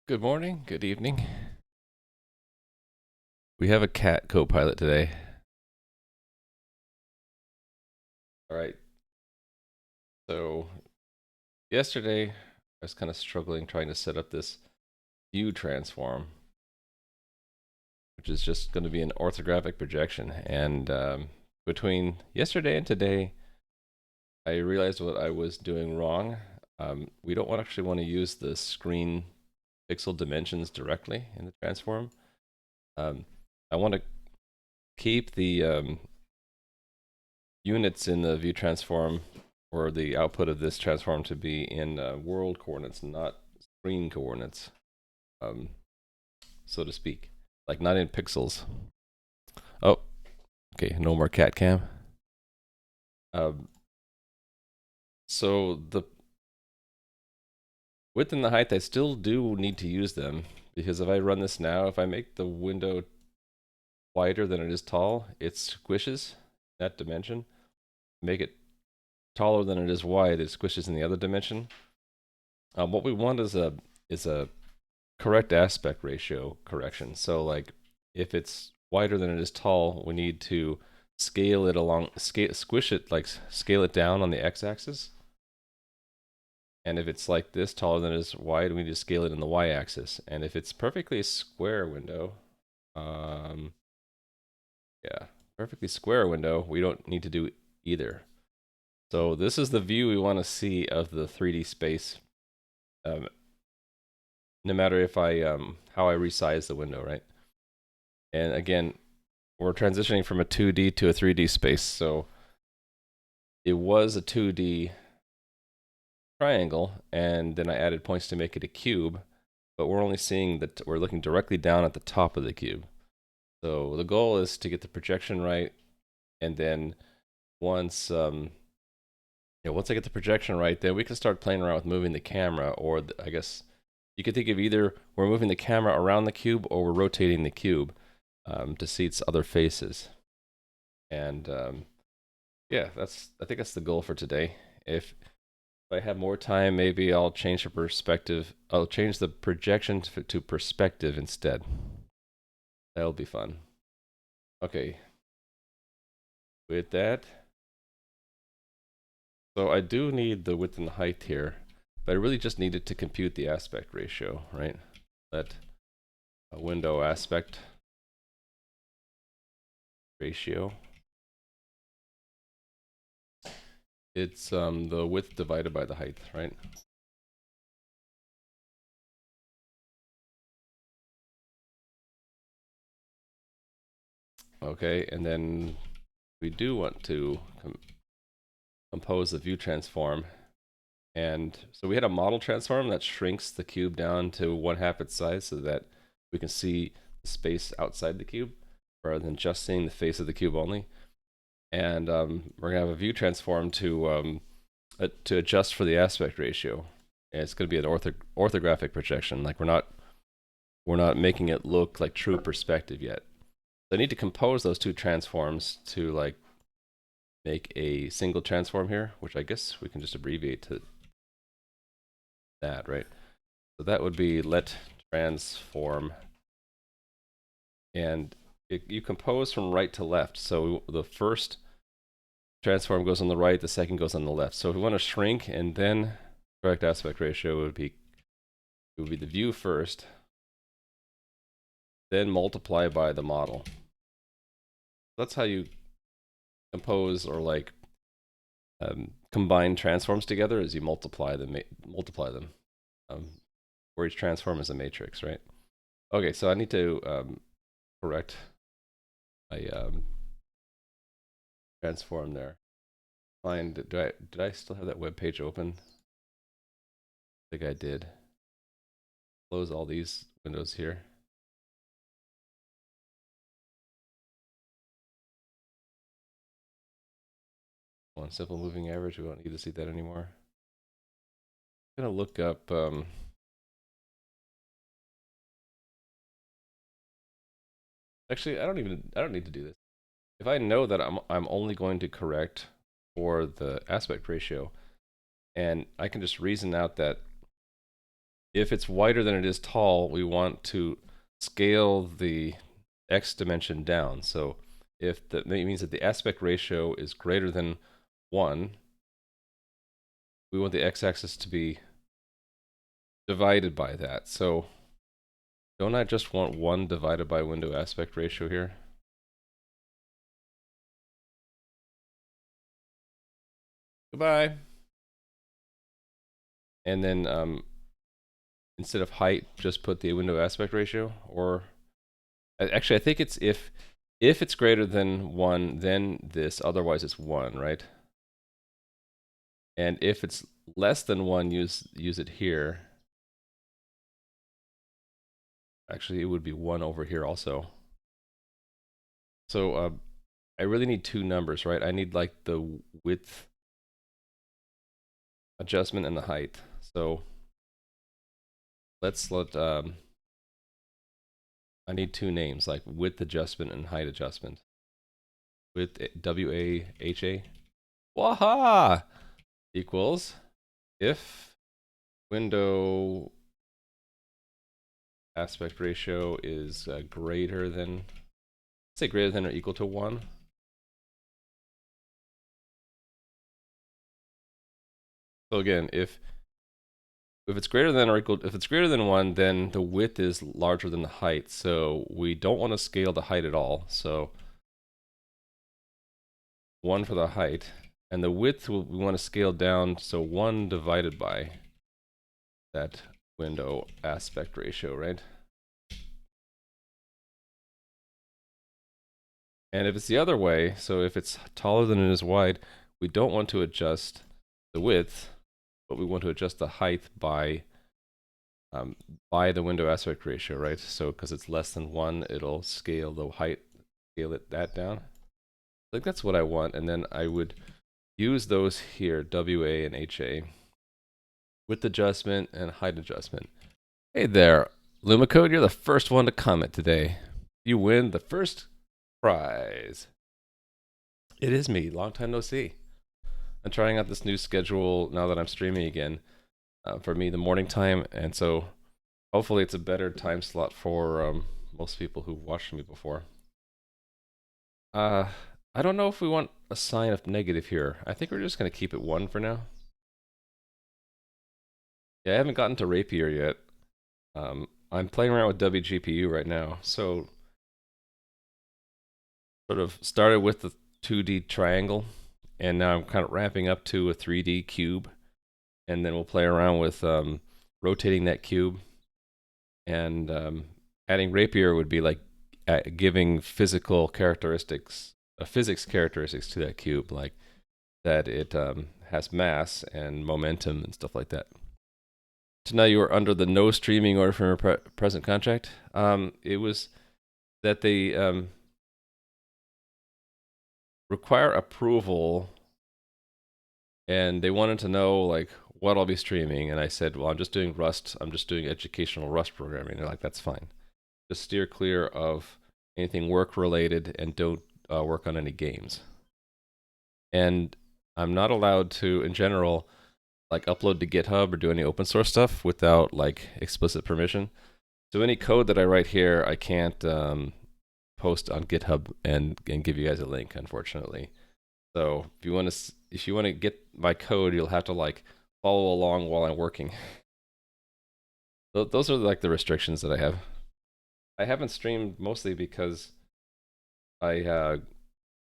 Good morning, good evening. We have a cat co-pilot today. All right. So yesterday I was kind of struggling trying to set up this view transform, which is just going to be an orthographic projection. And between yesterday and today, I realized what I was doing wrong. We don't actually want to use the screen pixel dimensions directly in the transform. I want to keep the units in the view transform or the output of this transform to be in world coordinates, not screen coordinates, um, so to speak. Like not in pixels. Oh, okay, no more cat cam. Um, so the width and the height, I still do need to use them because if I run this now, if I make the window wider than it is tall, it squishes that dimension. Make it taller than it is wide, it squishes in the other dimension. What we want is a correct aspect ratio correction. So like if it's wider than it is tall, we need to scale it along, squish it, like scale it down on the x-axis. And if it's like this, taller than it is wide, we need to scale it in the y-axis. And if it's perfectly square window, yeah, perfectly square window, we don't need to do either. So this is the view we want to see of the 3D space. No matter if I how I resize the window, right? And again, we're transitioning from a 2D to a 3D space, so it was a 2D triangle, and then I added points to make it a cube, but we're only seeing that we're looking directly down at the top of the cube. So the goal is to get the projection right, and then once once I get the projection right, then we can start playing around with moving the camera, or I guess you could think of either we're moving the camera around the cube or we're rotating the cube to see its other faces. And yeah, I think that's the goal for today. If I have more time, maybe I'll change the perspective. I'll change the projection to perspective instead. That'll be fun. Okay. With that, so I do need the width and the height here, but I really just needed to compute the aspect ratio, right? Let a window aspect ratio. It's the width divided by the height, right? Okay, and then we do want to compose the view transform. And so we had a model transform that shrinks the cube down to 1/2 its size so that we can see the space outside the cube rather than just seeing the face of the cube only. And we're gonna have a view transform to adjust for the aspect ratio. And it's gonna be an orthographic projection. Like we're not making it look like true perspective yet. So I need to compose those two transforms to like make a single transform here, which I guess we can just abbreviate to that, right? So that would be let transform. And you compose from right to left. So the first transform goes on the right, the second goes on the left. So if we want to shrink and then correct aspect ratio would be the view first, then multiply by the model. That's how you compose or like combine transforms together, is you multiply them, where each transform is a matrix, right? Okay, so I need to correct my transform there. Find, did I still have that web page open? I think I did. Close all these windows here. One simple moving average, we don't need to see that anymore. I'm gonna look up actually I don't need to do this. If I know that I'm only going to correct for the aspect ratio, and I can just reason out that if it's wider than it is tall, we want to scale the x dimension down. So if that means that the aspect ratio is greater than 1, we want the x-axis to be divided by that. So don't I just want 1 divided by window aspect ratio here? Goodbye. And then instead of height, just put the window aspect ratio. Or actually, I think it's if it's greater than 1, then this. Otherwise, it's 1, right? And if it's less than 1, use it here. Actually, it would be 1 over here also. So I really need 2 numbers, right? I need like the width adjustment and the height. So let's let I need 2 names, like width adjustment and height adjustment. Width wgha. Waha equals if window aspect ratio is greater than, say greater than or equal to 1. So again, if it's greater than or equal, if it's greater than 1, then the width is larger than the height. So we don't want to scale the height at all. So 1 for the height, and the width we want to scale down. So 1 divided by that window aspect ratio, right? And if it's the other way, so if it's taller than it is wide, we don't want to adjust the width, but we want to adjust the height by the window aspect ratio, right? So because it's less than 1, it'll scale the height, that down. I think that's what I want, and then I would use those here, WA and HA, width adjustment and height adjustment. Hey there, LumaCode, you're the first one to comment today. You win the first prize. It is me, long time no see. I'm trying out this new schedule now that I'm streaming again. For me, the morning time, and so hopefully it's a better time slot for most people who've watched me before. I don't know if we want a sign of negative here. I think we're just going to keep it 1 for now. Yeah, I haven't gotten to rapier yet. I'm playing around with wgpu right now, so sort of started with the 2D triangle, and now I'm kind of ramping up to a 3D cube, and then we'll play around with rotating that cube, and adding rapier would be like giving physics characteristics to that cube, like that it has mass and momentum and stuff like that. So now you are under the no streaming order from your present contract. It was that they require approval, and they wanted to know like what I'll be streaming, and I said, well, I'm just doing Rust. I'm just doing educational Rust programming. They're like, that's fine. Just steer clear of anything work related, and don't work on any games. And I'm not allowed to, in general, like upload to GitHub or do any open source stuff without like explicit permission. So any code that I write here, I can't post on GitHub and give you guys a link, unfortunately. So if you want to get my code, you'll have to like follow along while I'm working. Those are like the restrictions that I have. I haven't streamed mostly because I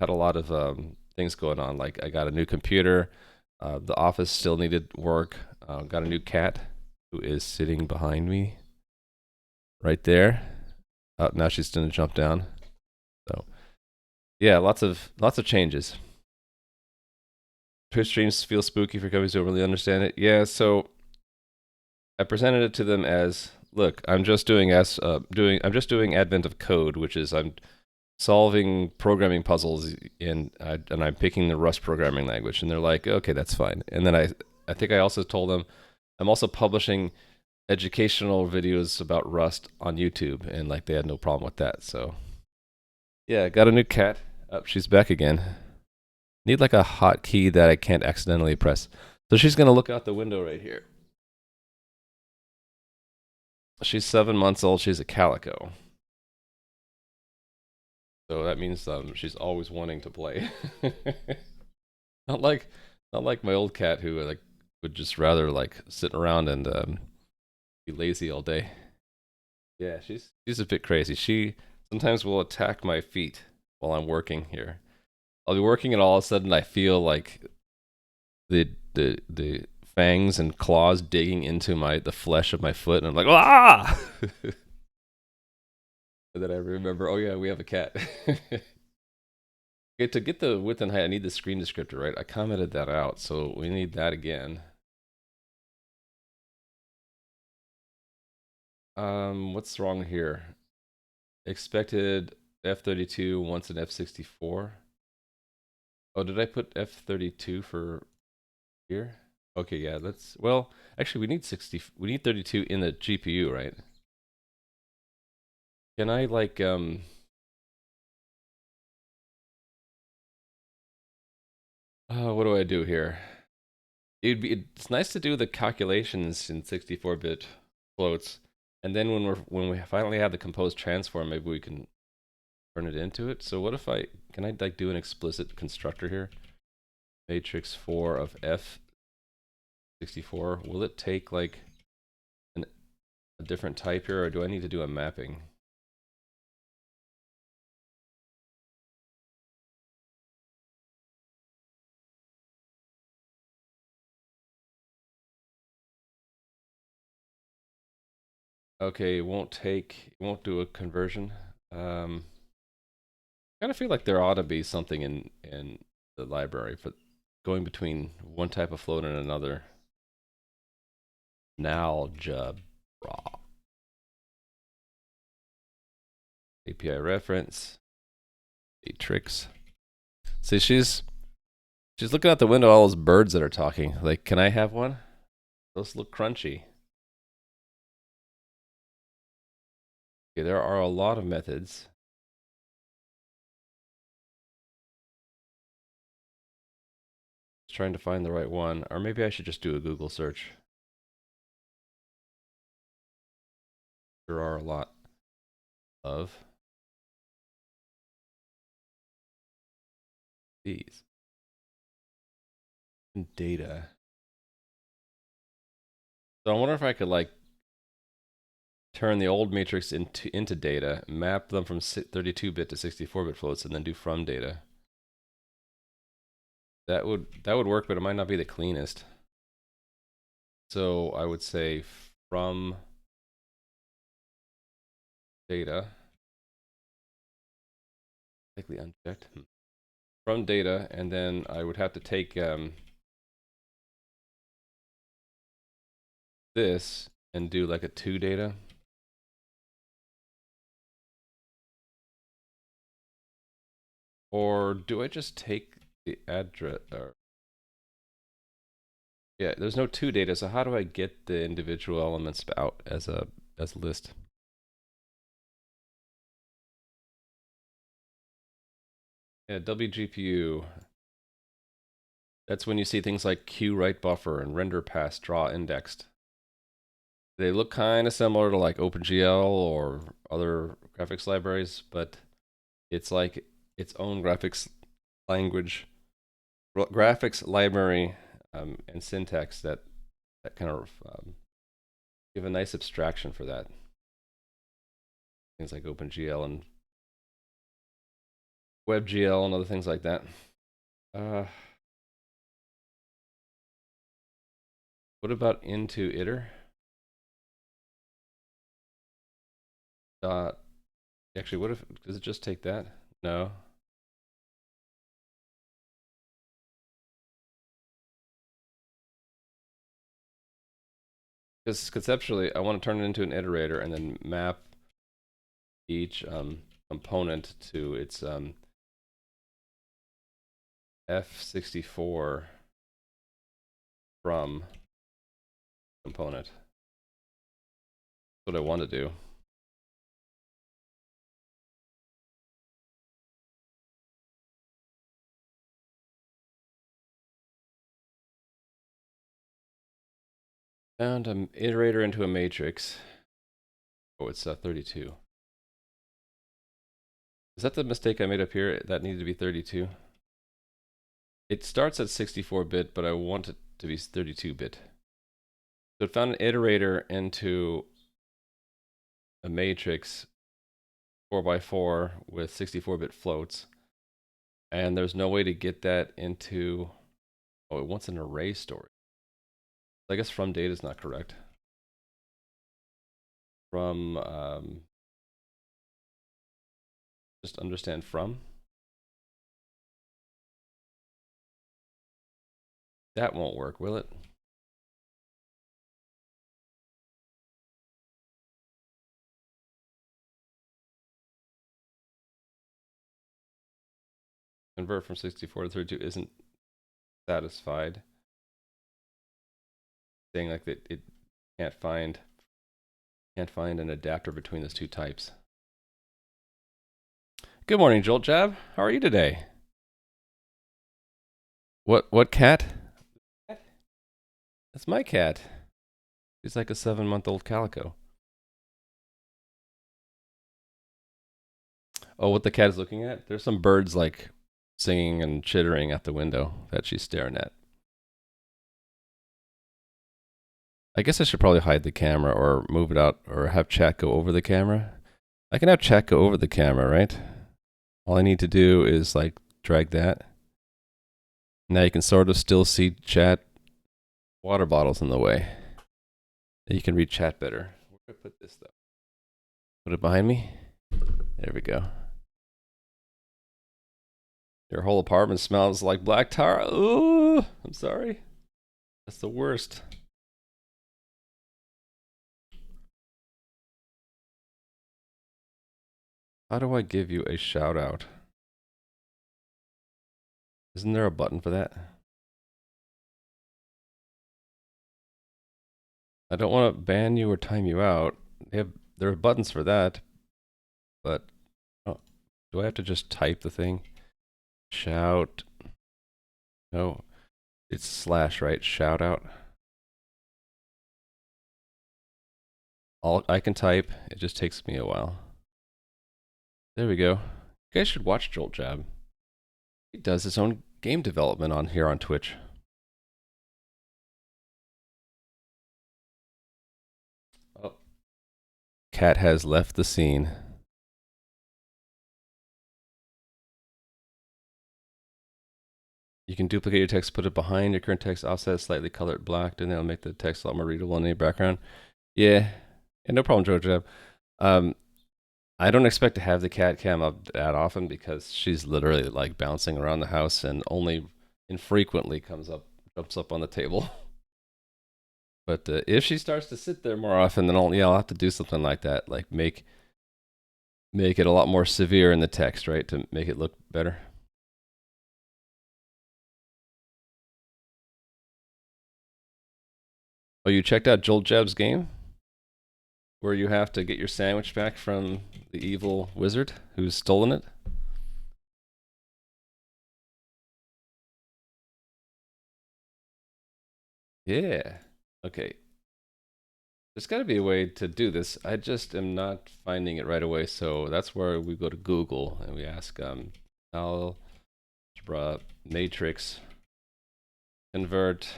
had a lot of things going on. Like I got a new computer, the office still needed work. Got a new cat who is sitting behind me, right there. Now she's gonna jump down. So yeah, lots of changes. Twitch streams feel spooky for companies who don't really understand it. Yeah, so I presented it to them as, look, I'm just doing Advent of Code, which is I'm solving programming puzzles, and I'm picking the Rust programming language, and they're like, okay, that's fine. And then I think I also told them I'm also publishing educational videos about Rust on YouTube, and like they had no problem with that. So yeah, got a new cat. She's back again. Need like a hotkey that I can't accidentally press. So she's gonna look out the window right here. she's 7 months old. She's a calico. So that means she's always wanting to play. not like not like my old cat who like would just rather like sit around and be lazy all day. Yeah, she's a bit crazy. She sometimes will attack my feet while I'm working here. I'll be working and all of a sudden I feel like the fangs and claws digging into the flesh of my foot and I'm like, ah. And then I remember, oh yeah, we have a cat. Okay, to get the width and height, I need the screen descriptor, right? I commented that out, so we need that again. What's wrong here? Expected F32 wants an F64. Oh, did I put F32 for here? Okay, yeah, well, actually we need 32 in the GPU, right? Can I like what do I do here? It's nice to do the calculations in 64-bit floats, and then when we finally have the composed transform, maybe we can turn it into it. So what if can I like do an explicit constructor here? Matrix 4 of F64. Will it take like a different type here, or do I need to do a mapping? Okay, it won't do a conversion. I kind of feel like there ought to be something in the library for going between one type of float and another. Nalgebra. API reference. Matrix. See, she's looking out the window, all those birds that are talking. Like, can I have one? Those look crunchy. Okay, there are a lot of methods. Just trying to find the right one. Or maybe I should just do a Google search. There are a lot of these. Data. So I wonder if I could like turn the old matrix into data, map them from 32-bit to 64-bit floats, and then do from data. That would work, but it might not be the cleanest. So I would say from data, likely unchecked. From data, and then I would have to take this and do like a to data. Or do I just take the address? Yeah, there's no to data, so how do I get the individual elements out as a list? Yeah, wgpu. That's when you see things like queue write buffer and render pass draw indexed. They look kind of similar to like OpenGL or other graphics libraries, but it's like its own graphics language, graphics library, and syntax that kind of give a nice abstraction for that. Things like OpenGL and WebGL and other things like that. What about into iter? Actually, what if, does it just take that? No. Because conceptually, I want to turn it into an iterator and then map each component to its F64 from component. That's what I want to do. Found an iterator into a matrix. Oh, it's 32. Is that the mistake I made up here? That needed to be 32. It starts at 64-bit, but I want it to be 32-bit. So it found an iterator into a matrix 4x4 with 64-bit floats. And there's no way to get that into, oh, it wants an array storage. I guess from data is not correct. From, just understand from. That won't work, will it? Convert from 64 to 32 isn't satisfied. Saying like that it can't find an adapter between those two types. Good morning, Jolt Jab. How are you today? What cat? That's my cat. He's like a 7-month-old calico. Oh, what the cat is looking at? There's some birds like singing and chittering at the window that she's staring at. I guess I should probably hide the camera or move it out or have chat go over the camera. I can have chat go over the camera, right? All I need to do is like drag that. Now you can sort of still see chat. Water bottles in the way. You can read chat better. Where do I put this though? Put it behind me? There we go. Your whole apartment smells like black tar. Ooh, I'm sorry. That's the worst. How do I give you a shout out? Isn't there a button for that? I don't want to ban you or time you out. There are buttons for that, but oh, do I have to just type the thing? Shout. No, it's slash, right? Shout out. I can type. It just takes me a while. There we go. You guys should watch Jolt Jab. He does his own game development on here on Twitch. Oh. Cat has left the scene. You can duplicate your text, put it behind your current text, offset slightly, color it black, and that'll make the text a lot more readable in the background. Yeah, no problem, Jolt Jab. I don't expect to have the cat cam up that often because she's literally like bouncing around the house and only infrequently jumps up on the table. But if she starts to sit there more often, then I'll have to do something like that, like make it a lot more severe in the text, right, to make it look better. Oh, you checked out Jolt Jab's game? Where you have to get your sandwich back from the evil wizard who's stolen it? Yeah. Okay. There's got to be a way to do this. I just am not finding it right away. So that's where we go to Google and we ask algebra matrix convert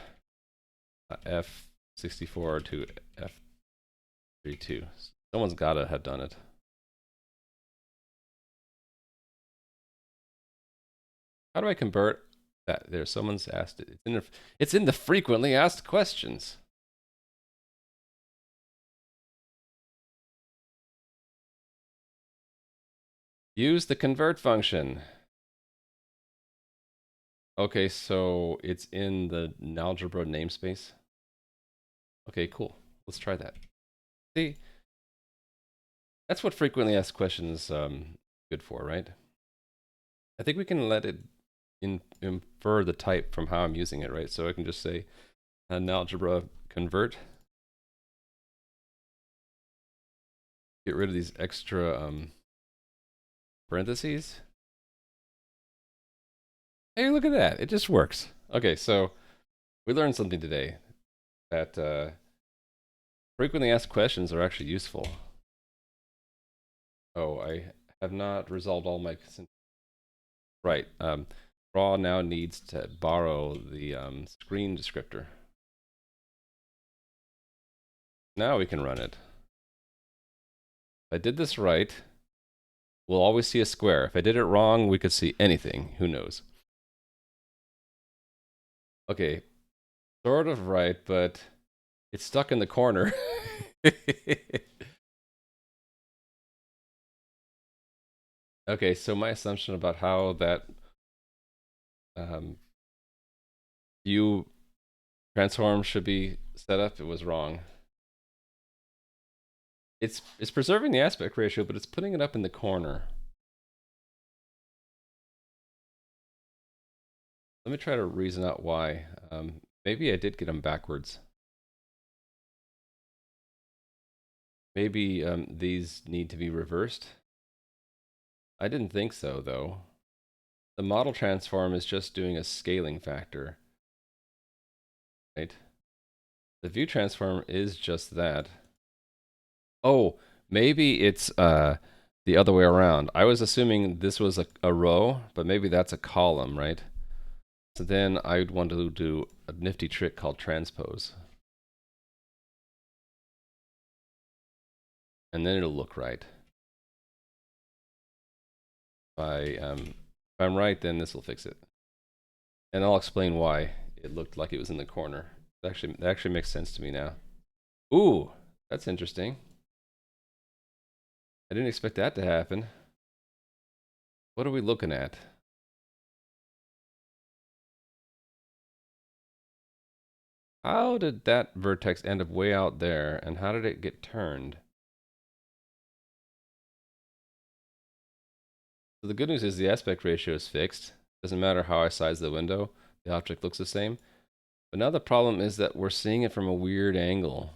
F64 to F32. Someone's got to have done it. How do I convert that? There, someone's asked it. It's in the frequently asked questions. Use the convert function. Okay, so it's in the algebra namespace. Okay, cool. Let's try that. See, that's what frequently asked questions good for, right? I think we can let it infer the type from how I'm using it, right? So I can just say an algebra convert. Get rid of these extra parentheses. Hey, look at that. It just works. Okay, so we learned something today that frequently asked questions are actually useful. Oh, I have not resolved all my. Right. Raw now needs to borrow the screen descriptor. Now we can run it. If I did this right, we'll always see a square. If I did it wrong, we could see anything. Who knows? Okay, sort of right, but it's stuck in the corner. Okay, so my assumption about how that view transform should be set up, it was wrong. It's preserving the aspect ratio, but it's putting it up in the corner. Let me try to reason out why. Maybe I did get them backwards. Maybe these need to be reversed. I didn't think so, though. The model transform is just doing a scaling factor, right? The view transform is just that. Oh, maybe it's the other way around. I was assuming this was a row, but maybe that's a column, right? So then I'd want to do a nifty trick called transpose. And then it'll look right. If I'm right, then this will fix it. And I'll explain why it looked like it was in the corner. That actually makes sense to me now. Ooh, that's interesting. I didn't expect that to happen. What are we looking at? How did that vertex end up way out there, and how did it get turned? So the good news is the aspect ratio is fixed. Doesn't matter how I size the window, the object looks the same. But now the problem is that we're seeing it from a weird angle.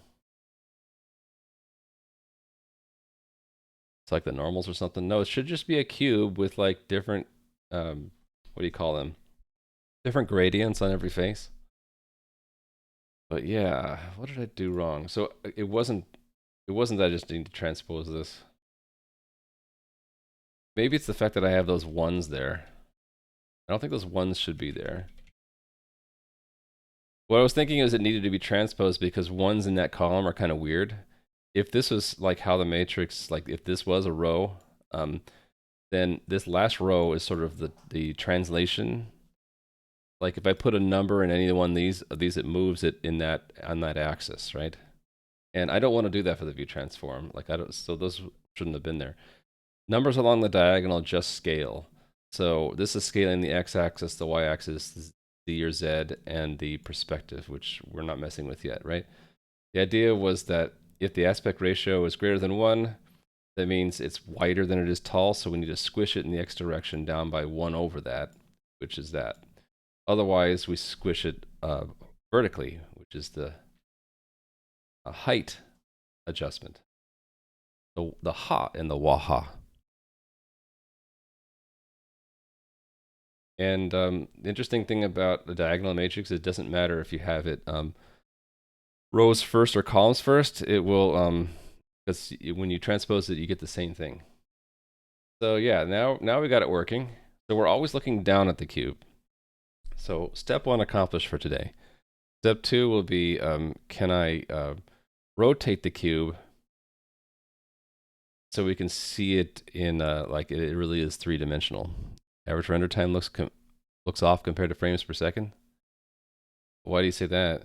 It's like the normals or something. No, it should just be a cube with like different, what do you call them? Different gradients on every face. But yeah, what did I do wrong? So it wasn't that I just need to transpose this. Maybe it's the fact that I have those ones there. I don't think those ones should be there. What I was thinking is it needed to be transposed because ones in that column are kind of weird. If this was like how the matrix, like if this was a row, then this last row is sort of the translation. Like if I put a number in any one of these, it moves it in that on that axis, right? And I don't want to do that for the view transform. Like I don't, so those shouldn't have been there. Numbers along the diagonal just scale. So this is scaling the x-axis, the y-axis, the or z, and the perspective, which we're not messing with yet, right? The idea was that if the aspect ratio is greater than 1, that means it's wider than it is tall, so we need to squish it in the x direction down by 1 over that, which is that. Otherwise, we squish it vertically, which is the height adjustment. The ha and the waha. And the interesting thing about the diagonal matrix, it doesn't matter if you have it rows first or columns first. It will, because when you transpose it, you get the same thing. So yeah, now we got it working. So we're always looking down at the cube. So step 1 accomplished for today. Step 2 will be, can I rotate the cube so we can see it in like it really is 3-dimensional. Average render time looks off compared to frames per second. Why do you say that?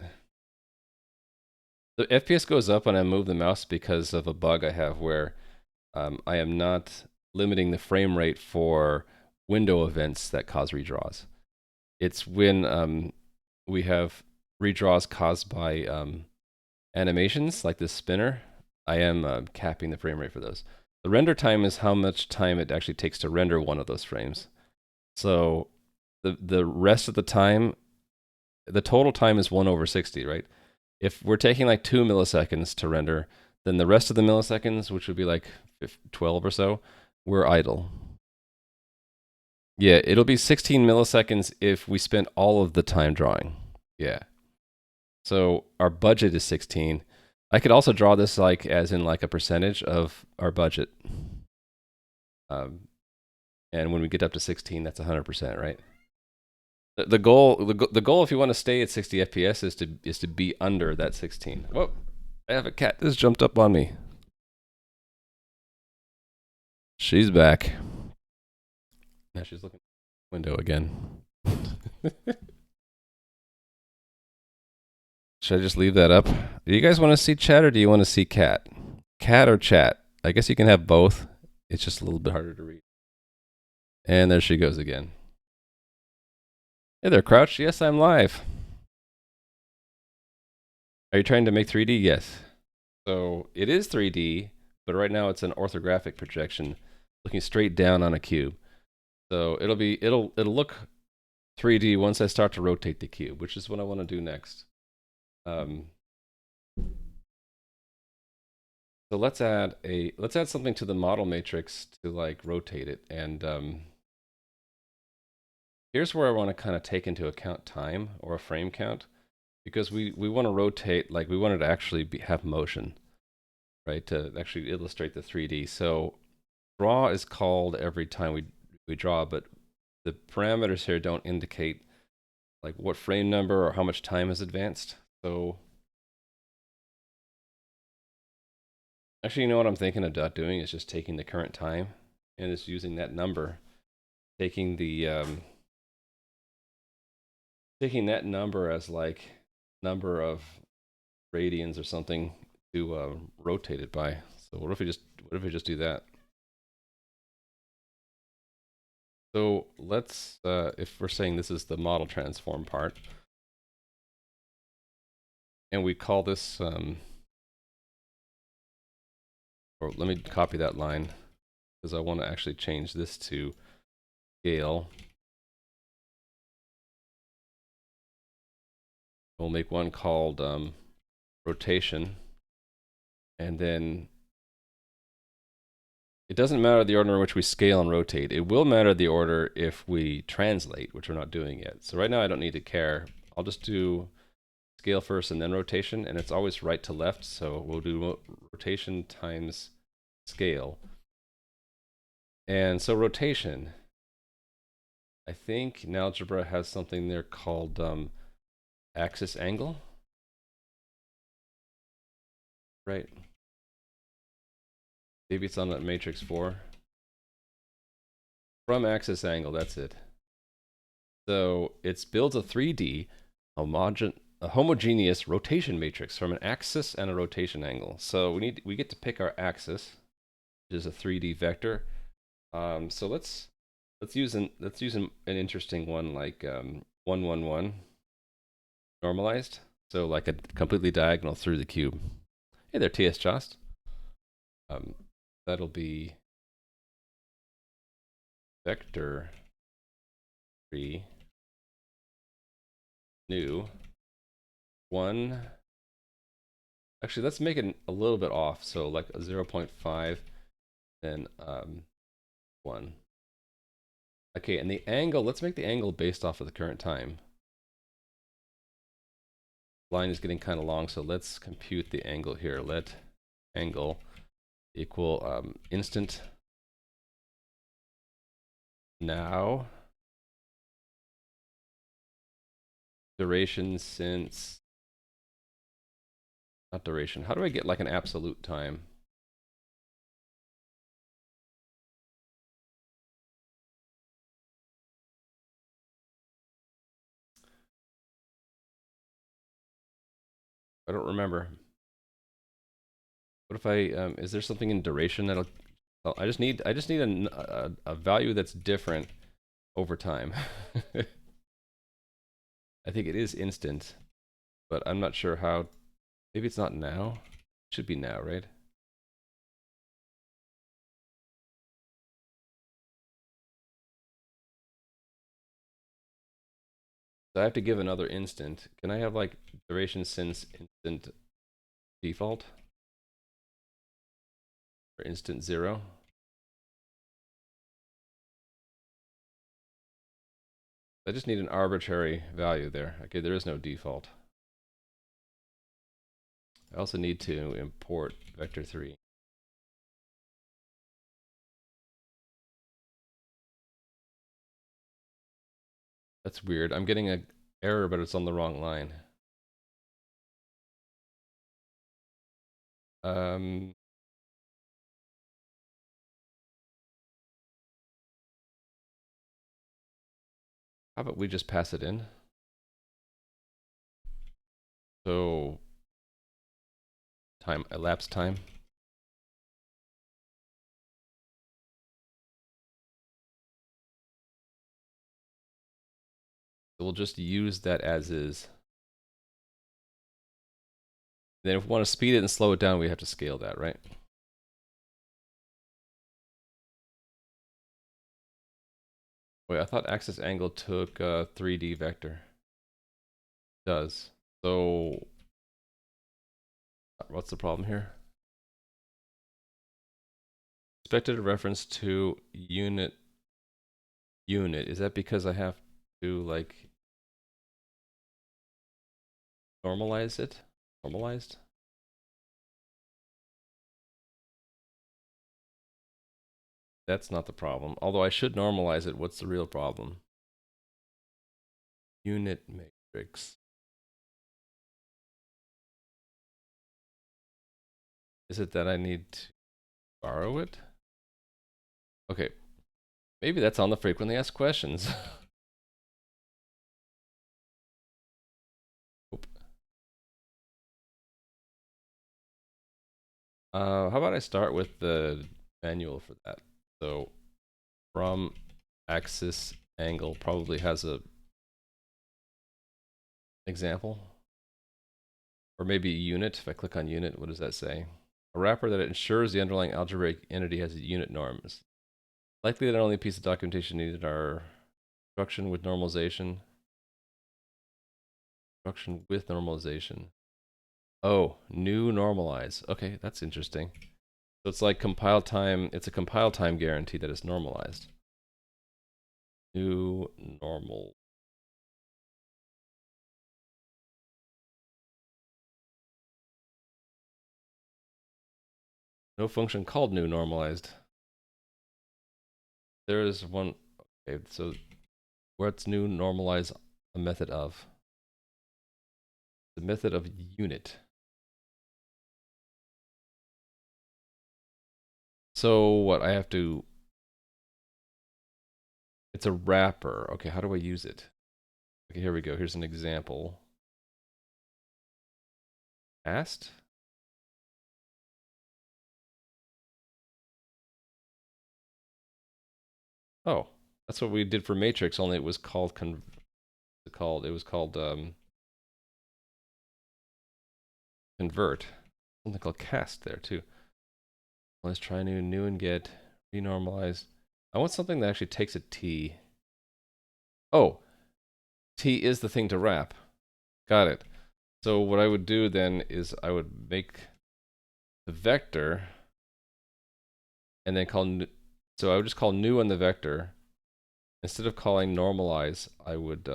The FPS goes up when I move the mouse because of a bug I have where I am not limiting the frame rate for window events that cause redraws. It's when we have redraws caused by animations like this spinner. I am capping the frame rate for those. The render time is how much time it actually takes to render one of those frames. So the rest of the time, the total time is 1 over 60, right? If we're taking like 2 milliseconds to render, then the rest of the milliseconds, which would be like 12 or so, we're idle. Yeah, it'll be 16 milliseconds if we spend all of the time drawing. Yeah. So our budget is 16. I could also draw this like as in like a percentage of our budget. And when we get up to 16, that's 100%, right? The goal, if you want to stay at 60 FPS, is to be under that 16. Whoa! I have a cat that's jumped up on me. She's back. Now she's looking at the window again. Should I just leave that up? Do you guys want to see chat or do you want to see cat? Cat or chat? I guess you can have both. It's just a little bit harder to read. And there she goes again. Hey there, Crouch. Yes, I'm live. Are you trying to make 3D? Yes. So it is 3D, but right now it's an orthographic projection looking straight down on a cube. So it'll look 3D once I start to rotate the cube, which is what I want to do next. So let's add something to the model matrix to like rotate it. And here's where I want to kind of take into account time or a frame count, because we want to rotate, like we want it to actually have motion, right? To actually illustrate the 3D. So draw is called every time we draw, but the parameters here don't indicate like what frame number or how much time has advanced. So actually, you know what I'm thinking about doing is just taking the current time and just using that number, taking that number as like number of radians or something to rotate it by. So what if we just do that? So let's if we're saying this is the model transform part, and we call this or let me copy that line because I want to actually change this to scale. We'll make one called rotation, and then it doesn't matter the order in which we scale and rotate. It will matter the order if we translate, which we're not doing yet. So right now I don't need to care. I'll just do scale first and then rotation, and it's always right to left. So we'll do rotation times scale. And so rotation, I think in algebra has something there called axis angle, right? Maybe it's on that matrix 4. From axis angle, that's it. So it builds a 3D homogeneous rotation matrix from an axis and a rotation angle. So we get to pick our axis, which is a 3D vector. So let's use an interesting one like 1, 1, 1 normalized. So like a completely diagonal through the cube. Hey there, TS Jost. That'll be vector 3 new 1. Actually, let's make it a little bit off. So like a 0.5, then 1. Okay, and the angle, let's make the angle based off of the current time. Line is getting kind of long, so let's compute the angle here. Let angle equal instant now duration since, not duration. How do I get like an absolute time? I don't remember. What if I is there something in duration that'll? Oh, I just need a value that's different over time. I think it is instant, but I'm not sure how. Maybe it's not now. It should be now, right? So I have to give another instant. Can I have like duration since instant default? Or instant 0? I just need an arbitrary value there. Okay, there is no default. I also need to import vector 3. That's weird. I'm getting an error, but it's on the wrong line. Um, how about we just pass it in? So time, elapsed time. So we'll just use that as is. Then if we want to speed it and slow it down, we have to scale that, right? Wait, I thought axis angle took 3D vector. It does. So what's the problem here? Expected reference to unit. Is that because I have to like normalize it? Normalized? That's not the problem. Although I should normalize it. What's the real problem? Unit matrix. Is it that I need to borrow it? Okay. Maybe that's on the frequently asked questions. How about I start with the manual for that? So from axis angle probably has a example. Or maybe unit. If I click on unit, what does that say? A wrapper that ensures the underlying algebraic entity has a unit norms. Likely the only piece of documentation needed are instruction with normalization. Instruction with normalization. Oh, new normalize. Okay, that's interesting. So it's like compile time. It's a compile time guarantee that is normalized. New normal. No function called new normalized. There is one. Okay, so what's new normalize a method of? The method of unit. So what I have to, it's a wrapper. Okay, how do I use it? Okay, here we go. Here's an example. Cast. Oh, that's what we did for matrix, only it was called convert. Something called cast there too. Let's try new and get renormalized. I want something that actually takes a t. Oh, t is the thing to wrap. Got it. So what I would do then is I would make the vector and then so I would just call new on the vector. Instead of calling normalize, I would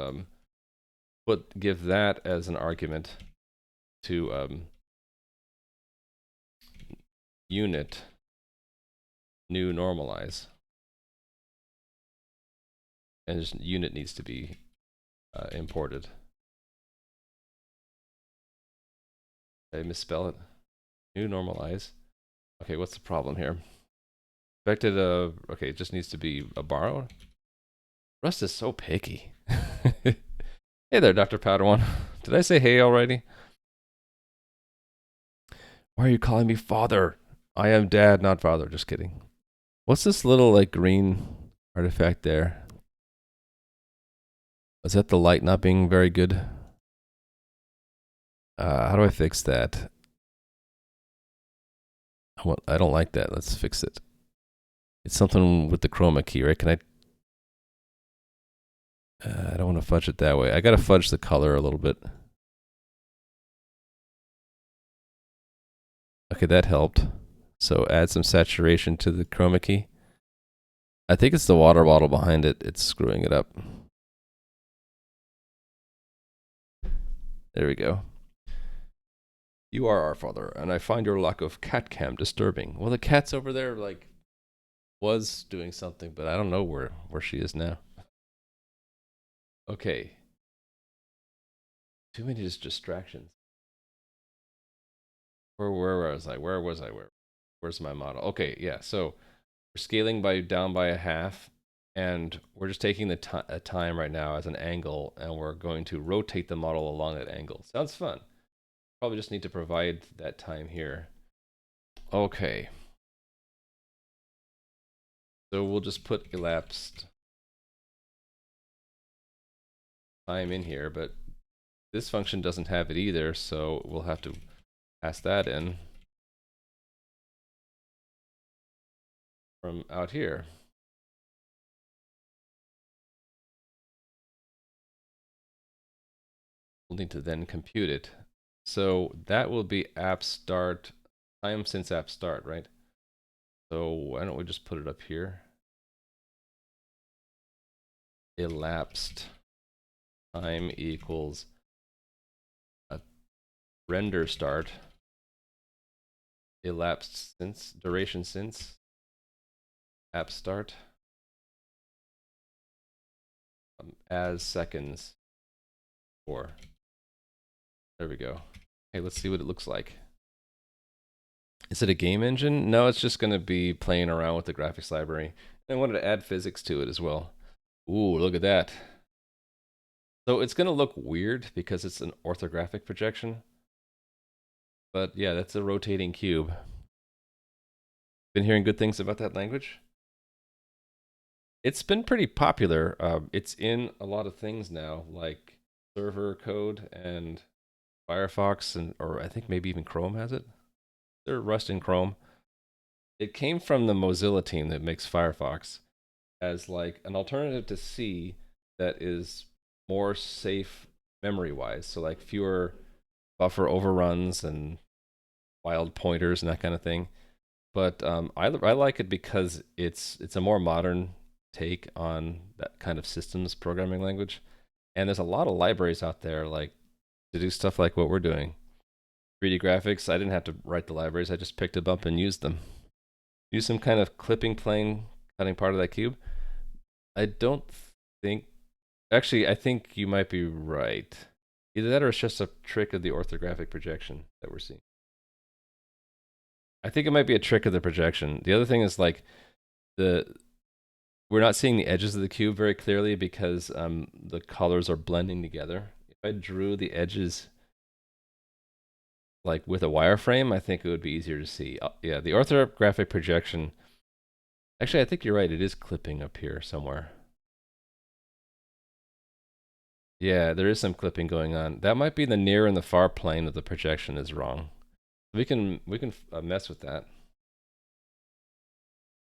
give that as an argument to unit new normalize. And just unit needs to be imported. Did I misspell it? New normalize. Okay, what's the problem here? Expected okay, it just needs to be a borrow. Rust is so picky. Hey there, Dr. Padawan. Did I say hey already? Why are you calling me father? I am dad, not father. Just kidding. What's this little like green artifact there? Is that the light not being very good? How do I fix that? I don't like that. Let's fix it. It's something with the chroma key, right? Can I don't want to fudge it that way. I got to fudge the color a little bit. Okay, that helped. So add some saturation to the chroma key. I think it's the water bottle behind it. It's screwing it up. There we go. You are our father, and I find your lack of cat cam disturbing. Well, the cat's over there, like, was doing something, but I don't know where she is now. Okay. Too many distractions. Where was I? Where was I? Where's my model? Okay, yeah. So we're scaling by down by a half, and we're just taking the time right now as an angle, and we're going to rotate the model along that angle. Sounds fun. Probably just need to provide that time here. Okay. So we'll just put elapsed time in here, but this function doesn't have it either, so we'll have to pass that in from out here. We'll need to then compute it. So that will be app start, time since app start, right? So why don't we just put it up here? Elapsed time equals a render start. Elapsed since, duration since app start as seconds for. There we go. Okay, let's see what it looks like. Is it a game engine? No, it's just going to be playing around with the graphics library. And I wanted to add physics to it as well. Ooh, look at that. So it's going to look weird because it's an orthographic projection. But yeah, that's a rotating cube. Been hearing good things about that language? It's been pretty popular. It's in a lot of things now, like server code and Firefox, and or I think maybe even Chrome has it. They're Rust and Chrome. It came from the Mozilla team that makes Firefox as like an alternative to C that is more safe memory wise. So like fewer buffer overruns and wild pointers and that kind of thing. But I like it because it's a more modern take on that kind of systems programming language. And there's a lot of libraries out there like to do stuff like what we're doing. 3D graphics, I didn't have to write the libraries. I just picked them up and used them. Use some kind of clipping plane, cutting part of that cube. I don't think. Actually, I think you might be right. Either that or it's just a trick of the orthographic projection that we're seeing. I think it might be a trick of the projection. The other thing is like the we're not seeing the edges of the cube very clearly because the colors are blending together. If I drew the edges like with a wireframe, I think it would be easier to see. Yeah, the orthographic projection. Actually, I think you're right. It is clipping up here somewhere. Yeah, there is some clipping going on. That might be the near and the far plane of the projection is wrong. We can mess with that.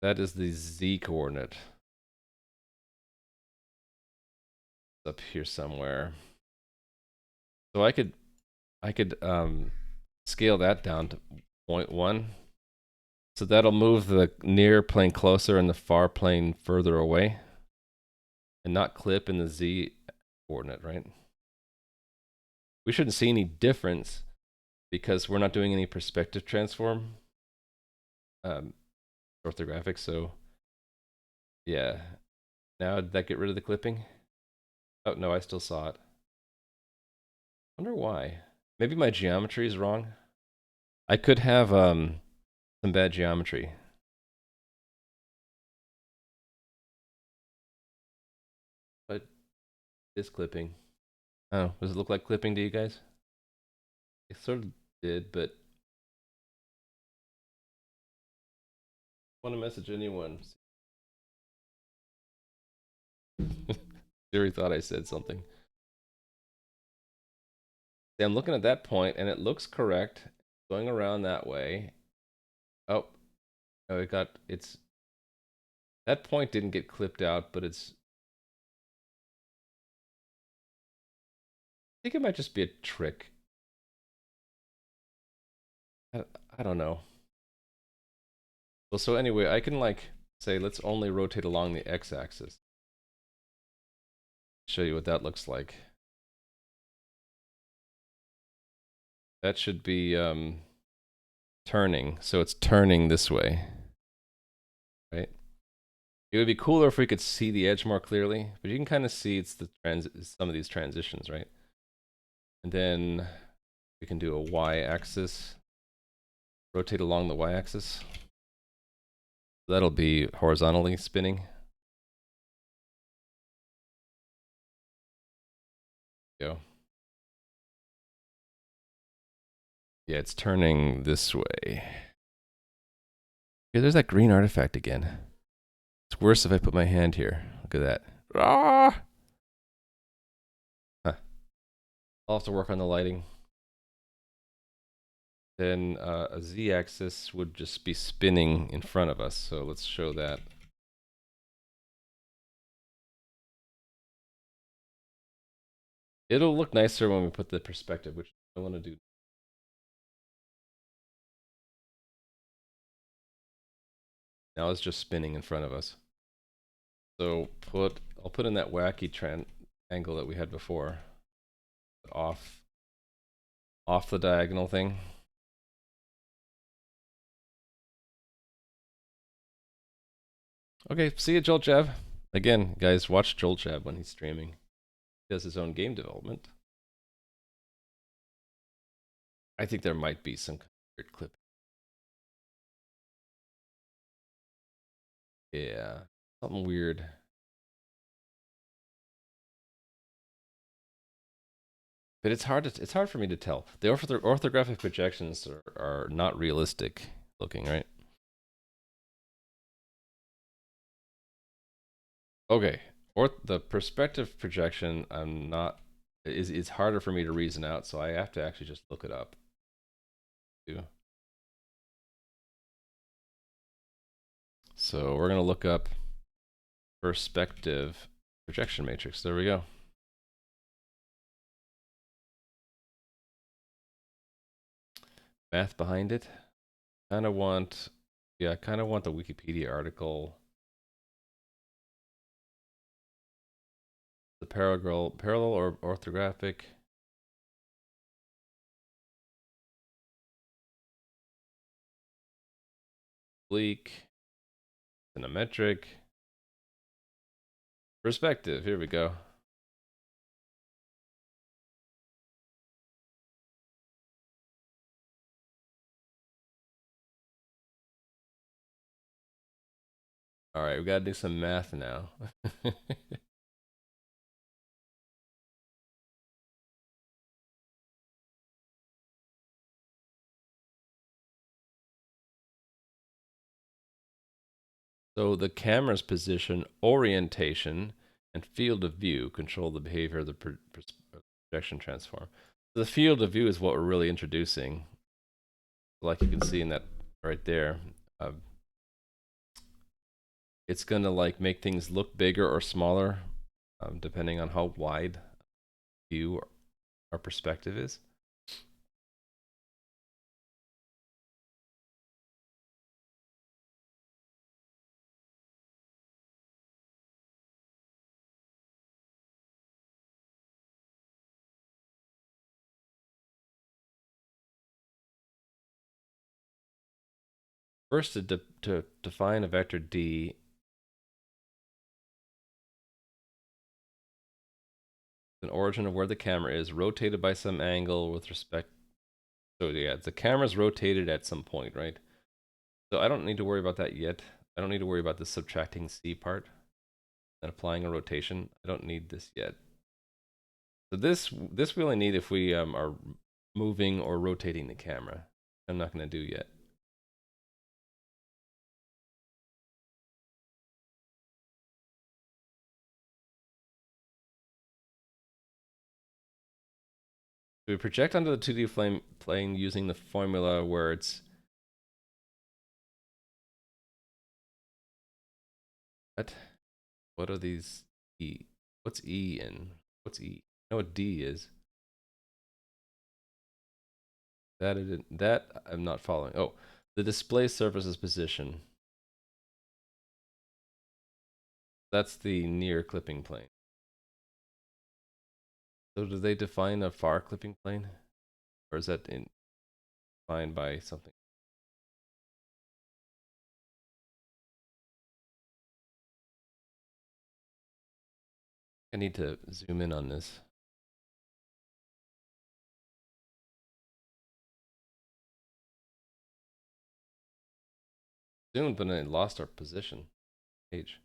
That is the z coordinate. It's up here somewhere. So I could scale that down to 0.1. So that'll move the near plane closer and the far plane further away, and not clip in the z coordinate, right? We shouldn't see any difference because we're not doing any perspective transform um, orthographic. So yeah, now did that get rid of the clipping? Oh no, I still saw it. Wonder why. Maybe my geometry is wrong. I could have some bad geometry. But this clipping. Oh, does it look like clipping to you guys? It sort of did, but I want to message anyone. Siri thought I said something. See, I'm looking at that point and it looks correct. Going around that way. Oh, oh, it's that point didn't get clipped out, but I think it might just be a trick. I, I don't know. Well, so anyway, I can like say let's only rotate along the x-axis. Show you what that looks like. That should be turning, so it's turning this way, right? It would be cooler if we could see the edge more clearly, but you can kind of see it's some of these transitions, right? And then we can do a y-axis, rotate along the y-axis. That'll be horizontally spinning. Go. Yeah, it's turning this way. Yeah, there's that green artifact again. It's worse if I put my hand here. Look at that. Ah! Huh. I'll have to work on the lighting. Then a z-axis would just be spinning in front of us. So let's show that. It'll look nicer when we put the perspective, which I want to do. Now it's just spinning in front of us. So I'll put in that wacky angle that we had before. Off the diagonal thing. Okay, see you, Joel Jab. Again, guys, watch Joel Jab when he's streaming. He does his own game development. I think there might be some weird clip. Yeah, something weird. But it's hard for me to tell. The orthographic projections are not realistic looking, right? Okay, the perspective projection, I'm not is harder for me to reason out, so I have to actually just look it up. So we're gonna look up perspective projection matrix. There we go. Math behind it. Kind of want, yeah, I kind of want the Wikipedia article. The parallel or orthographic. Oblique. Symmetric. Perspective. Here we go. All right, we got to do some math now. So the camera's position, orientation, and field of view control the behavior of the projection transform. The field of view is what we're really introducing. Like you can see in that right there. It's gonna like make things look bigger or smaller, depending on how wide view our perspective is. First, to define a vector D, an origin of where the camera is, rotated by some angle with respect. So yeah, the camera's rotated at some point, right? So I don't need to worry about that yet. I don't need to worry about the subtracting C part and applying a rotation. I don't need this yet. So this we only need if we are moving or rotating the camera. I'm not going to do yet. We project onto the 2D plane using the formula where it's what are these E? What's E in? What's E? I know what D is. That I'm not following. Oh, the display surface's position. That's the near clipping plane. So do they define a far clipping plane? Or is that defined by something? I need to zoom in on this. Zoomed, but I lost our position. Page.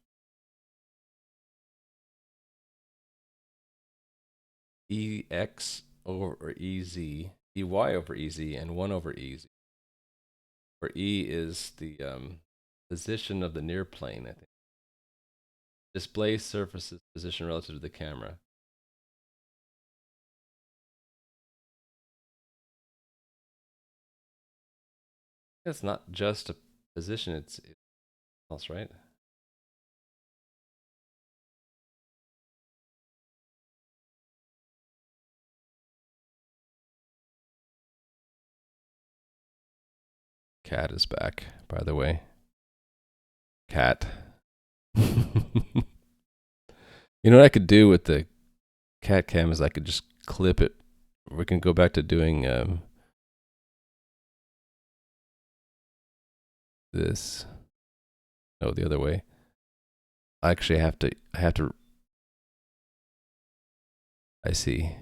EX over EZ, EY over EZ, and 1 over EZ. Where E is the position of the near plane, I think. Display surface's position relative to the camera. It's not just a position, it's else, right? Cat is back, by the way. Cat. You know what I could do with the cat cam is I could just clip it. We can go back to doing this. No, the other way. Actually, I have to. I see.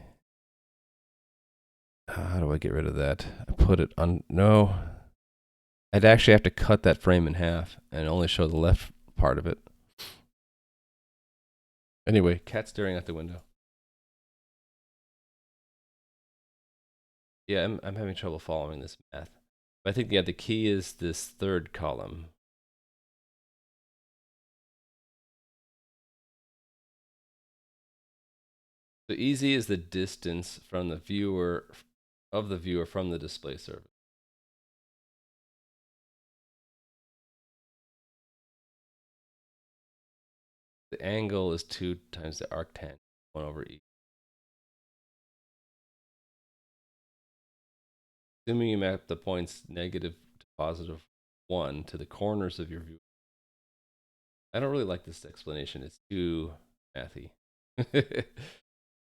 How do I get rid of that? I put it on. No. I'd actually have to cut that frame in half and only show the left part of it. Anyway, cat staring out the window. Yeah, I'm having trouble following this math. But I think, yeah, the key is this third column. So EZ is the distance from the viewer, from the display surface. The angle is 2 times the arctan, 1 over E. Assuming you map the points negative to positive 1 to the corners of your view. I don't really like this explanation. It's too mathy.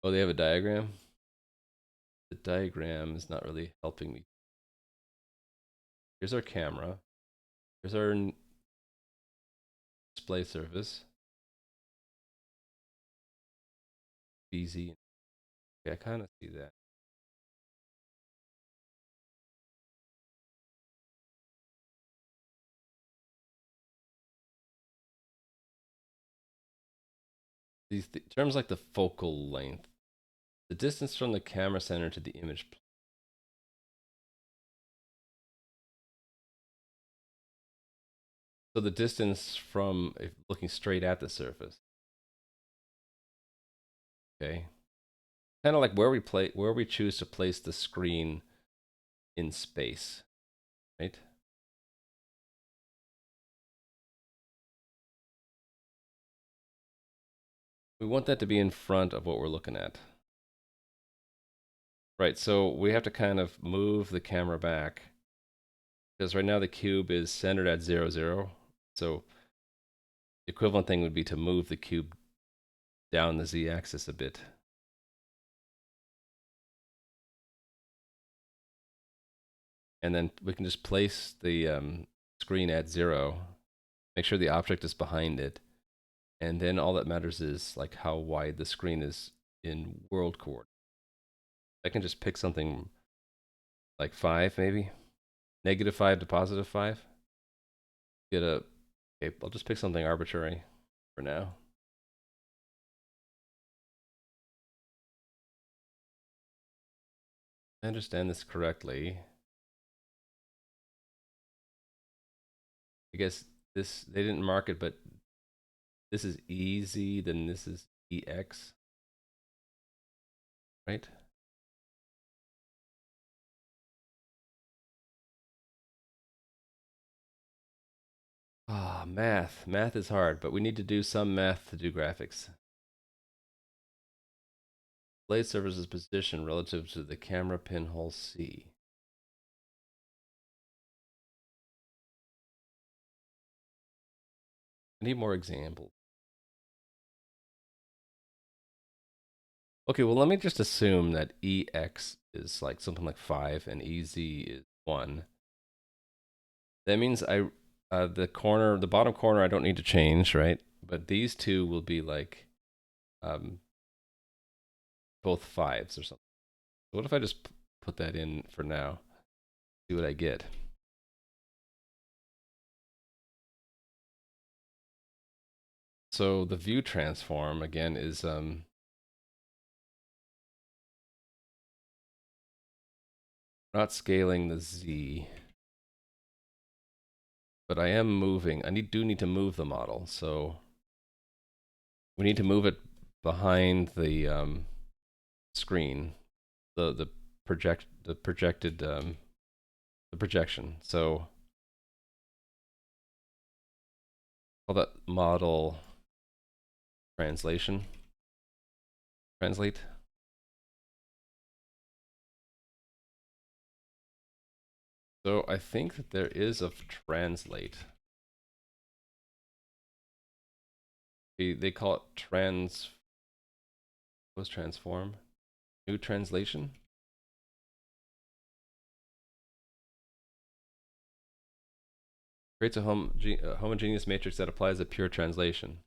Oh, they have a diagram? The diagram is not really helping me. Here's our camera. Here's our display surface. BZ. Okay, I kind of see that. These terms like the focal length, the distance from the camera center to the image. So the distance from looking straight at the surface. Okay. Kind of like where we choose to place the screen in space, right? We want that to be in front of what we're looking at. Right, so we have to kind of move the camera back because right now the cube is centered at 0, 0. So the equivalent thing would be to move the cube down the z-axis a bit. And then we can just place the screen at 0, make sure the object is behind it, and then all that matters is like how wide the screen is in world coordinates. I can just pick something like 5 maybe, -5 to +5. Okay, I'll just pick something arbitrary for now. I understand this correctly. I guess they didn't mark it, but this is EZ, then this is EX, right? Ah, math. Math is hard, but we need to do some math to do graphics. Blade surface's position relative to the camera pinhole C. I need more examples. Okay, well, let me just assume that EX is like something like 5 and EZ is 1. That means the bottom corner, I don't need to change, right? But these two will be like both 5s or something. So what if I just put that in for now? See what I get. So the view transform again is not scaling the z, but I am moving. I do need to move the model, so we need to move it behind the screen, the projected the projection. So call that model translate. So I think that there is a translate. They call it transform? New translation? Creates a homogeneous matrix that applies a pure translation.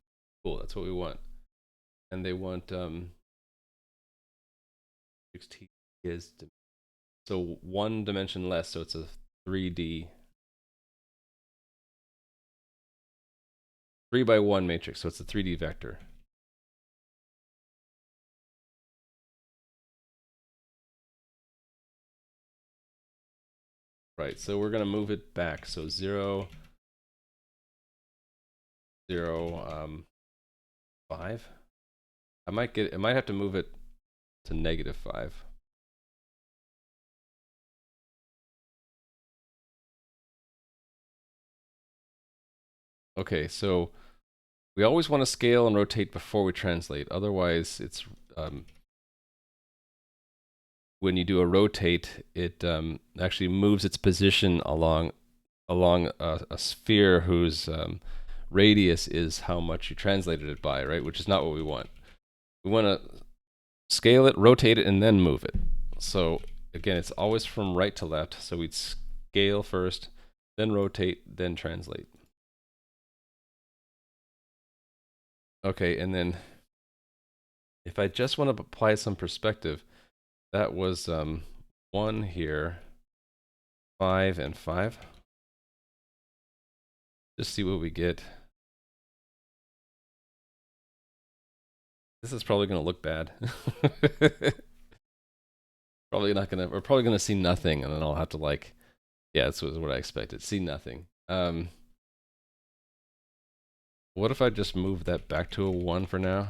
Cool, that's what we want. And they want 16 is so 1 dimension less, so it's a 3D 3 by 1 matrix, so it's a 3D vector. Right, so we're going to move it back. So 0, 0, 5. I might have to move it to -5. Okay, so we always want to scale and rotate before we translate. Otherwise, it's when you do a rotate, it actually moves its position along a sphere whose radius is how much you translated it by, right? Which is not what we want. We want to scale it, rotate it, and then move it. So again, it's always from right to left. So we'd scale first, then rotate, then translate. Okay, and then if I just want to apply some perspective, that was 1 here, 5 and 5. Just see what we get. This is probably going to look bad. We're probably gonna see nothing, and then I'll have to like, yeah, that's what I expected. See nothing. What if I just move that back to a 1 for now?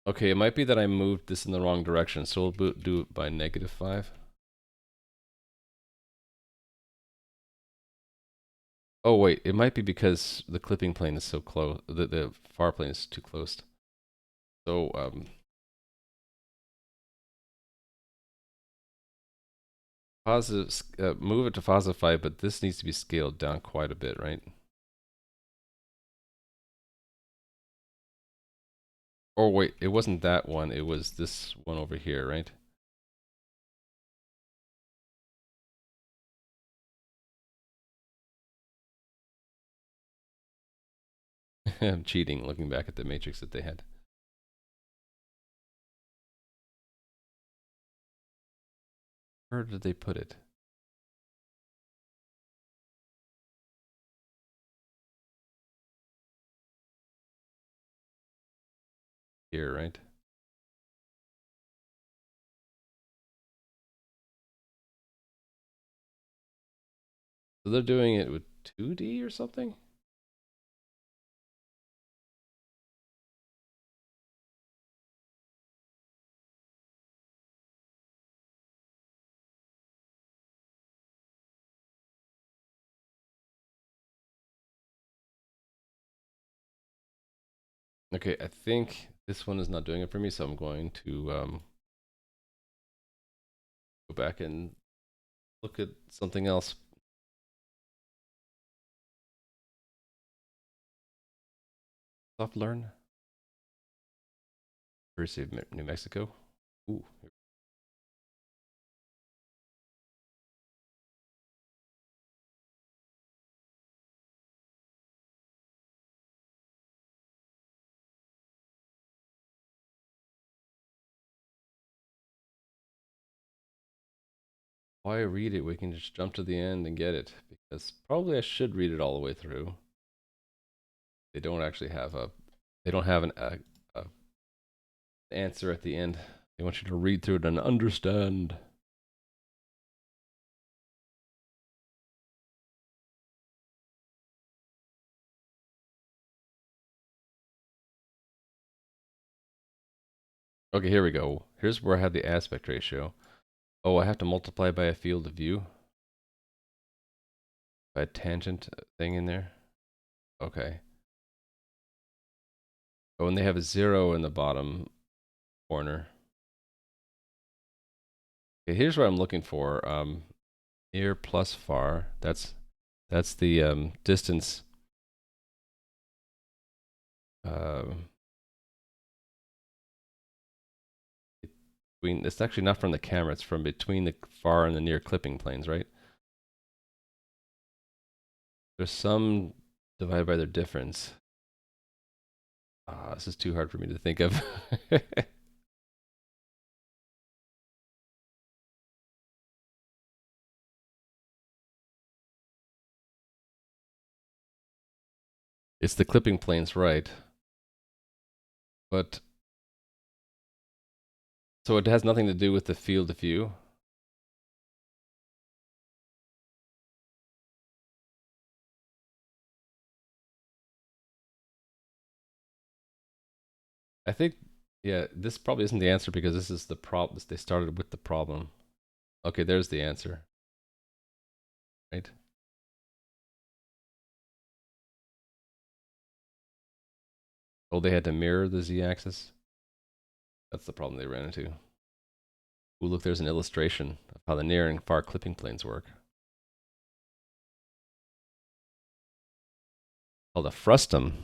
Okay, it might be that I moved this in the wrong direction, so we'll do it by -5. Oh wait, it might be because the clipping plane is so close, the far plane is too close. So positive, move it to +5, but this needs to be scaled down quite a bit, right? Or wait, it wasn't that one, it was this one over here, right? I'm cheating looking back at the matrix that they had. Where did they put it? Here, right? So they're doing it with 2D or something? Okay, I think this one is not doing it for me, so I'm going to go back and look at something else. Soft Learn. University of New Mexico. Ooh. why read it? We can just jump to the end and get it, because probably I should read it all the way through. They don't actually have they don't have a answer at the end. They want you to read through it and understand. Okay, here we go. Here's where I have the aspect ratio. Oh, I have to multiply by a field of view. By a tangent thing in there. Okay. Oh, and they have a 0 in the bottom corner. Okay, here's what I'm looking for. Near plus far. That's the distance. It's actually not from the camera. It's from between the far and the near clipping planes, right? There's some divided by their difference. This is too hard for me to think of. It's the clipping planes, right? But so it has nothing to do with the field of view. I think, yeah, this probably isn't the answer because this is the problem. They started with the problem. Okay, there's the answer. Right? Oh, they had to mirror the z-axis. That's the problem they ran into. Ooh, look, there's an illustration of how the near and far clipping planes work. Called a frustum.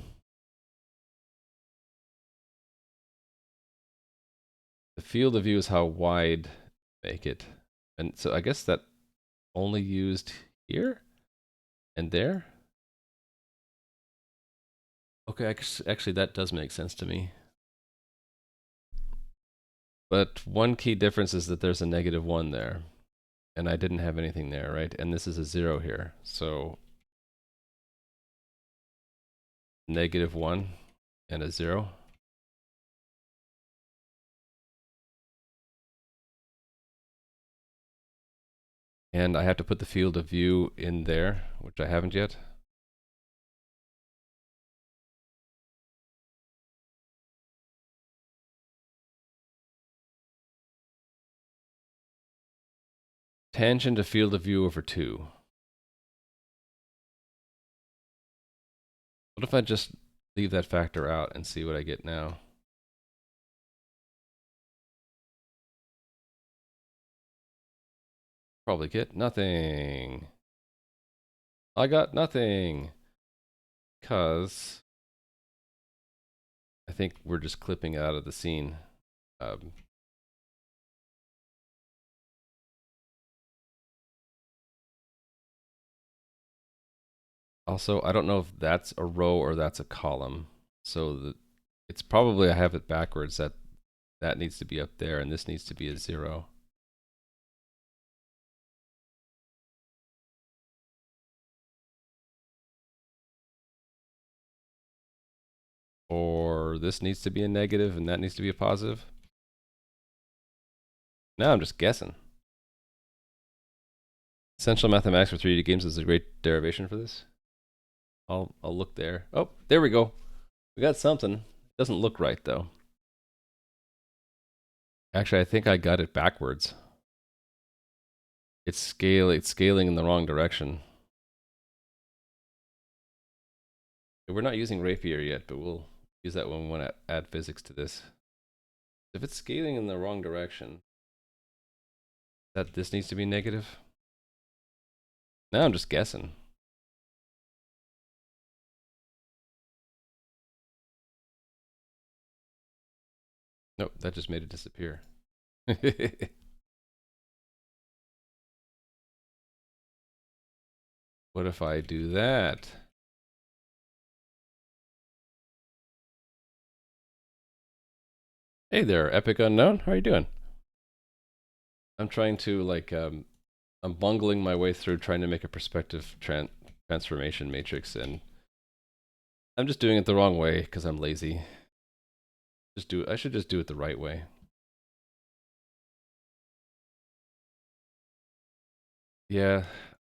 The field of view is how wide make it. And so I guess that only used here and there. Okay, actually that does make sense to me. But one key difference is that there's a -1 there. And I didn't have anything there, right? And this is a 0 here. So -1 and a 0. And I have to put the field of view in there, which I haven't yet. Tangent to field of view over 2. What if I just leave that factor out and see what I get now? Probably get nothing. I got nothing. Because I think we're just clipping out of the scene. Also, I don't know if that's a row or that's a column. So it's probably, I have it backwards, that needs to be up there and this needs to be a 0. Or this needs to be a negative and that needs to be a positive. Now I'm just guessing. Essential Mathematics for 3D Games is a great derivation for this. I'll look there. Oh, there we go. We got something. It doesn't look right though. Actually, I think I got it backwards. It's scaling in the wrong direction. We're not using rapier yet, but we'll use that when we want to add physics to this. If it's scaling in the wrong direction, that this needs to be negative. Now I'm just guessing. Nope, that just made it disappear. What if I do that? Hey there, Epic Unknown. How are you doing? I'm trying to like I'm bungling my way through trying to make a perspective transformation matrix, and I'm just doing it the wrong way because I'm lazy. I should just do it the right way. Yeah.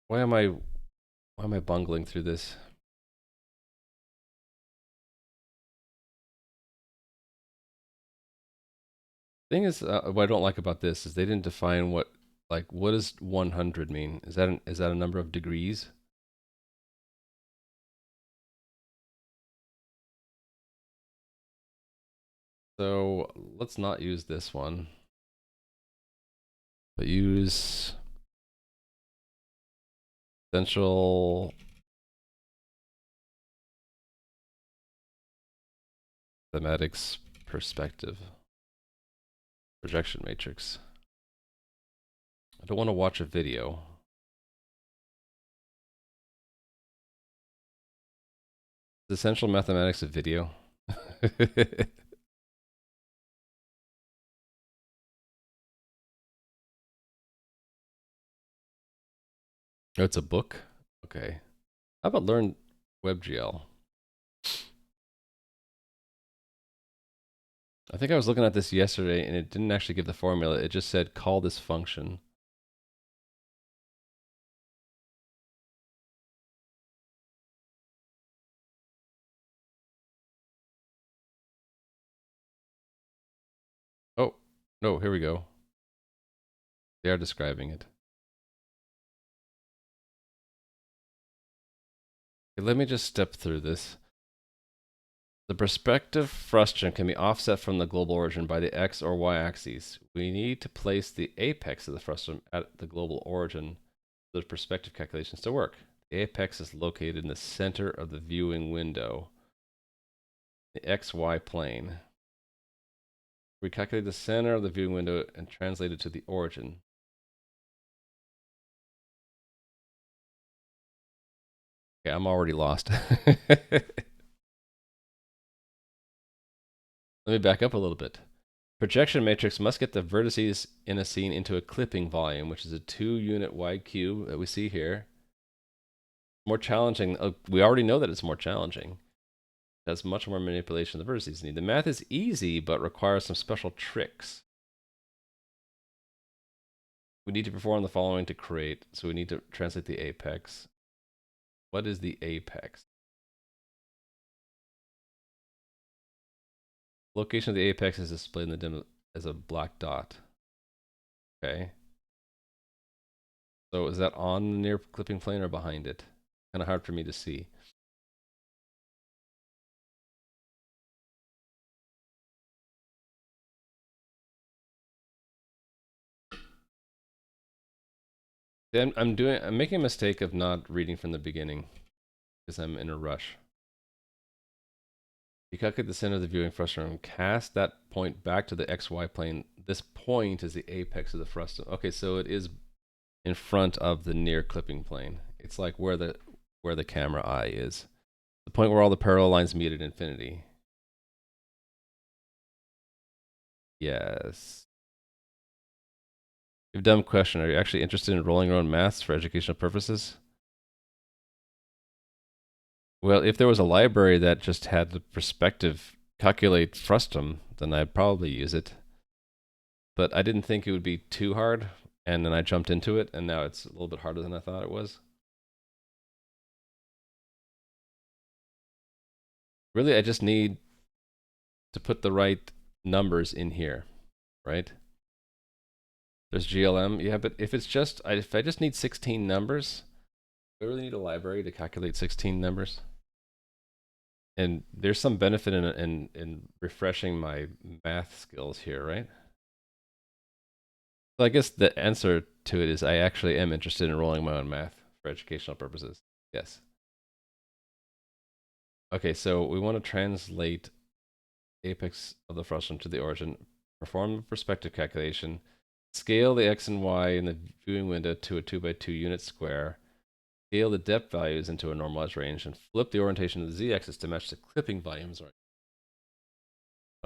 Why am I bungling through this? Thing is, what I don't like about this is they didn't define what does 100 mean? Is that a number of degrees? So let's not use this one, but use essential mathematics perspective projection matrix. I don't want to watch a video. Is essential mathematics a video? Oh, it's a book? Okay. How about learn WebGL? I think I was looking at this yesterday and it didn't actually give the formula. It just said call this function. Oh, no, here we go. They are describing it. Okay, let me just step through this. The perspective frustum can be offset from the global origin by the x or y axes. We need to place the apex of the frustum at the global origin for the perspective calculations to work. The apex is located in the center of the viewing window, the xy plane. We calculate the center of the viewing window and translate it to the origin. Okay, I'm already lost. Let me back up a little bit. Projection matrix must get the vertices in a scene into a clipping volume, which is a 2-unit wide cube that we see here. More challenging. We already know that it's more challenging. It has much more manipulation of the vertices need. The math is easy, but requires some special tricks. We need to perform the following to create. So we need to translate the apex. What is the apex? Location of the apex is displayed in the dim as a black dot. Okay. So is that on the near clipping plane or behind it? Kind of hard for me to see. I'm making a mistake of not reading from the beginning because I'm in a rush. You calculate the center of the viewing frustum, cast that point back to the XY plane. This point is the apex of the frustum. Okay, so it is in front of the near clipping plane. It's like where the camera eye is. The point where all the parallel lines meet at infinity. Yes. You have a dumb question. Are you actually interested in rolling your own maths for educational purposes? Well, if there was a library that just had the perspective calculate frustum, then I'd probably use it. But I didn't think it would be too hard, and then I jumped into it, and now it's a little bit harder than I thought it was. Really, I just need to put the right numbers in here, right? There's GLM, yeah, but if it's just, if I just need 16 numbers, do I really need a library to calculate 16 numbers? And there's some benefit in refreshing my math skills here, right? So I guess the answer to it is I actually am interested in rolling my own math for educational purposes. Yes. Okay, so we want to translate apex of the frustum to the origin, perform the perspective calculation, scale the x and y in the viewing window to a 2x2 unit square, scale the depth values into a normalized range, and flip the orientation of the z-axis to match the clipping volumes.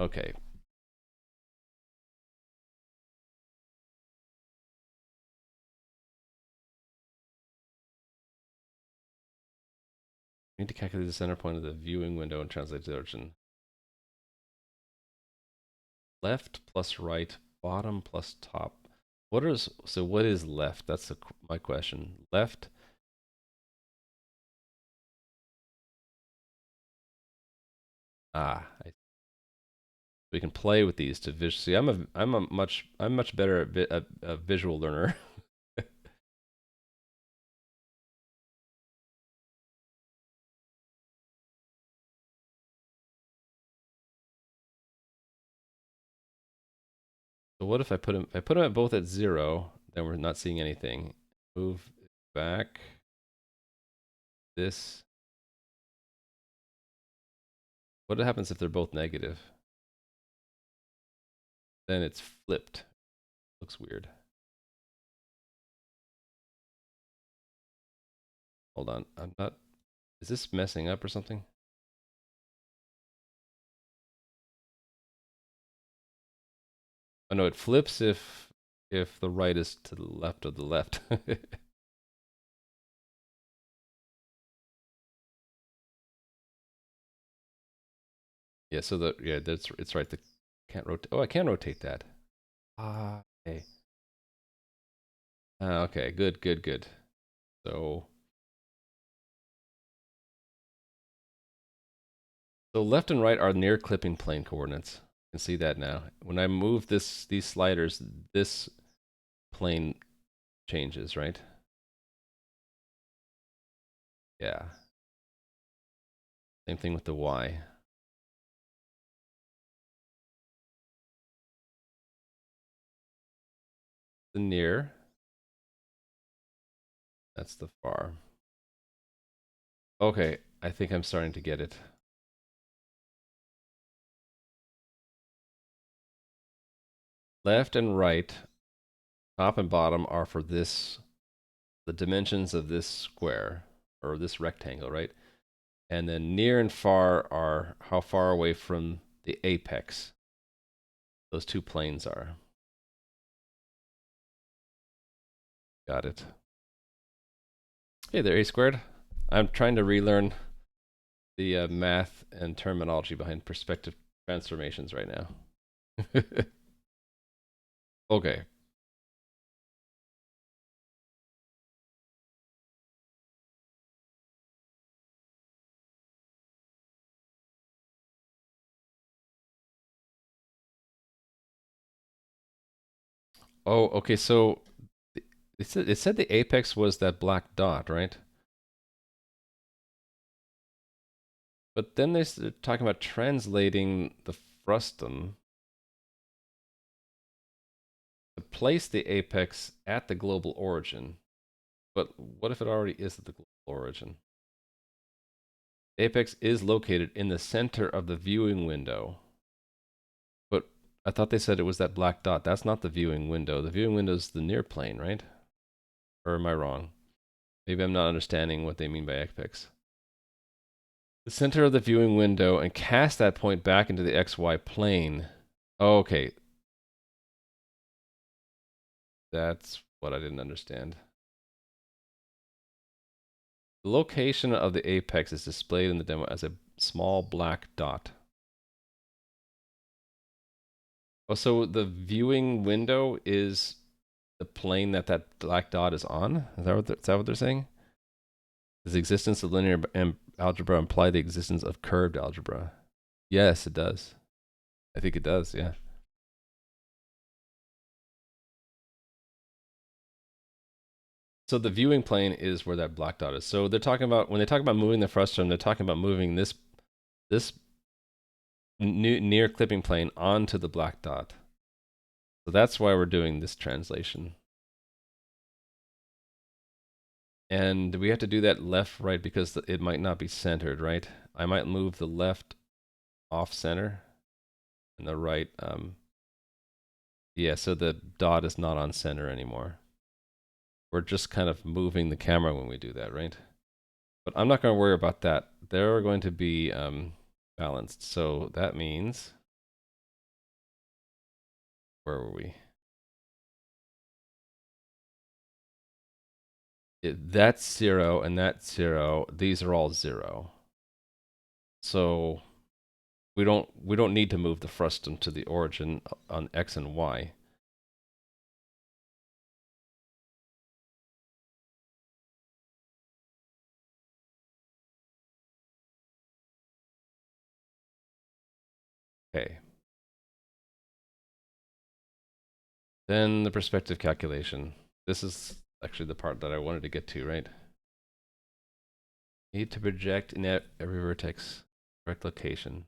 Okay. We need to calculate the center point of the viewing window and translate to the origin. Left plus right, bottom plus top. What is left? That's my question. Left. We can play with these to visual. See, I'm much better at a visual learner. So what if I put them at both at 0, then we're not seeing anything. Move back. This. What happens if they're both negative? Then it's flipped. Looks weird. Hold on. I'm not. Is this messing up or something? Oh no, it flips if the right is to the left of the left. Yeah, so it's right. Can't rotate. Oh, I can rotate that. Ah, okay. Okay, good. So left and right are near clipping plane coordinates. You can see that now. When I move these sliders, this plane changes, right? Yeah. Same thing with the Y. The near. That's the far. Okay, I think I'm starting to get it. Left and right, top and bottom are for this, the dimensions of this square, or this rectangle, right? And then near and far are how far away from the apex those two planes are. Got it. Hey there, A squared. I'm trying to relearn the math and terminology behind perspective transformations right now. Okay. Oh, okay. So it said the apex was that black dot, right? But then they started talking about translating the frustum to place the apex at the global origin. But what if it already is at the global origin? The apex is located in the center of the viewing window. But I thought they said it was that black dot. That's not the viewing window. The viewing window is the near plane, right? Or am I wrong? Maybe I'm not understanding what they mean by apex. The center of the viewing window and cast that point back into the XY plane. Oh, okay. That's what I didn't understand. The location of the apex is displayed in the demo as a small black dot. Oh, so the viewing window is the plane that black dot is on? Is that what they're saying? Does the existence of linear algebra imply the existence of curved algebra? Yes, it does. I think it does, yeah. So the viewing plane is where that black dot is. So they're talking about, when they talk about moving the frustum, they're talking about moving this near clipping plane onto the black dot. So that's why we're doing this translation. And we have to do that left, right, because it might not be centered, right? I might move the left off center and the right, yeah, so the dot is not on center anymore. We're just kind of moving the camera when we do that, right? But I'm not going to worry about that. They're going to be balanced. So that means, where were we? That's 0 and that's 0. These are all 0. So we don't need to move the frustum to the origin on x and y. Okay. Then the perspective calculation. This is actually the part that I wanted to get to, right? Need to project in every vertex correct location.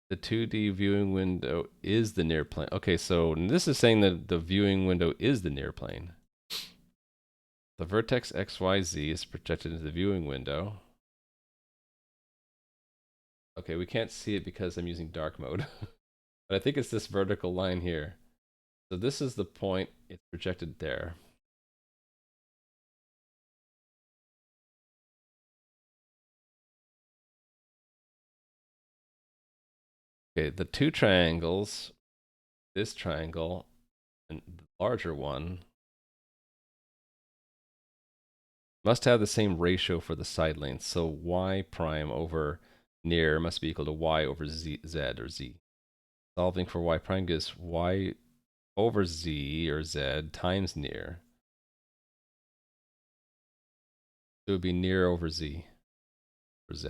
The 2D viewing window is the near plane. Okay, so this is saying that the viewing window is the near plane. The vertex XYZ is projected into the viewing window. Okay, we can't see it because I'm using dark mode. But I think it's this vertical line here. So this is the point. It's projected there. Okay, the two triangles, this triangle and the larger one, must have the same ratio for the side lengths. So y prime over near must be equal to y over z or z. Solving for y prime gives y over z or z times near. So it would be near over z or z.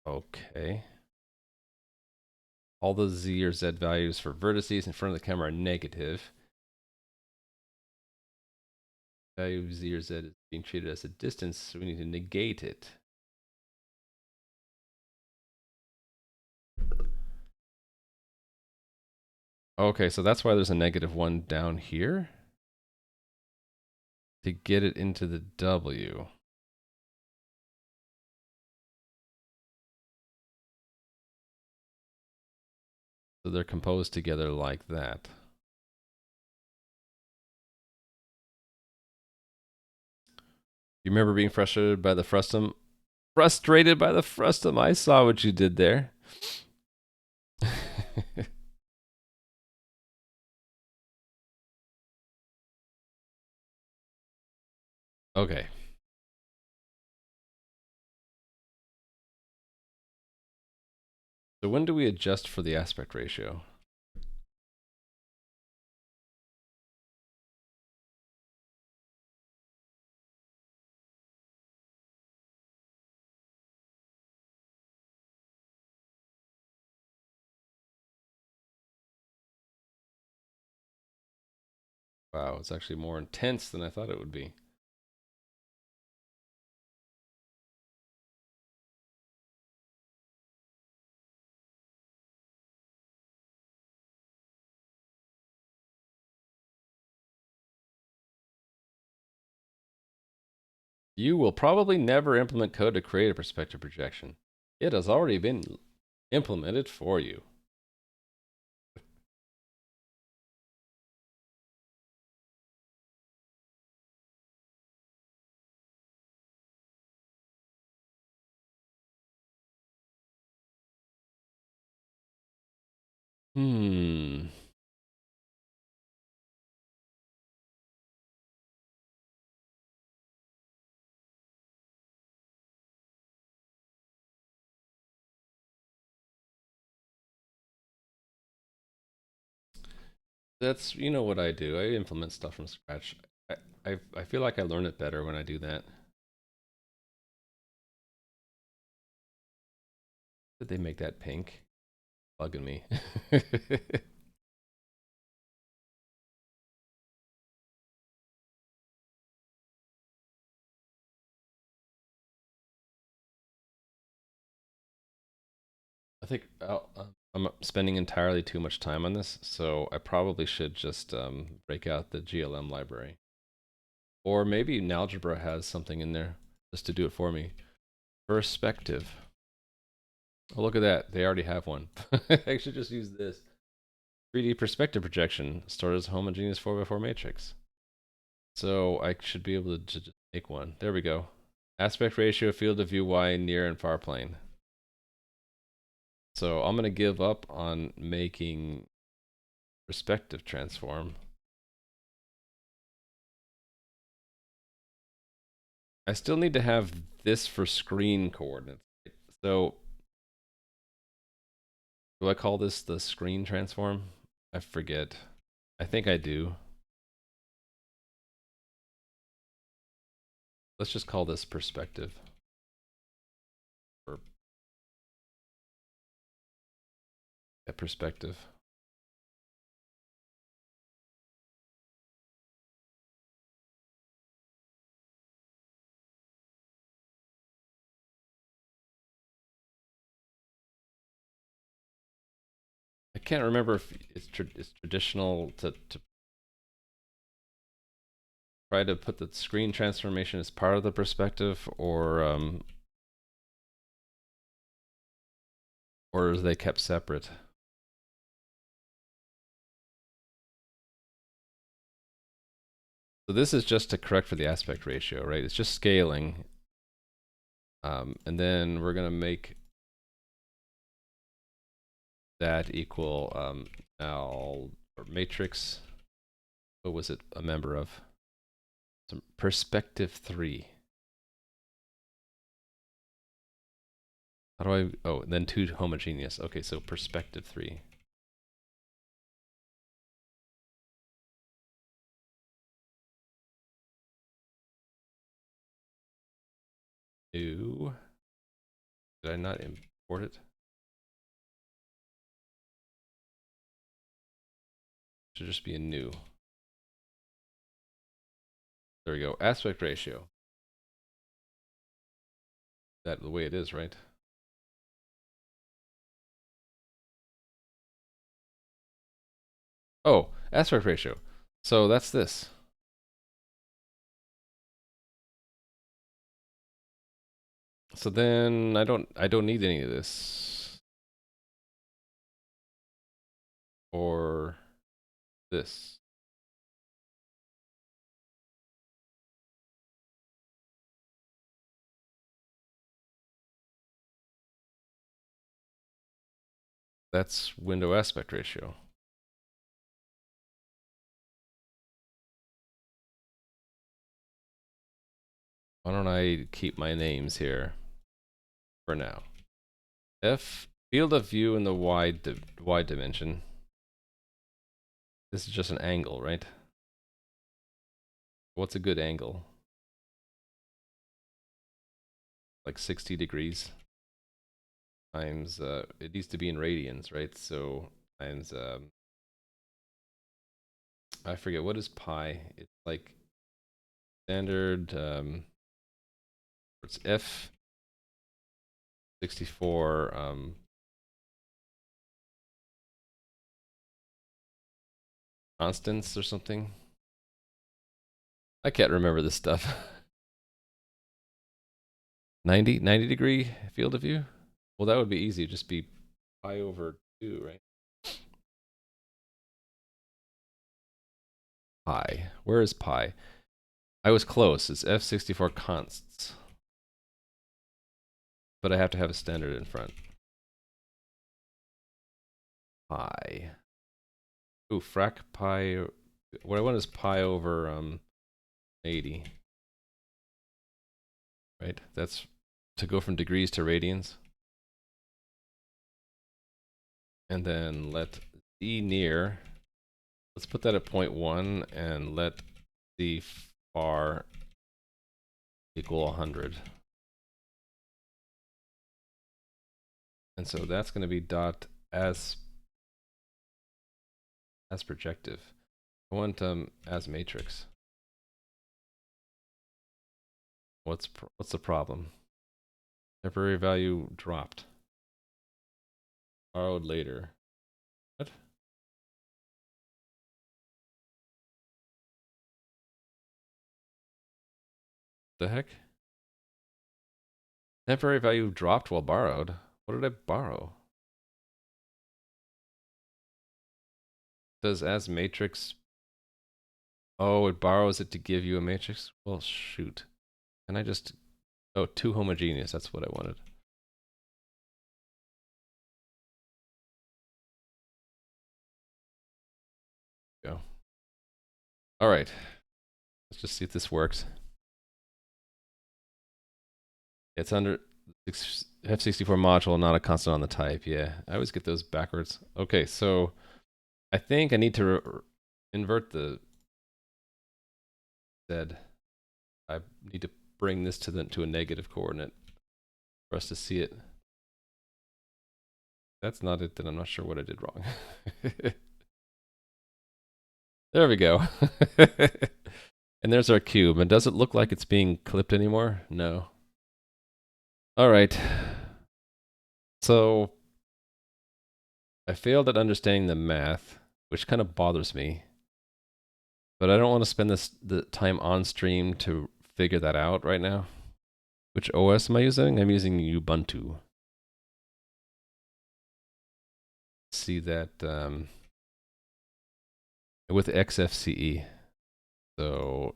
Okay. All the z or z values for vertices in front of the camera are negative. Value of z or z is being treated as a distance, so we need to negate it. Okay, so that's why there's a -1 down here. To get it into the W. So they're composed together like that. You remember being frustrated by the frustum? Frustrated by the frustum. I saw what you did there. Okay. So when do we adjust for the aspect ratio? Wow, it's actually more intense than I thought it would be. You will probably never implement code to create a perspective projection. It has already been implemented for you. Hmm. That's, you know what I do. I implement stuff from scratch. I feel like I learn it better when I do that. Did they make that pink? Bugging me. I think I'm spending entirely too much time on this, so I probably should just break out the GLM library. Or maybe Algebra has something in there just to do it for me. Perspective. Oh, look at that. They already have one. I should just use this. 3D perspective projection stored as a homogeneous 4x4 matrix. So I should be able to just make one. There we go. Aspect ratio, field of view y, near and far plane. So I'm going to give up on making perspective transform. I still need to have this for screen coordinates. So do I call this the screen transform? I forget. I think I do. Let's just call this perspective. Or perspective. I can't remember if it's traditional to try to put the screen transformation as part of the perspective, or are they kept separate? So this is just to correct for the aspect ratio, right? It's just scaling. And then we're going to make that equal now, or matrix. What was it a member of? Some perspective 3. How do I, oh, then 2 homogeneous. Okay, so perspective 3. New. Did I not import it? Should just be a new. There we go. Aspect ratio. That the way it is, right? Oh, aspect ratio. So that's this. So then I don't need any of this. Or this. That's window aspect ratio. Why don't I keep my names here for now? F, field of view in the y dimension. This is just an angle, right? What's a good angle? Like 60 degrees times, it needs to be in radians, right? So times, I forget, what is pi? It's like standard, it's F 64, constants or something. I can't remember this stuff. 90 degree field of view? Well, that would be easy. Just be pi over 2, right? Pi. Where is pi? I was close. It's F64 consts. But I have to have a standard in front. Pi. Ooh, frac pi. What I want is pi over 80. Right? That's to go from degrees to radians. And then let z near. Let's put that at 0.1 and let z far equal 100. And so that's going to be dot as projective. I want as matrix. What's the problem? Temporary value dropped. Borrowed later. What? The heck? Temporary value dropped while borrowed. What did I borrow? Does as matrix? Oh, it borrows it to give you a matrix? Well, shoot. Can I just... Oh, 2 homogeneous. That's what I wanted. All right. Let's just see if this works. It's under F64 module, not a constant on the type. Yeah, I always get those backwards. Okay, so I think I need to invert the Z. I need to bring this to a negative coordinate for us to see it. That's not it, then I'm not sure what I did wrong. There we go. And there's our cube. And does it look like it's being clipped anymore? No. All right. So I failed at understanding the math, which kind of bothers me. But I don't want to spend the time on stream to figure that out right now. Which OS am I using? I'm using Ubuntu. See that with XFCE. So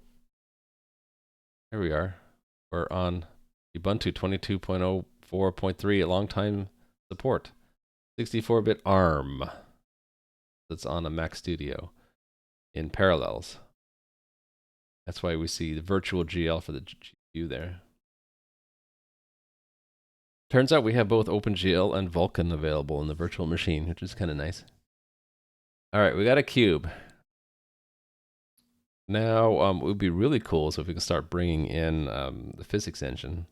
here we are. We're on Ubuntu 22.04.3, a long time support. 64-bit ARM. That's on a Mac Studio in Parallels. That's why we see the virtual GL for the GPU there. Turns out we have both OpenGL and Vulkan available in the virtual machine, which is kind of nice. All right, we got a cube. Now, it would be really cool if we can start bringing in the physics engine,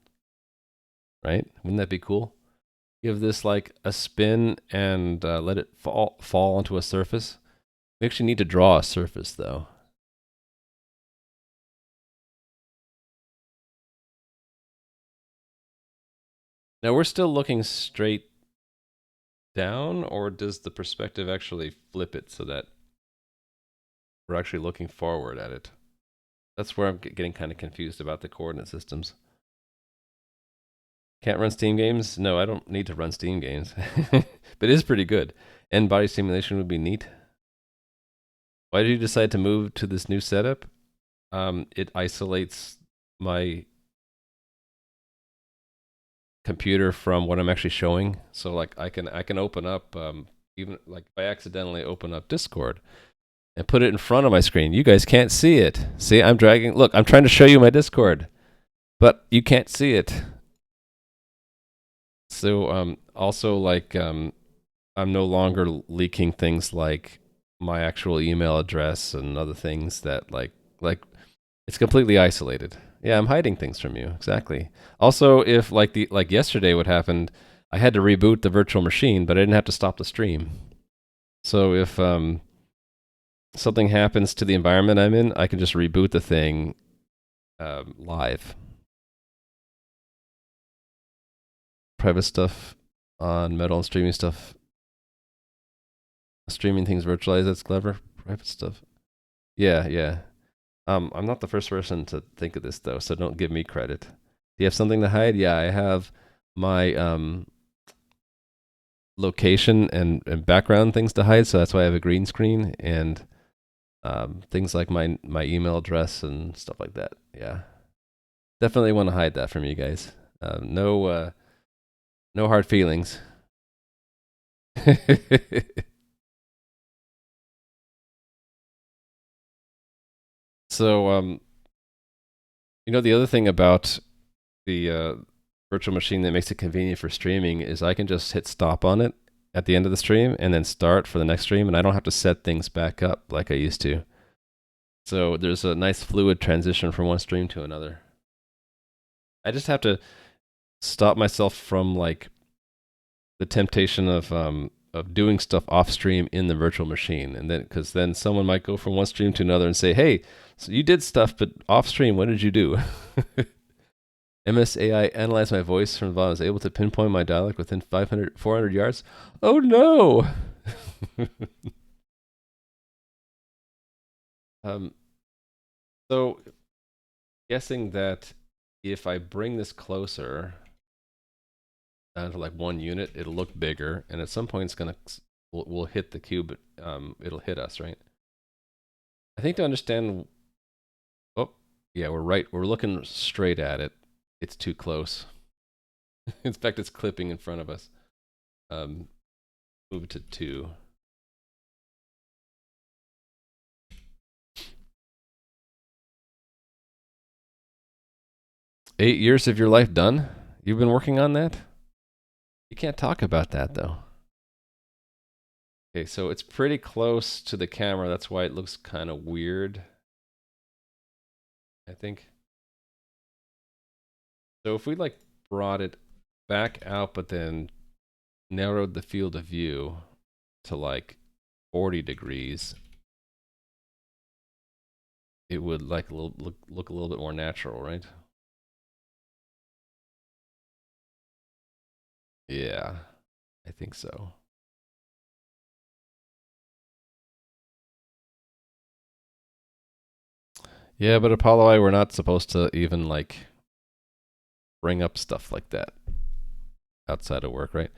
right? Wouldn't that be cool? Give this like a spin and let it fall onto a surface. We actually need to draw a surface, though. Now, we're still looking straight down, or does the perspective actually flip it so that we're actually looking forward at it? That's where I'm getting kind of confused about the coordinate systems. Can't run Steam games? No, I don't need to run Steam games. But it is pretty good. And body simulation would be neat. Why did you decide to move to this new setup? It isolates my computer from what I'm actually showing. So like I can open up even like if I accidentally open up Discord and put it in front of my screen. You guys can't see it. See, I'm dragging. Look, I'm trying to show you my Discord, but you can't see it. So also like I'm no longer leaking things like my actual email address and other things that like it's completely isolated. Yeah, I'm hiding things from you. Exactly. Also, if like yesterday what happened, I had to reboot the virtual machine, but I didn't have to stop the stream. So if something happens to the environment I'm in, I can just reboot the thing live. Private stuff on Metal and streaming stuff. Streaming things virtualized, that's clever. Private stuff. Yeah, yeah. I'm not the first person to think of this though, so don't give me credit. Do you have something to hide? Yeah, I have my location and background things to hide, so that's why I have a green screen and things like my email address and stuff like that. Yeah, definitely want to hide that from you guys. No hard feelings. So you know, the other thing about the virtual machine that makes it convenient for streaming is I can just hit stop on it at the end of the stream and then start for the next stream, and I don't have to set things back up like I used to. So there's a nice fluid transition from one stream to another. I just have to stop myself from like the temptation of doing stuff off stream in the virtual machine, and then because then someone might go from one stream to another and say, "Hey, so you did stuff, but off stream, what did you do?" MSAI analyzed my voice from the bottom. I was able to pinpoint my dialect within 400 yards. Oh no! So, guessing that if I bring this closer down to like 1 unit, it'll look bigger, and at some point it's gonna we'll hit the cube. It'll hit us, right? I think to understand. Oh, yeah, we're right. We're looking straight at it. It's too close. In fact, it's clipping in front of us. Move to 2. 8 years of your life done? You've been working on that? You can't talk about that though. Okay, so it's pretty close to the camera. That's why it looks kind of weird, I think. So if we like brought it back out, but then narrowed the field of view to like 40 degrees, it would like look a little bit more natural, right? Yeah, I think so. Yeah, but Apollo I, we're not supposed to even like bring up stuff like that outside of work, right?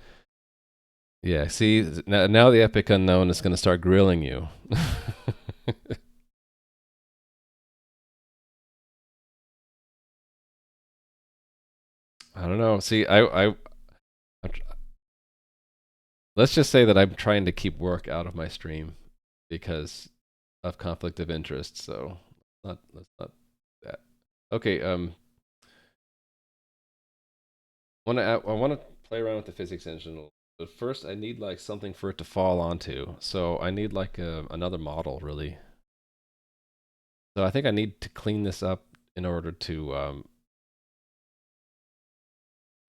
Yeah, see, now the epic unknown is going to start grilling you. I don't know. See, let's just say that I'm trying to keep work out of my stream because of conflict of interest. So let's not that. Okay. I want to play around with the physics engine a little. But first, I need like something for it to fall onto. So I need like another model, really. So I think I need to clean this up in order to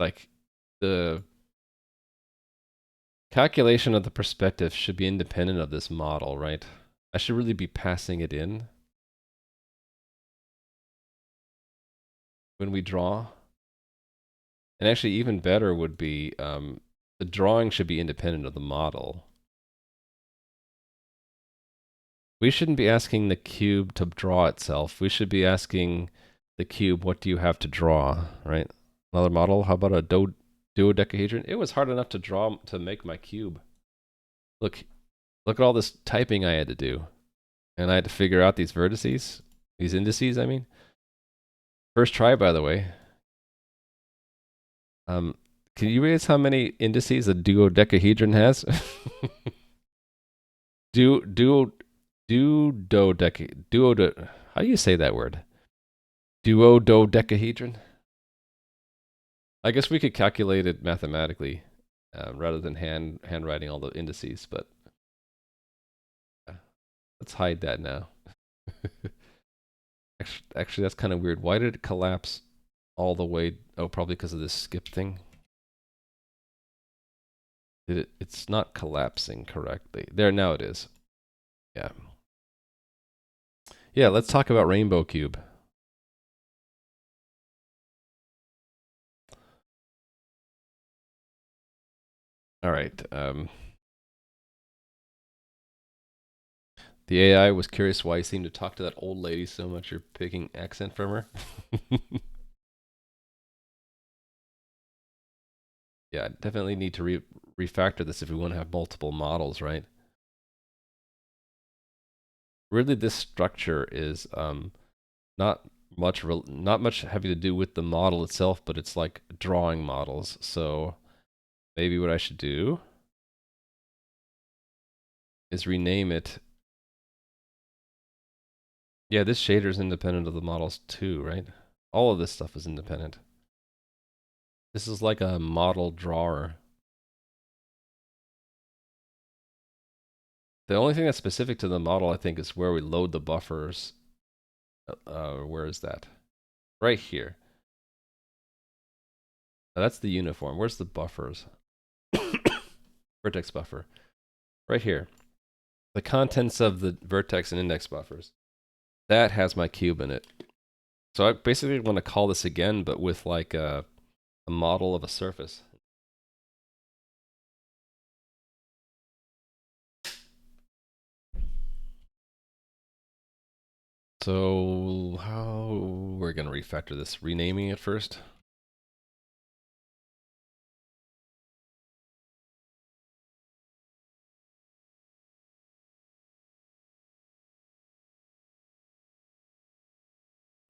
like the calculation of the perspective should be independent of this model, right? I should really be passing it in when we draw. And actually, even better would be the drawing should be independent of the model. We shouldn't be asking the cube to draw itself. We should be asking the cube, what do you have to draw, right? Another model, how about a duodecahedron? It was hard enough to draw, to make my cube. Look at all this typing I had to do. And I had to figure out these vertices, these indices, I mean. First try, by the way. Can you realize how many indices a duodecahedron has? How do you say that word? Duodecahedron? I guess we could calculate it mathematically rather than handwriting all the indices, but let's hide that now. Actually, that's kind of weird. Why did it collapse all the way? Oh, probably because of this skip thing. It's not collapsing correctly. There, now it is. Yeah. Yeah, let's talk about Rainbow Cube. All right. The AI was curious why you seemed to talk to that old lady so much. You're picking accent from her. Yeah, definitely need to refactor this if we want to have multiple models, right? Really, this structure is not not much having to do with the model itself, but it's like drawing models. So maybe what I should do is rename it. Yeah, this shader is independent of the models too, right? All of this stuff is independent. This is like a model drawer. The only thing that's specific to the model, I think, is where we load the buffers. Where is that? Right here. Now that's the uniform. Where's the buffers? Vertex buffer. Right here. The contents of the vertex and index buffers. That has my cube in it. So I basically want to call this again, but with like a model of a surface. So how we're going to refactor this? Renaming it first?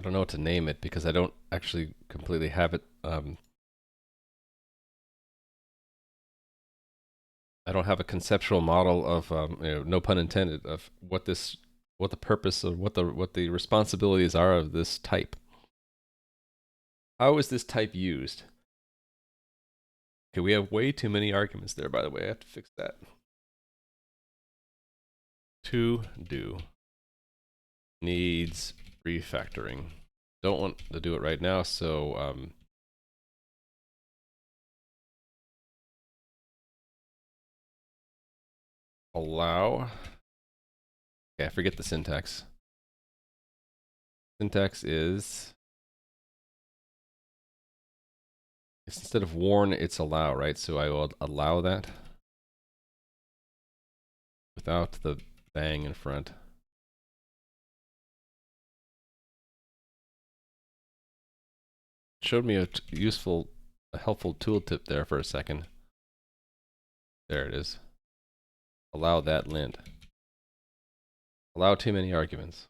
I don't know what to name it because I don't actually completely have it. I don't have a conceptual model of, no pun intended, of what the purpose of what the responsibilities are of this type. How is this type used? Okay, we have way too many arguments there, by the way. I have to fix that. To do needs refactoring. Don't want to do it right now, so allow. Okay, I forget the syntax. Syntax is, it's instead of warn, it's allow, right? So I will allow that without the bang in front. Showed me a helpful tooltip there for a second. There it is. Allow that lint. Allow too many arguments.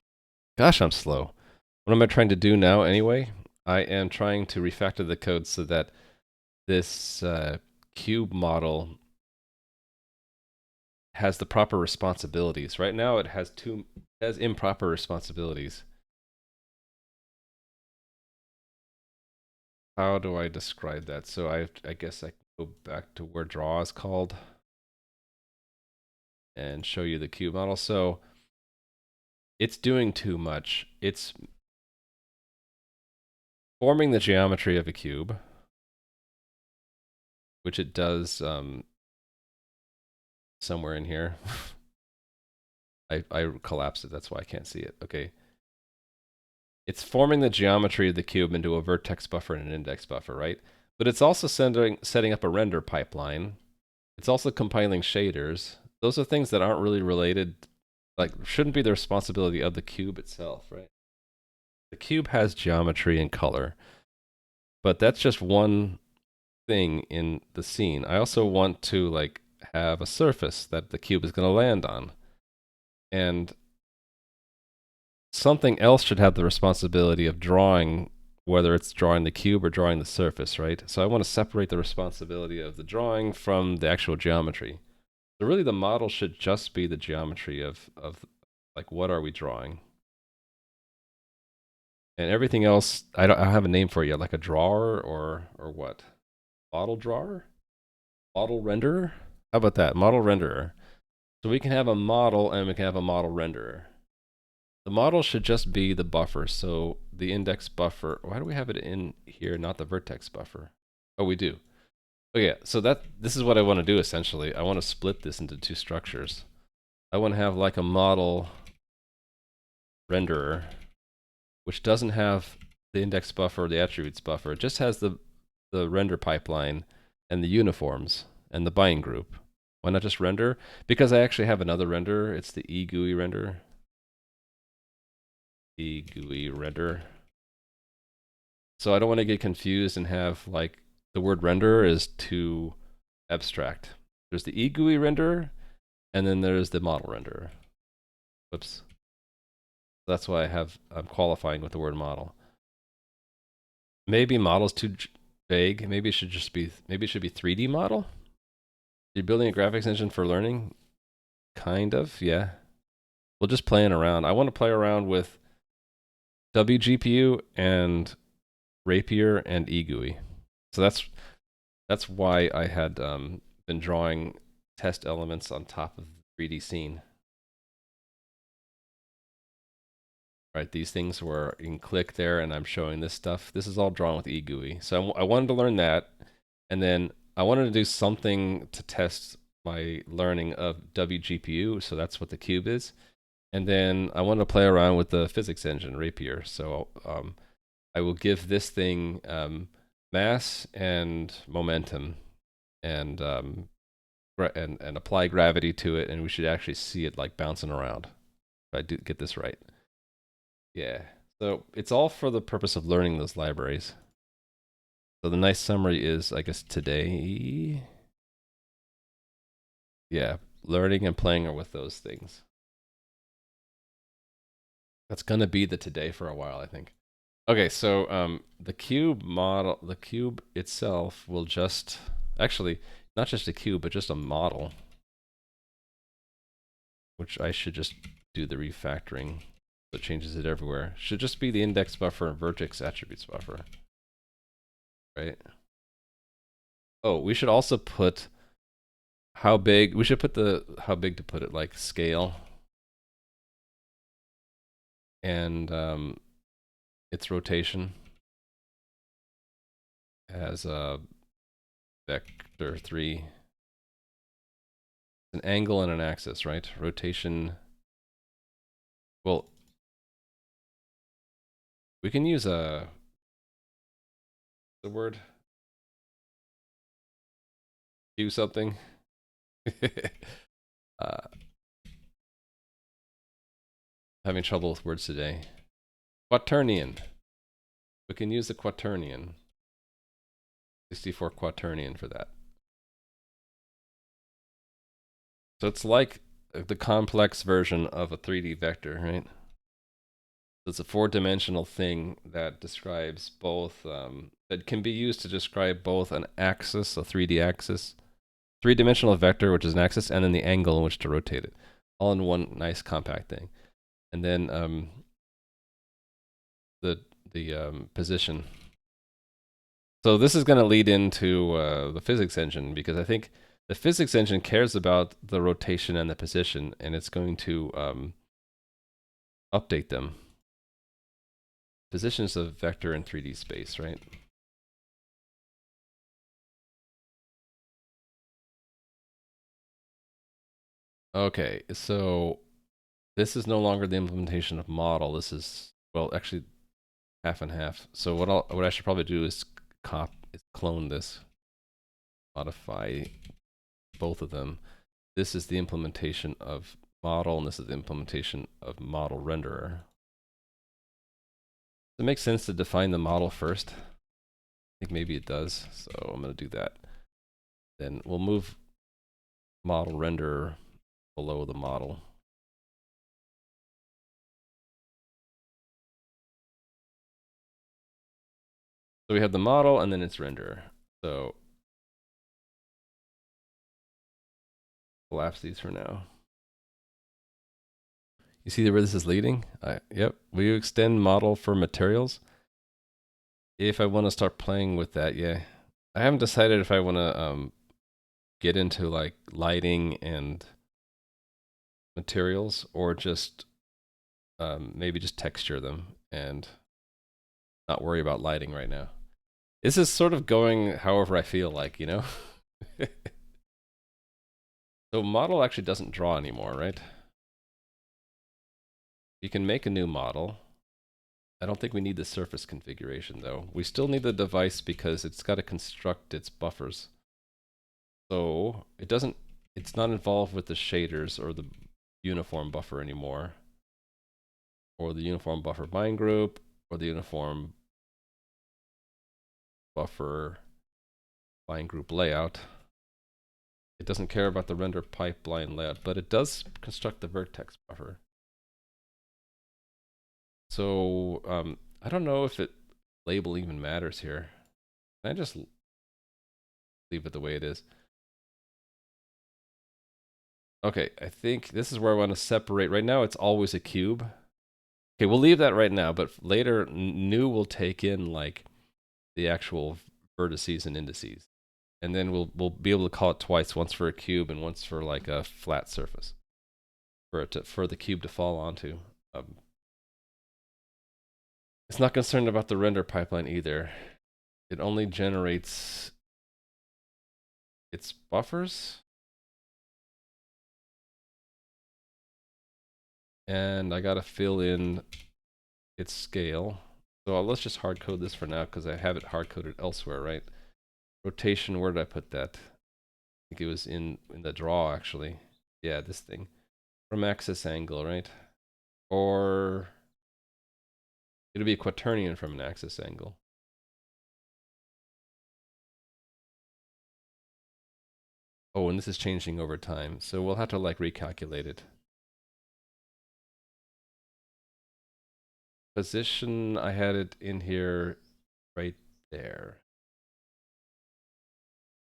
Gosh, I'm slow. What am I trying to do now anyway? I am trying to refactor the code so that this cube model has the proper responsibilities. Right now it has improper responsibilities. How do I describe that? So I guess I can go back to where draw is called and show you the cube model. So it's doing too much. It's forming the geometry of a cube, which it does somewhere in here. I collapsed it, that's why I can't see it. Okay. It's forming the geometry of the cube into a vertex buffer and an index buffer, right? But it's also setting up a render pipeline. It's also compiling shaders. Those are things that aren't really related, like shouldn't be the responsibility of the cube itself, right? The cube has geometry and color, but that's just one thing in the scene. I also want to like have a surface that the cube is going to land on. And something else should have the responsibility of drawing, whether it's drawing the cube or drawing the surface, right? So I want to separate the responsibility of the drawing from the actual geometry. So really the model should just be the geometry of like what are we drawing? And everything else, I don't have a name for you, like a drawer or what? Model drawer? Model renderer? How about that? Model renderer. So we can have a model and we can have a model renderer. The model should just be the buffer. So the index buffer, why do we have it in here, not the vertex buffer? Oh, we do. Okay, so this is what I want to do essentially. I want to split this into two structures. I want to have like a model renderer, which doesn't have the index buffer or the attributes buffer. It just has the render pipeline and the uniforms and the bind group. Why not just render? Because I actually have another renderer. It's the egui render. Egui render. So I don't want to get confused and have like the word renderer is too abstract. There's the egui renderer, and then there's the model renderer. Whoops. That's why I'm qualifying with the word model. Maybe model's too vague. Maybe it should be 3D model. You're building a graphics engine for learning? Kind of, yeah. We're just playing around. I want to play around with wgpu and rapier and egui. So that's why I had been drawing test elements on top of the 3D scene. Right, these things were, you can click there and I'm showing this stuff. This is all drawn with egui. So I wanted to learn that, and then I wanted to do something to test my learning of wgpu, so that's what the cube is. And then I wanted to play around with the physics engine, Rapier. So I will give this thing mass and momentum and apply gravity to it, and we should actually see it like bouncing around. If I do get this right. Yeah. So it's all for the purpose of learning those libraries. So the nice summary is, I guess, today. Yeah, learning and playing with those things. That's gonna be the today for a while, I think. Okay, so the cube model, the cube itself will just, actually, not just a cube, but just a model, which I should just do the refactoring, so it changes it everywhere. Should just be the index buffer and vertex attributes buffer. right? Oh, we should also put how big. We should put the how big to put it, like scale and its rotation as a vector 3. An angle and an axis, right? Rotation. Well, we can use the word do something. uh, having trouble with words today. Quaternion. We can use the quaternion. 64 quaternion for that. So it's like the complex version of a 3D vector, right? It's a 4-dimensional thing that describes both, that can be used to describe both an axis, a 3D axis, 3-dimensional vector, which is an axis, and then the angle in which to rotate it, all in one nice compact thing. And then the position. So this is going to lead into the physics engine, because I think the physics engine cares about the rotation and the position, and it's going to update them. Position is a vector in 3D space, right? Okay, so this is no longer the implementation of model. This is, well, actually half and half. So what I should probably do is clone this, modify both of them. This is the implementation of model, and this is the implementation of model renderer. Does it make sense to define the model first? I think maybe it does, so I'm going to do that. Then we'll move model renderer below the model. So we have the model and then its renderer. So collapse these for now. You see where this is leading? Yep. Will you extend model for materials? If I want to start playing with that, yeah. I haven't decided if I want to get into like lighting and materials, or just maybe just texture them and not worry about lighting right now. This is sort of going however I feel like, you know? So model actually doesn't draw anymore, right? You can make a new model. I don't think we need the surface configuration though. We still need the device because it's got to construct its buffers. So it's not involved with the shaders or the uniform buffer anymore, or the uniform buffer bind group, or the uniform buffer bind group layout. It doesn't care about the render pipeline layout, but it does construct the vertex buffer. So I don't know if label even matters here. Can I just leave it the way it is? Okay, I think this is where I want to separate. Right now, it's always a cube. Okay, we'll leave that right now, but later, new will take in like the actual vertices and indices. And then we'll be able to call it twice, once for a cube and once for like a flat surface, for the cube to fall onto. It's not concerned about the render pipeline either. It only generates its buffers. And I gotta fill in its scale. So let's just hard code this for now because I have it hard coded elsewhere, right? Rotation, where did I put that? I think it was in the draw actually. Yeah, this thing. From axis angle, right? Or it'll be a quaternion from an axis angle. Oh, and this is changing over time, so we'll have to like recalculate it. Position, I had it in here right there.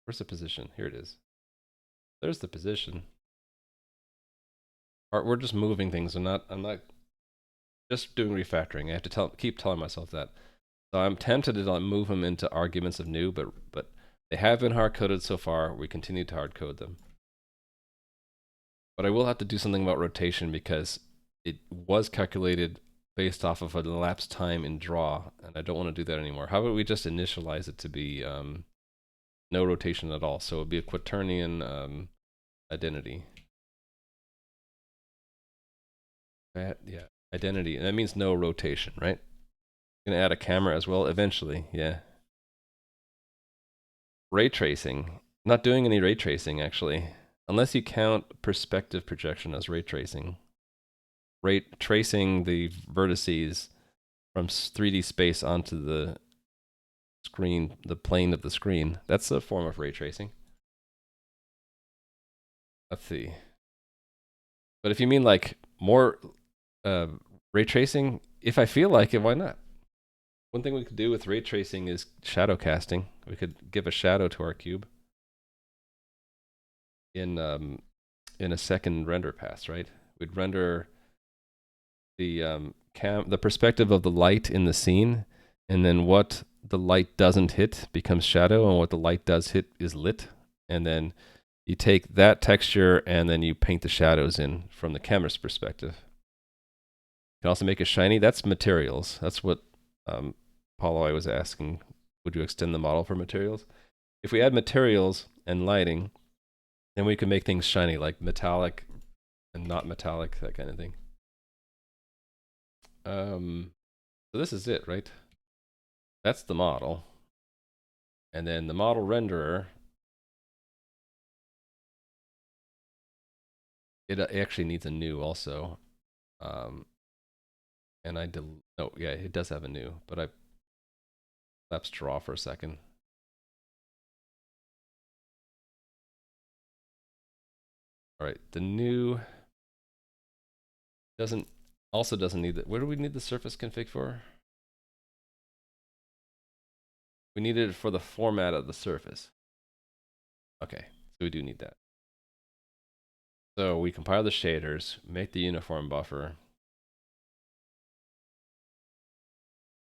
Where's the position? Here it is. There's the position. We're just moving things. I'm not just doing refactoring. I have to keep telling myself that. So I'm tempted to move them into arguments of new, but they have been hard coded so far. We continue to hard code them. But I will have to do something about rotation because it was calculated based off of an elapsed time in draw, and I don't want to do that anymore. How about we just initialize it to be no rotation at all? So it would be a quaternion identity. Yeah, identity, and that means no rotation, right? Gonna add a camera as well eventually, yeah. Ray tracing. Not doing any ray tracing actually, unless you count perspective projection as ray tracing. Ray tracing the vertices from 3D space onto the screen, the plane of the screen. That's a form of ray tracing. Let's see. But if you mean like more ray tracing, if I feel like it, why not? One thing we could do with ray tracing is shadow casting. We could give a shadow to our cube in a second render pass, right? We'd render the perspective of the light in the scene, and then what the light doesn't hit becomes shadow, and what the light does hit is lit. And then you take that texture and then you paint the shadows in from the camera's perspective. You can also make it shiny. That's materials. That's what Paulo I was asking. Would you extend the model for materials? If we add materials and lighting, then we can make things shiny, like metallic and not metallic, that kind of thing. So this is it, right? That's the model. And then the model renderer, it actually needs a new also. And oh yeah, it does have a new, but I let's draw for a second. All right, the new doesn't need that. Where do we need the surface config for? We needed it for the format of the surface. Okay, so we do need that. So we compile the shaders, make the uniform buffer,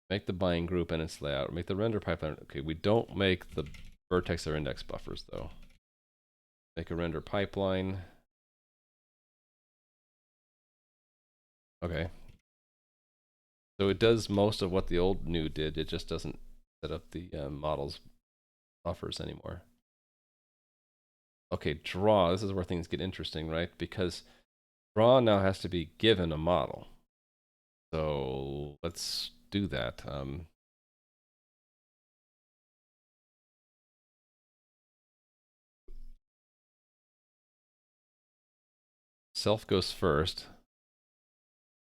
make the bind group and its layout, make the render pipeline. Okay, we don't make the vertex or index buffers though. Make a render pipeline. Okay. So it does most of what the old new did. It just doesn't set up the models buffers anymore. Okay, draw. This is where things get interesting, right? Because draw now has to be given a model. So let's do that. Self goes first.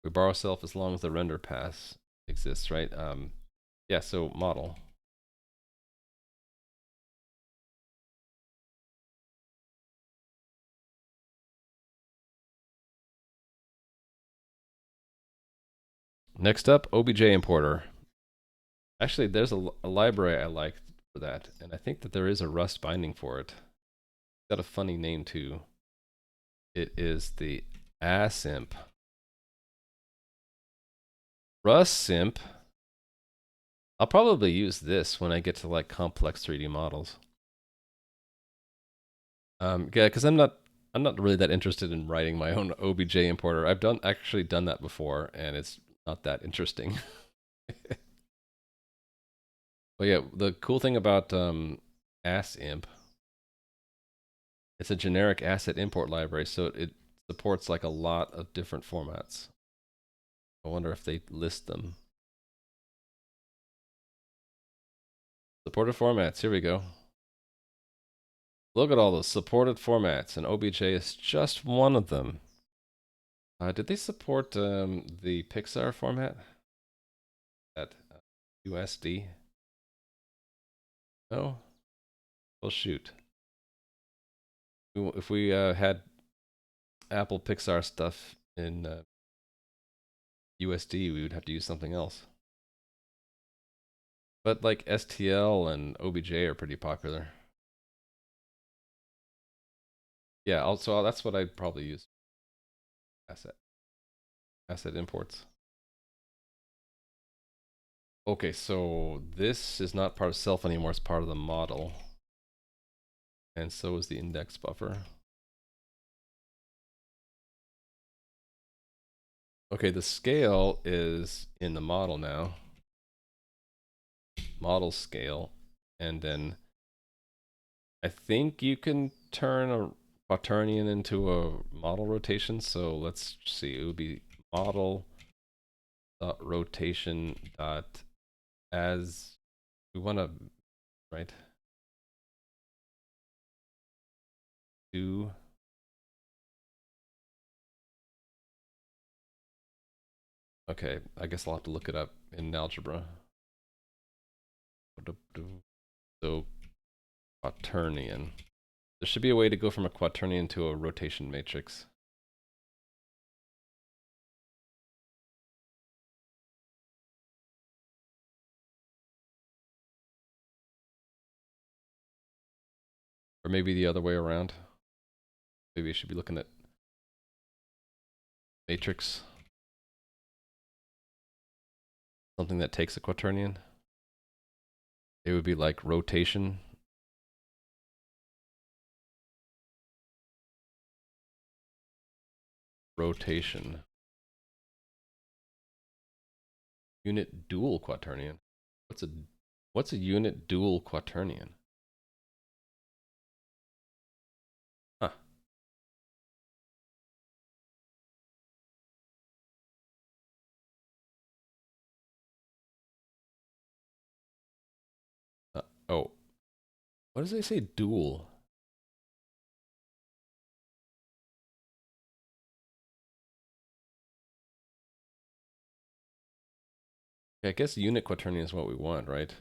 We borrow self as long as the render pass exists, right? Yeah, so model. Next up, obj importer. Actually, there's a library I like for that, and I think that there is a Rust binding for it. It's got a funny name too. It is the asimp. Rust-simp. I'll probably use this when I get to like complex 3D models. Yeah, because I'm not really that interested in writing my own obj importer. I've actually done that before, and it's not that interesting. But yeah, the cool thing about asimp, it's a generic asset import library, so it supports like a lot of different formats. I wonder if they list them. Supported formats, here we go. Look at all those supported formats, and OBJ is just one of them. Did they support the Pixar format? That USD? No? Well, shoot. If we had Apple Pixar stuff in USD, we would have to use something else. But like STL and OBJ are pretty popular. Yeah, also that's what I'd probably use. Asset imports. Okay, so this is not part of self anymore, it's part of the model. And so is the index buffer. Okay, the scale is in the model now. Model scale. And then I think you can turn a quaternion into a model rotation. So let's see, it would be model dot rotation dot as we want to, right? Do okay, I guess I'll have to look it up in algebra. So quaternion. There should be a way to go from a quaternion to a rotation matrix. Or maybe the other way around. Maybe I should be looking at matrix. Something that takes a quaternion. It would be like rotation. Rotation. Unit dual quaternion. What's a unit dual quaternion? Huh. Oh. What does they say dual? Yeah, I guess unit quaternion is what we want, right?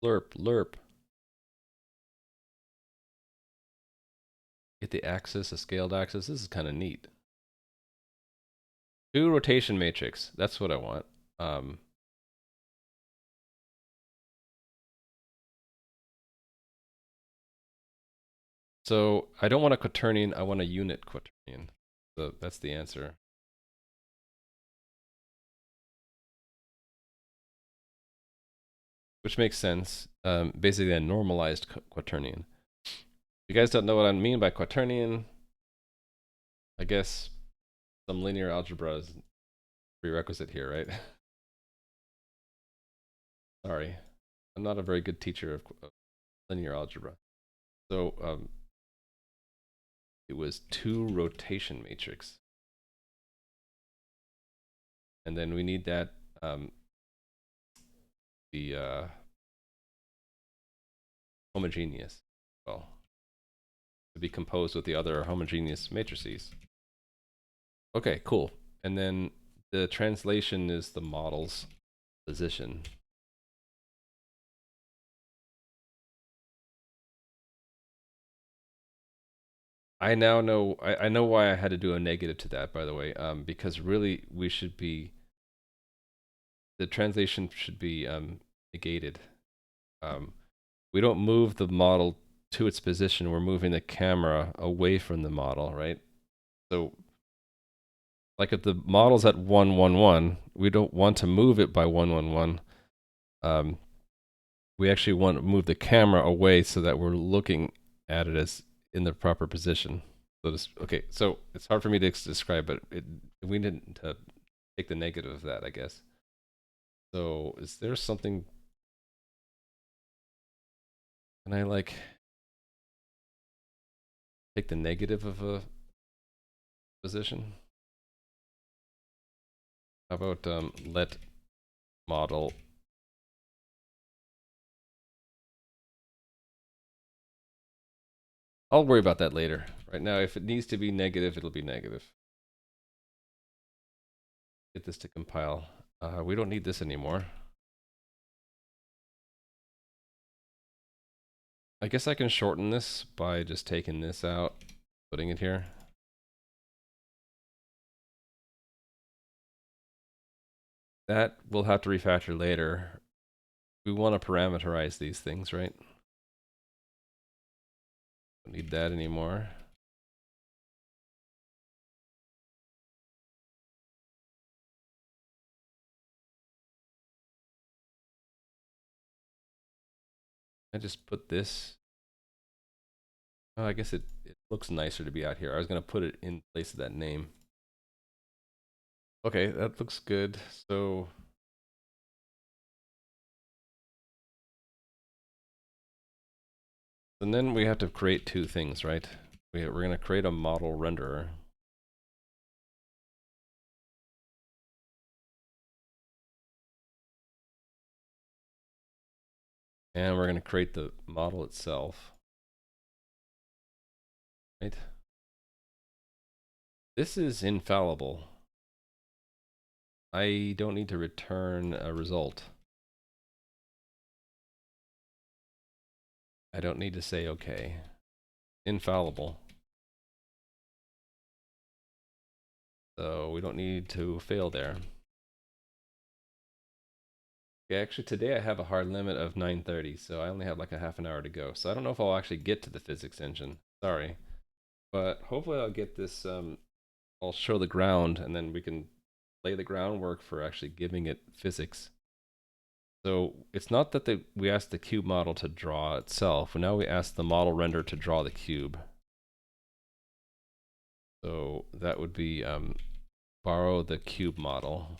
Lerp, lerp. Get the axis, a scaled axis. This is kind of neat. Two rotation matrix. That's what I want. So I don't want a quaternion. I want a unit quaternion. So that's the answer. Which makes sense. Basically, a normalized quaternion. If you guys don't know what I mean by quaternion, I guess some linear algebra is prerequisite here, right? Sorry, I'm not a very good teacher of linear algebra. So it was two rotation matrix, and then we need that the homogeneous, well, to be composed with the other homogeneous matrices. Okay, cool. And then the translation is the model's position. I now know, I know why I had to do a negative to that, by the way, because really we should be, the translation should be negated. We don't move the model to its position, we're moving the camera away from the model, right? So, like if the model's at 1, 1, 1, we don't want to move it by 1, 1, 1. We actually want to move the camera away so that we're looking at it as in the proper position. So this, okay, so it's hard for me to describe, but we didn't take the negative of that, I guess. So is there something? Can I like take the negative of a position? How about let model? I'll worry about that later. Right now, if it needs to be negative, it'll be negative. Get this to compile. We don't need this anymore. I guess I can shorten this by just taking this out, putting it here. That we'll have to refactor later. We want to parameterize these things, right? Don't need that anymore. I just put this. Oh, I guess it looks nicer to be out here. I was going to put it in place of that name. Okay, that looks good. So and then we have to create two things, right? We're going to create a model renderer. And we're going to create the model itself. Right? This is infallible. I don't need to return a result. I don't need to say okay. Infallible. So we don't need to fail there. Okay, actually today I have a hard limit of 9:30, so I only have like a half an hour to go. So I don't know if I'll actually get to the physics engine. Sorry. But hopefully I'll get this, I'll show the ground and then we can lay the groundwork for actually giving it physics. So it's not that we asked the cube model to draw itself. Now we ask the model render to draw the cube. So that would be borrow the cube model.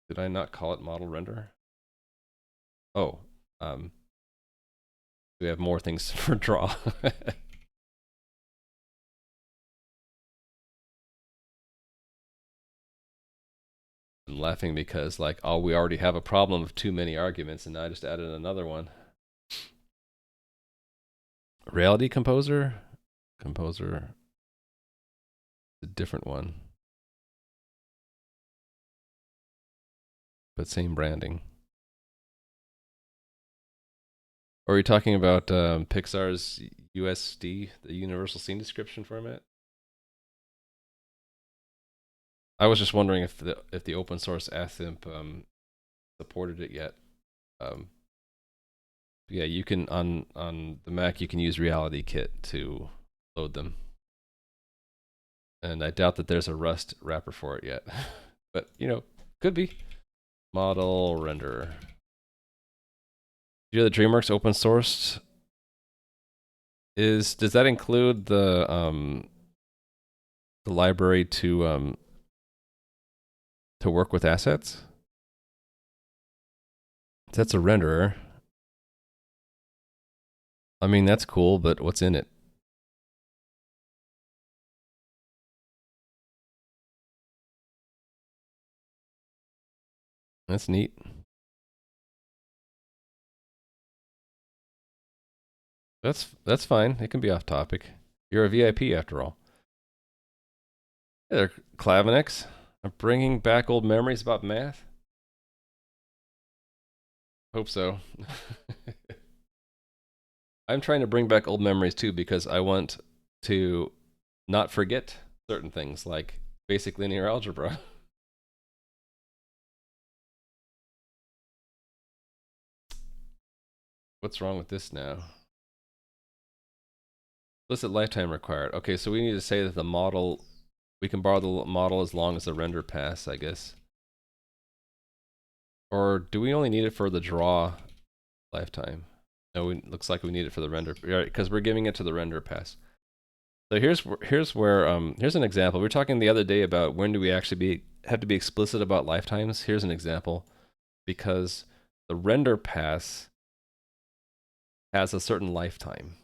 Did I not call it model render? Oh, we have more things for draw. I'm laughing because like, oh, we already have a problem of too many arguments and now I just added another one. Reality Composer? Composer. A different one. But same branding. Or are you talking about Pixar's USD, the Universal Scene Description format? I was just wondering if the open source Athimp supported it yet. Yeah, you can on the Mac you can use Reality Kit to load them, and I doubt that there's a Rust wrapper for it yet, but you know, could be. Model renderer. You know, the DreamWorks open sourced does that include the library to work with assets? That's a renderer. I mean, that's cool, but what's in it? That's neat. That's fine. It can be off topic. You're a VIP after all. Hey there, Clavinex. I'm bringing back old memories about math. Hope so. I'm trying to bring back old memories too because I want to not forget certain things like basic linear algebra. What's wrong with this now? Explicit lifetime required. Okay, so we need to say that the model, we can borrow the model as long as the render pass, I guess. Or do we only need it for the draw lifetime? No, it looks like we need it for the render, because we're giving it to the render pass. So here's an example. We were talking the other day about when do we actually have to be explicit about lifetimes. Here's an example. Because the render pass has a certain lifetime.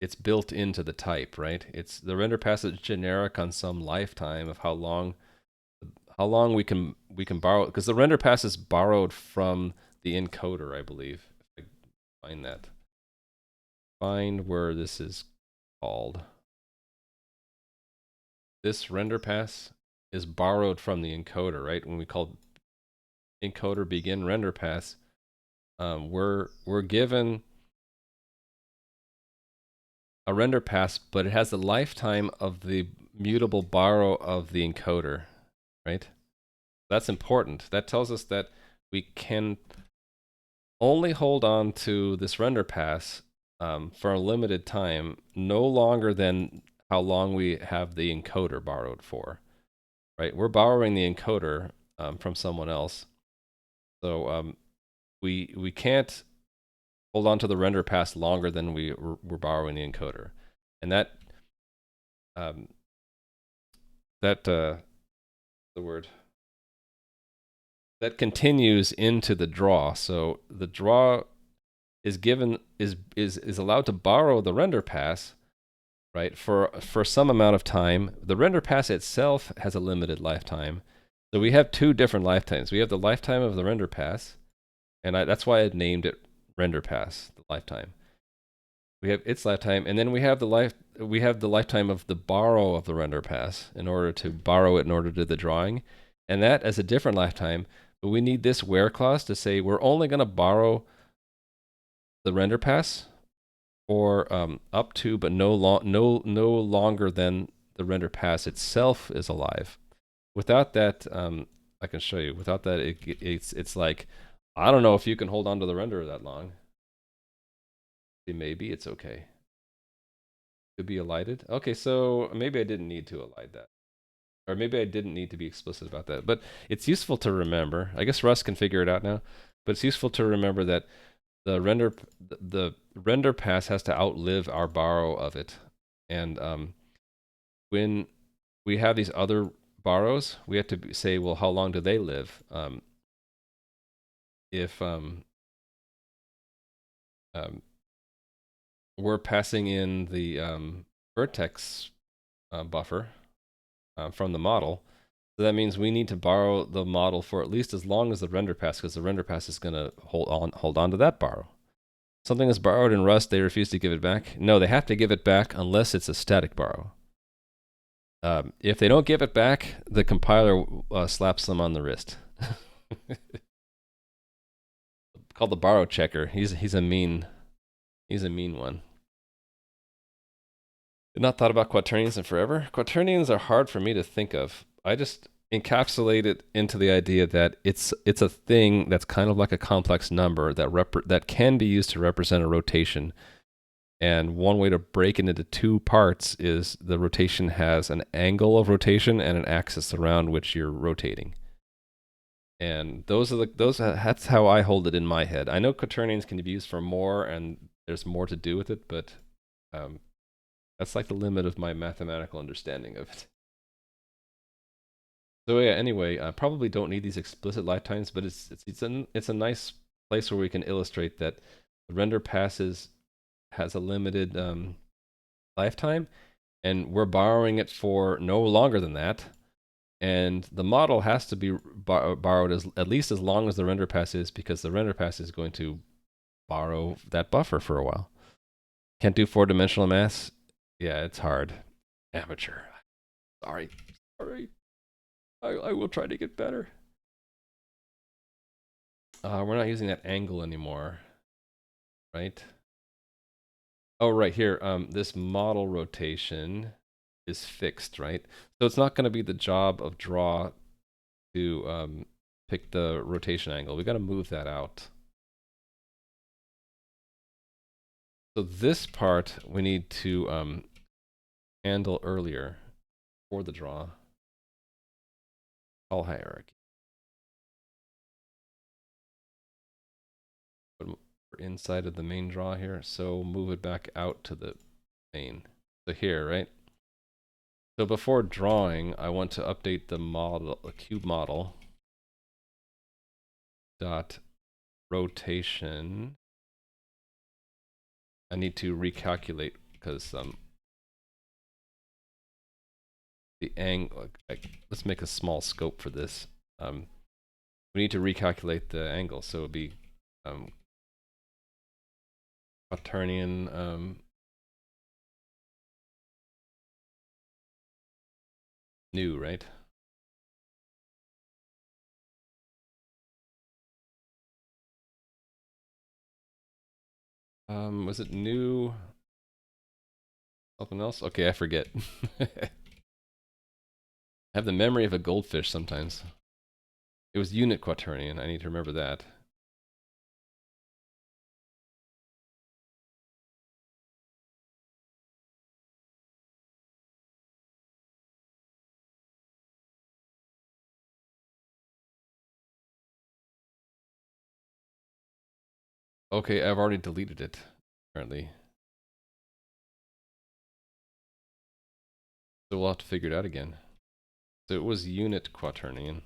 It's built into the type, right? It's the render pass is generic on some lifetime of how long we can borrow, because the render pass is borrowed from the encoder, I believe. If I find that. Find where this is called. This render pass is borrowed from the encoder, right? When we call encoder begin render pass, we're given a render pass, but it has the lifetime of the mutable borrow of the encoder, right? That's important. That tells us that we can only hold on to this render pass for a limited time, no longer than how long we have the encoder borrowed for. right? We're borrowing the encoder from someone else. So we can't hold on to the render pass longer than we're borrowing the encoder. And um, the word, that continues into the draw. So the draw is allowed to borrow the render pass, right, for some amount of time. The render pass itself has a limited lifetime. So we have two different lifetimes. We have the lifetime of the render pass, and that's why I named it render pass, the lifetime. We have its lifetime, and then we have the lifetime of the borrow of the render pass in order to borrow it in order to do the drawing, and that as a different lifetime. But we need this where clause to say we're only going to borrow the render pass or up to, but no longer than the render pass itself is alive. Without that, I can show you. Without that, it's like, I don't know if you can hold on to the render that long. Maybe it's okay. Could be elided. Okay, so maybe I didn't need to elide that. Or maybe I didn't need to be explicit about that. But it's useful to remember. I guess Rust can figure it out now. But it's useful to remember that the render pass has to outlive our borrow of it. And when we have these other borrows, we have to say, well, how long do they live? If we're passing in the vertex buffer from the model, so that means we need to borrow the model for at least as long as the render pass, because the render pass is going to hold on to that borrow. Something is borrowed in Rust, they refuse to give it back. No, they have to give it back unless it's a static borrow. If they don't give it back, the compiler slaps them on the wrist. Called the borrow checker. He's a mean one. Not thought about quaternions in forever. Quaternions are hard for me to think of. I just encapsulate it into the idea that it's a thing that's kind of like a complex number that can be used to represent a rotation. And one way to break it into two parts is the rotation has an angle of rotation and an axis around which you're rotating. And that's how I hold it in my head. I know quaternions can be used for more, and there's more to do with it, but that's like the limit of my mathematical understanding of it. So yeah, anyway, I probably don't need these explicit lifetimes, but it's a nice place where we can illustrate that the render passes has a limited lifetime, and we're borrowing it for no longer than that. And the model has to be borrowed at least as long as the render pass is, because the render pass is going to borrow that buffer for a while. Can't do 4-dimensional math. Yeah, it's hard. Amateur. Sorry. I will try to get better. We're not using that angle anymore, right? Oh, right here. This model rotation is fixed, right? So it's not going to be the job of draw to pick the rotation angle. We got to move that out. So this part we need to handle earlier for the draw. Call hierarchy. But we're inside of the main draw here, so move it back out to the main. So here, right? So before drawing, I want to update the model, the cube model dot rotation. I need to recalculate because the angle. Let's make a small scope for this. We need to recalculate the angle, so it'll be quaternion new, right? Was it new? Something else? Okay, I forget. I have the memory of a goldfish sometimes. It was unit quaternion. I need to remember that. Okay, I've already deleted it, apparently. So we'll have to figure it out again. So it was unit quaternion.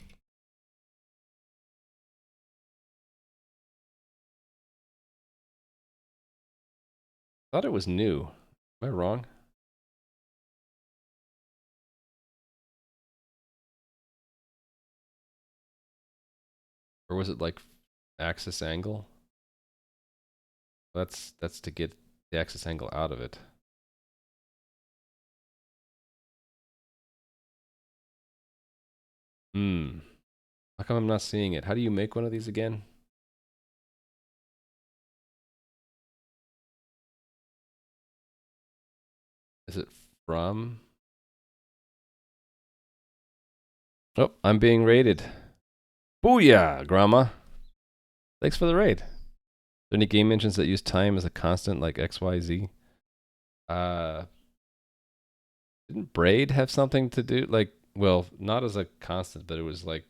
I thought it was new. Am I wrong? Or was it like axis angle? That's to get the axis angle out of it. Hmm. How come I'm not seeing it? How do you make one of these again? Is it from? Oh, I'm being raided. Booyah, Grandma. Thanks for the raid. Are there any game engines that use time as a constant like XYZ? Uh, didn't Braid have something to do like, well, not as a constant, but it was like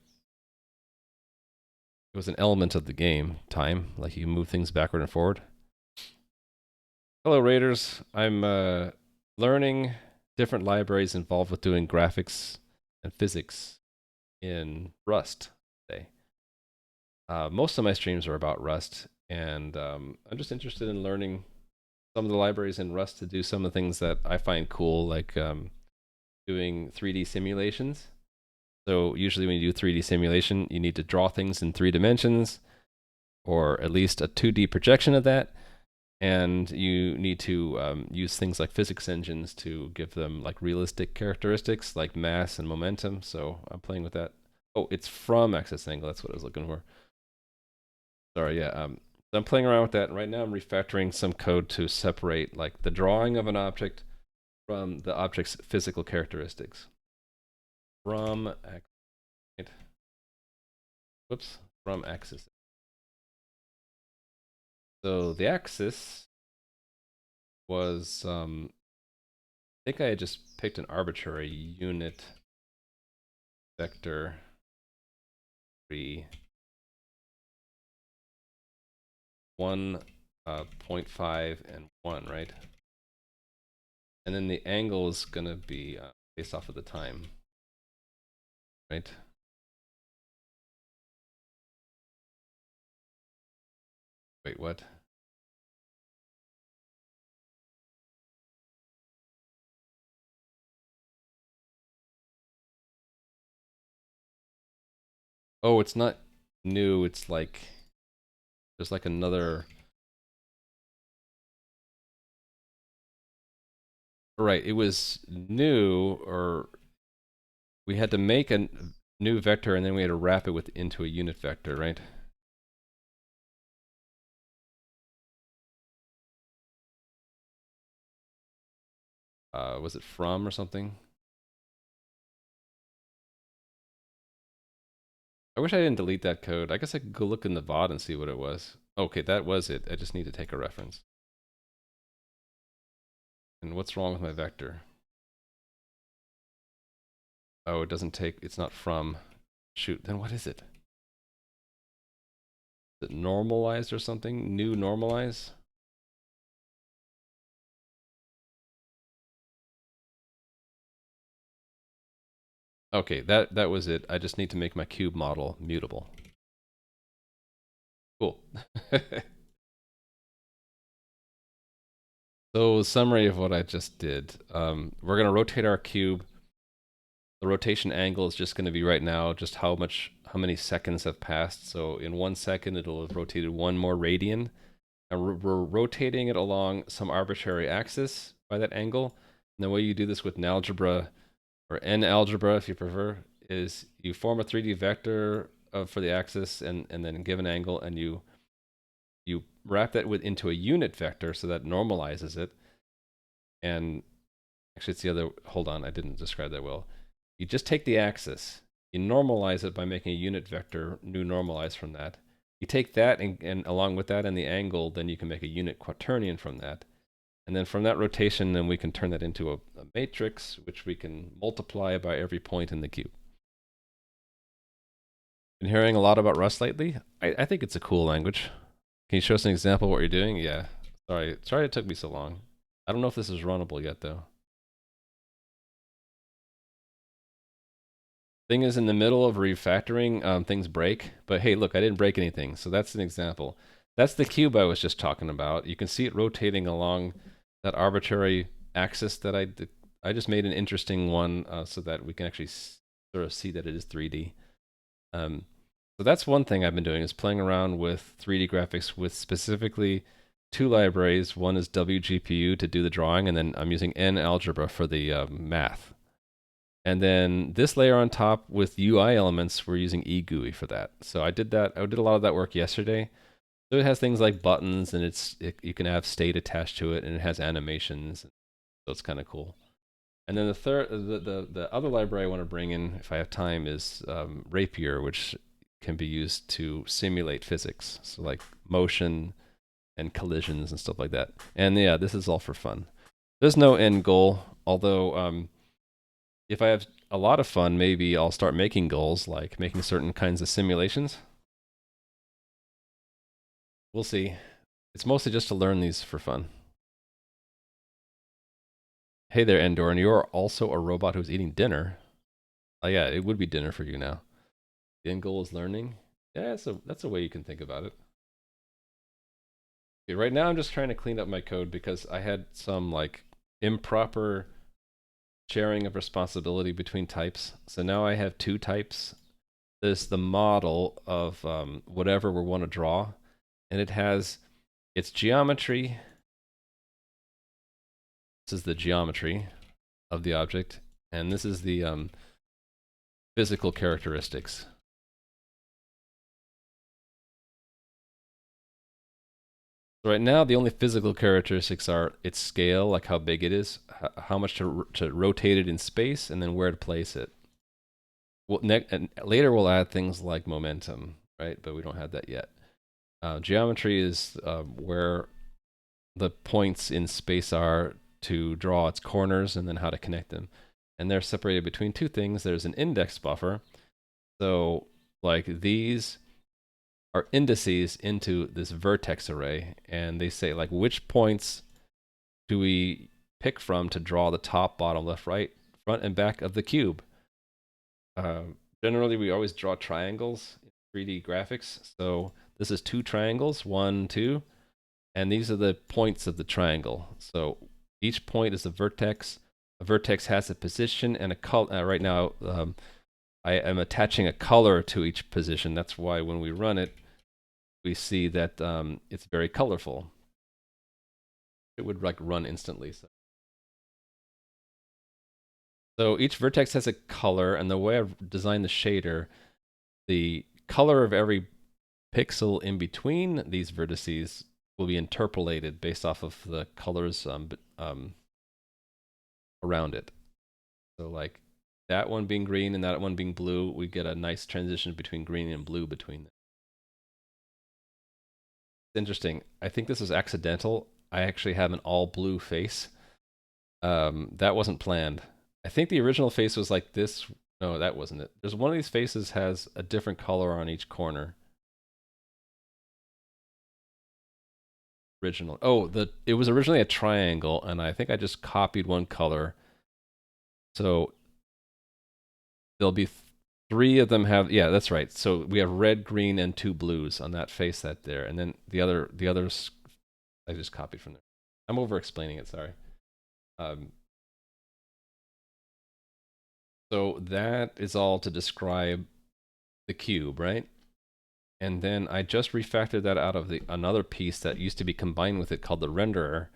it was an element of the game, time, like you move things backward and forward. Hello Raiders. I'm learning different libraries involved with doing graphics and physics in Rust today. Most of my streams are about Rust, and I'm just interested in learning some of the libraries in Rust to do some of the things that I find cool, like doing 3D simulations. So usually when you do 3D simulation, you need to draw things in 3 dimensions, or at least a 2D projection of that. And you need to use things like physics engines to give them like realistic characteristics like mass and momentum. So I'm playing with that. Oh, it's from axis angle. That's what I was looking for. Sorry, yeah. So I'm playing around with that. And right now I'm refactoring some code to separate like the drawing of an object from the object's physical characteristics. From, whoops, from axis. So the axis was, I think I had just picked an arbitrary unit vector 3, 1, 0.5, and 1, right? And then the angle is going to be based off of the time, right? Wait, what? Oh, it's not new. It's like, there's like another. Right, it was new, or we had to make a new vector and then we had to wrap it into a unit vector, right? Was it from or something? I wish I didn't delete that code. I guess I could go look in the VOD and see what it was. Okay, that was it. I just need to take a reference. And what's wrong with my vector? Oh, it doesn't take, it's not from. Shoot, then what is it? Is it normalized or something? New normalize? Okay, that was it. I just need to make my cube model mutable. Cool. So, summary of what I just did. We're going to rotate our cube. The rotation angle is just going to be right now just how many seconds have passed. So in 1 second, it'll have rotated 1 more radian. And we're rotating it along some arbitrary axis by that angle. And the way you do this with algebra, or N algebra if you prefer, is you form a 3D vector for the axis and then give an angle, and you wrap that into a unit vector so that normalizes it. And actually, it's the other. Hold on, I didn't describe that well. You just take the axis, you normalize it by making a unit vector, new normalize from that. You take that and along with that and the angle, then you can make a unit quaternion from that. And then from that rotation, then we can turn that into a matrix, which we can multiply by every point in the cube. Been hearing a lot about Rust lately. I think it's a cool language. Can you show us an example of what you're doing? Yeah. Sorry it took me so long. I don't know if this is runnable yet though. Thing is, in the middle of refactoring, things break. But hey, look, I didn't break anything. So that's an example. That's the cube I was just talking about. You can see it rotating along that arbitrary axis that I did. I just made an interesting one so that we can actually sort of see that it is 3D. So that's one thing I've been doing is playing around with 3D graphics with specifically two libraries. One is wgpu to do the drawing, and then I'm using NAlgebra for the math. And then this layer on top with UI elements, we're using egui for that. So I did that. I did a lot of that work yesterday. So it has things like buttons, and you can have state attached to it, and it has animations. So it's kind of cool. And then the other library I want to bring in, if I have time, is Rapier, which can be used to simulate physics, so like motion and collisions and stuff like that. And yeah, this is all for fun. There's no end goal, although if I have a lot of fun, maybe I'll start making goals, like making certain kinds of simulations. We'll see. It's mostly just to learn these for fun. Hey there, Endor, and you're also a robot who's eating dinner. Oh yeah, it would be dinner for you now. The end goal is learning. Yeah, that's a way you can think about it. Okay, right now I'm just trying to clean up my code because I had some like improper sharing of responsibility between types. So now I have two types. There's the model of whatever we want to draw, and it has its geometry. This is the geometry of the object, and this is the physical characteristics. So right now, the only physical characteristics are its scale, like how big it is, how much to rotate it in space, and then where to place it. And later we'll add things like momentum, right? But we don't have that yet. Geometry is where the points in space are to draw its corners and then how to connect them. And they're separated between two things. There's an index buffer. So like these are indices into this vertex array, and they say like which points do we pick from to draw the top, bottom, left, right, front, and back of the cube. Generally, we always draw triangles in 3D graphics. So this is two triangles, 1, 2, and these are the points of the triangle. So each point is a vertex. A vertex has a position and a color. Right now, I am attaching a color to each position. That's why when we run it, we see that it's very colorful. It would like run instantly. So each vertex has a color, and the way I've designed the shader, the color of every pixel in between these vertices will be interpolated based off of the colors around it. So like that one being green and that one being blue, we get a nice transition between green and blue between them. It's interesting. I think this was accidental. I actually have an all blue face. That wasn't planned. I think the original face was like this. No, that wasn't it. There's one of these faces has a different color on each corner. Original. Oh, it was originally a triangle, and I think I just copied one color. So there'll be three of them have. Yeah, that's right. So we have red, green, and two blues on that face that there, and then the others I just copied from there. I'm over explaining it. Sorry. So that is all to describe the cube, right? And then I just refactored that out of another piece that used to be combined with it called the renderer.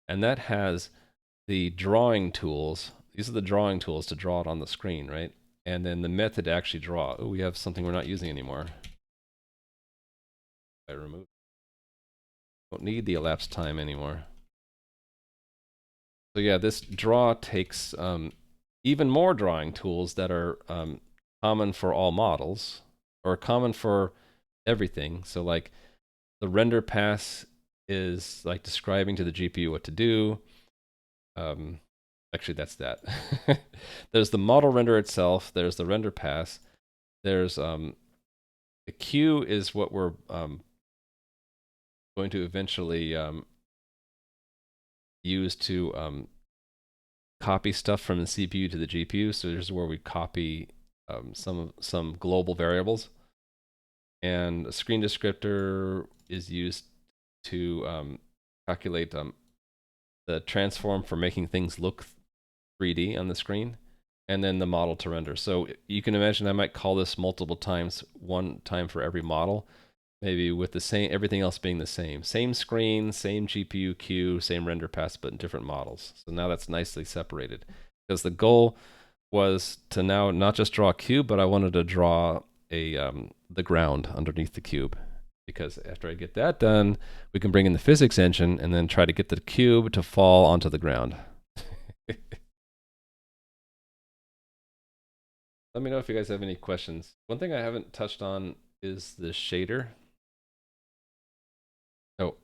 And that has the drawing tools. These are the drawing tools to draw it on the screen, right? And then the method to actually draw. Oh, we have something we're not using anymore. I remove. Don't need the elapsed time anymore. So yeah, this draw takes even more drawing tools that are common for all models or common for everything. So like the render pass is like describing to the GPU what to do. Actually, that's that. There's the model render itself. There's the render pass. There's the queue is what we're going to eventually use to copy stuff from the CPU to the GPU. So here's where we copy some global variables, and a screen descriptor is used to calculate the transform for making things look 3D on the screen, and then the model to render. So you can imagine I might call this multiple times, one time for every model, maybe with the same, everything else being the same. Same screen, same GPU queue, same render paths, but in different models. So now that's nicely separated. Because the goal was to now not just draw a cube, but I wanted to draw the ground underneath the cube. Because after I get that done, we can bring in the physics engine and then try to get the cube to fall onto the ground. Let me know if you guys have any questions. One thing I haven't touched on is the shader. Oh,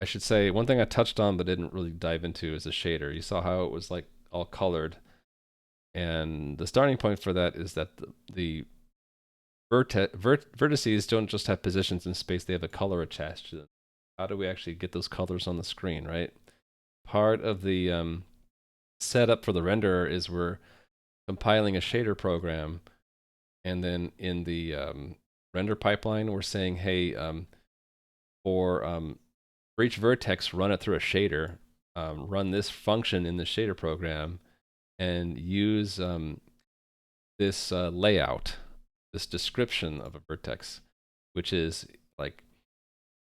I should say one thing I touched on but didn't really dive into is the shader. You saw how it was like all colored. And the starting point for that is that the vertices don't just have positions in space, they have a color attached to them. How do we actually get those colors on the screen, right? Part of the setup for the renderer is we're compiling a shader program, and then in the render pipeline, we're saying, hey, for each vertex, run it through a shader, run this function in the shader program, and use this layout, this description of a vertex, which is like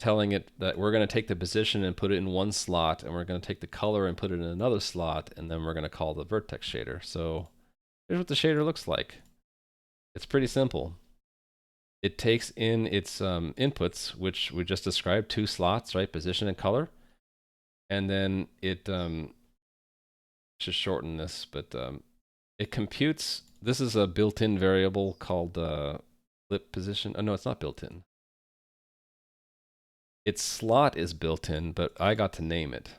telling it that we're going to take the position and put it in one slot, and we're going to take the color and put it in another slot, and then we're going to call the vertex shader. So here's what the shader looks like. It's pretty simple. It takes in its inputs, which we just described, 2 slots, right? Position and color. And then it, should shorten this, but it computes, this is a built-in variable called flip position. Oh, no, it's not built-in. Its slot is built-in, but I got to name it.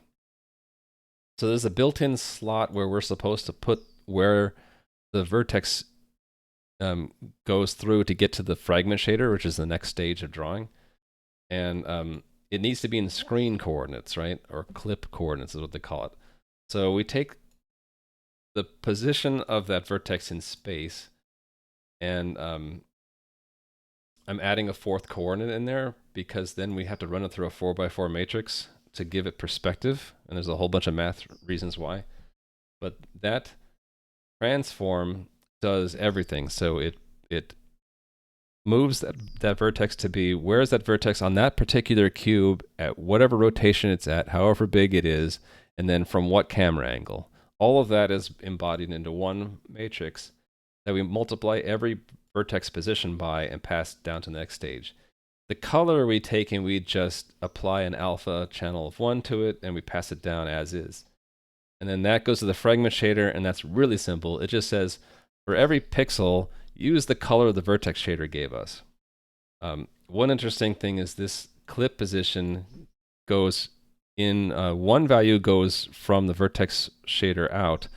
So there's a built-in slot where we're supposed to put where the vertex goes through to get to the fragment shader, which is the next stage of drawing. And it needs to be in screen coordinates, right? Or clip coordinates is what they call it. So we take the position of that vertex in space, and I'm adding a 4th coordinate in there because then we have to run it through a 4x4 matrix to give it perspective, and there's a whole bunch of math reasons why. But that transform does everything. So it moves that vertex to be, where is that vertex on that particular cube at whatever rotation it's at, however big it is, and then from what camera angle. All of that is embodied into one matrix that we multiply every vertex position by and pass down to the next stage. The color we take and we just apply an alpha channel of 1 to it, and we pass it down as is. And then that goes to the fragment shader, and that's really simple. It just says, for every pixel, use the color the vertex shader gave us. One interesting thing is this clip position goes in, one value goes from the vertex shader out,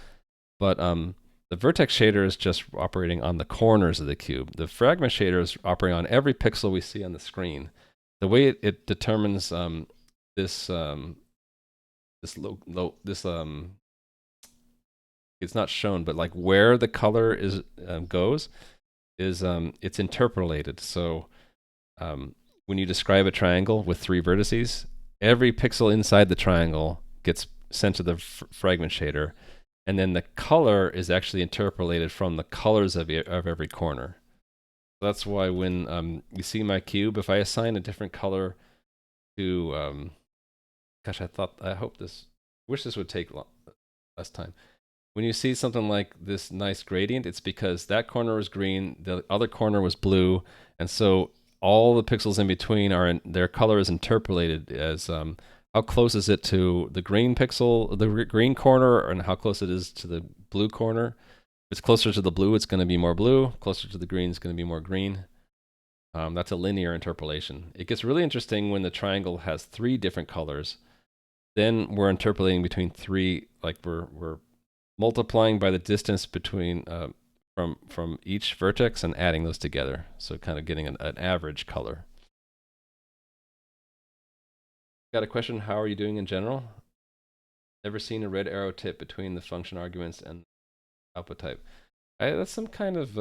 but the vertex shader is just operating on the corners of the cube. The fragment shader is operating on every pixel we see on the screen. The way it determines this it's not shown, but like where the color is goes is it's interpolated. So when you describe a triangle with 3 vertices, every pixel inside the triangle gets sent to the fragment shader, and then the color is actually interpolated from the colors of every corner. So that's why when you see my cube, if I assign a different color to, gosh, wish this would take less time. When you see something like this nice gradient, it's because that corner was green, the other corner was blue, and so all the pixels in between their color is interpolated as how close is it to the green pixel, the green corner, and how close it is to the blue corner. If it's closer to the blue, it's going to be more blue. Closer to the green, it's going to be more green. That's a linear interpolation. It gets really interesting when the triangle has 3 different colors. Then we're interpolating between 3, like we're multiplying by the distance between from each vertex and adding those together. So kind of getting an average color. Got a question, how are you doing in general? Never seen a red arrow tip between the function arguments and output type. That's some kind of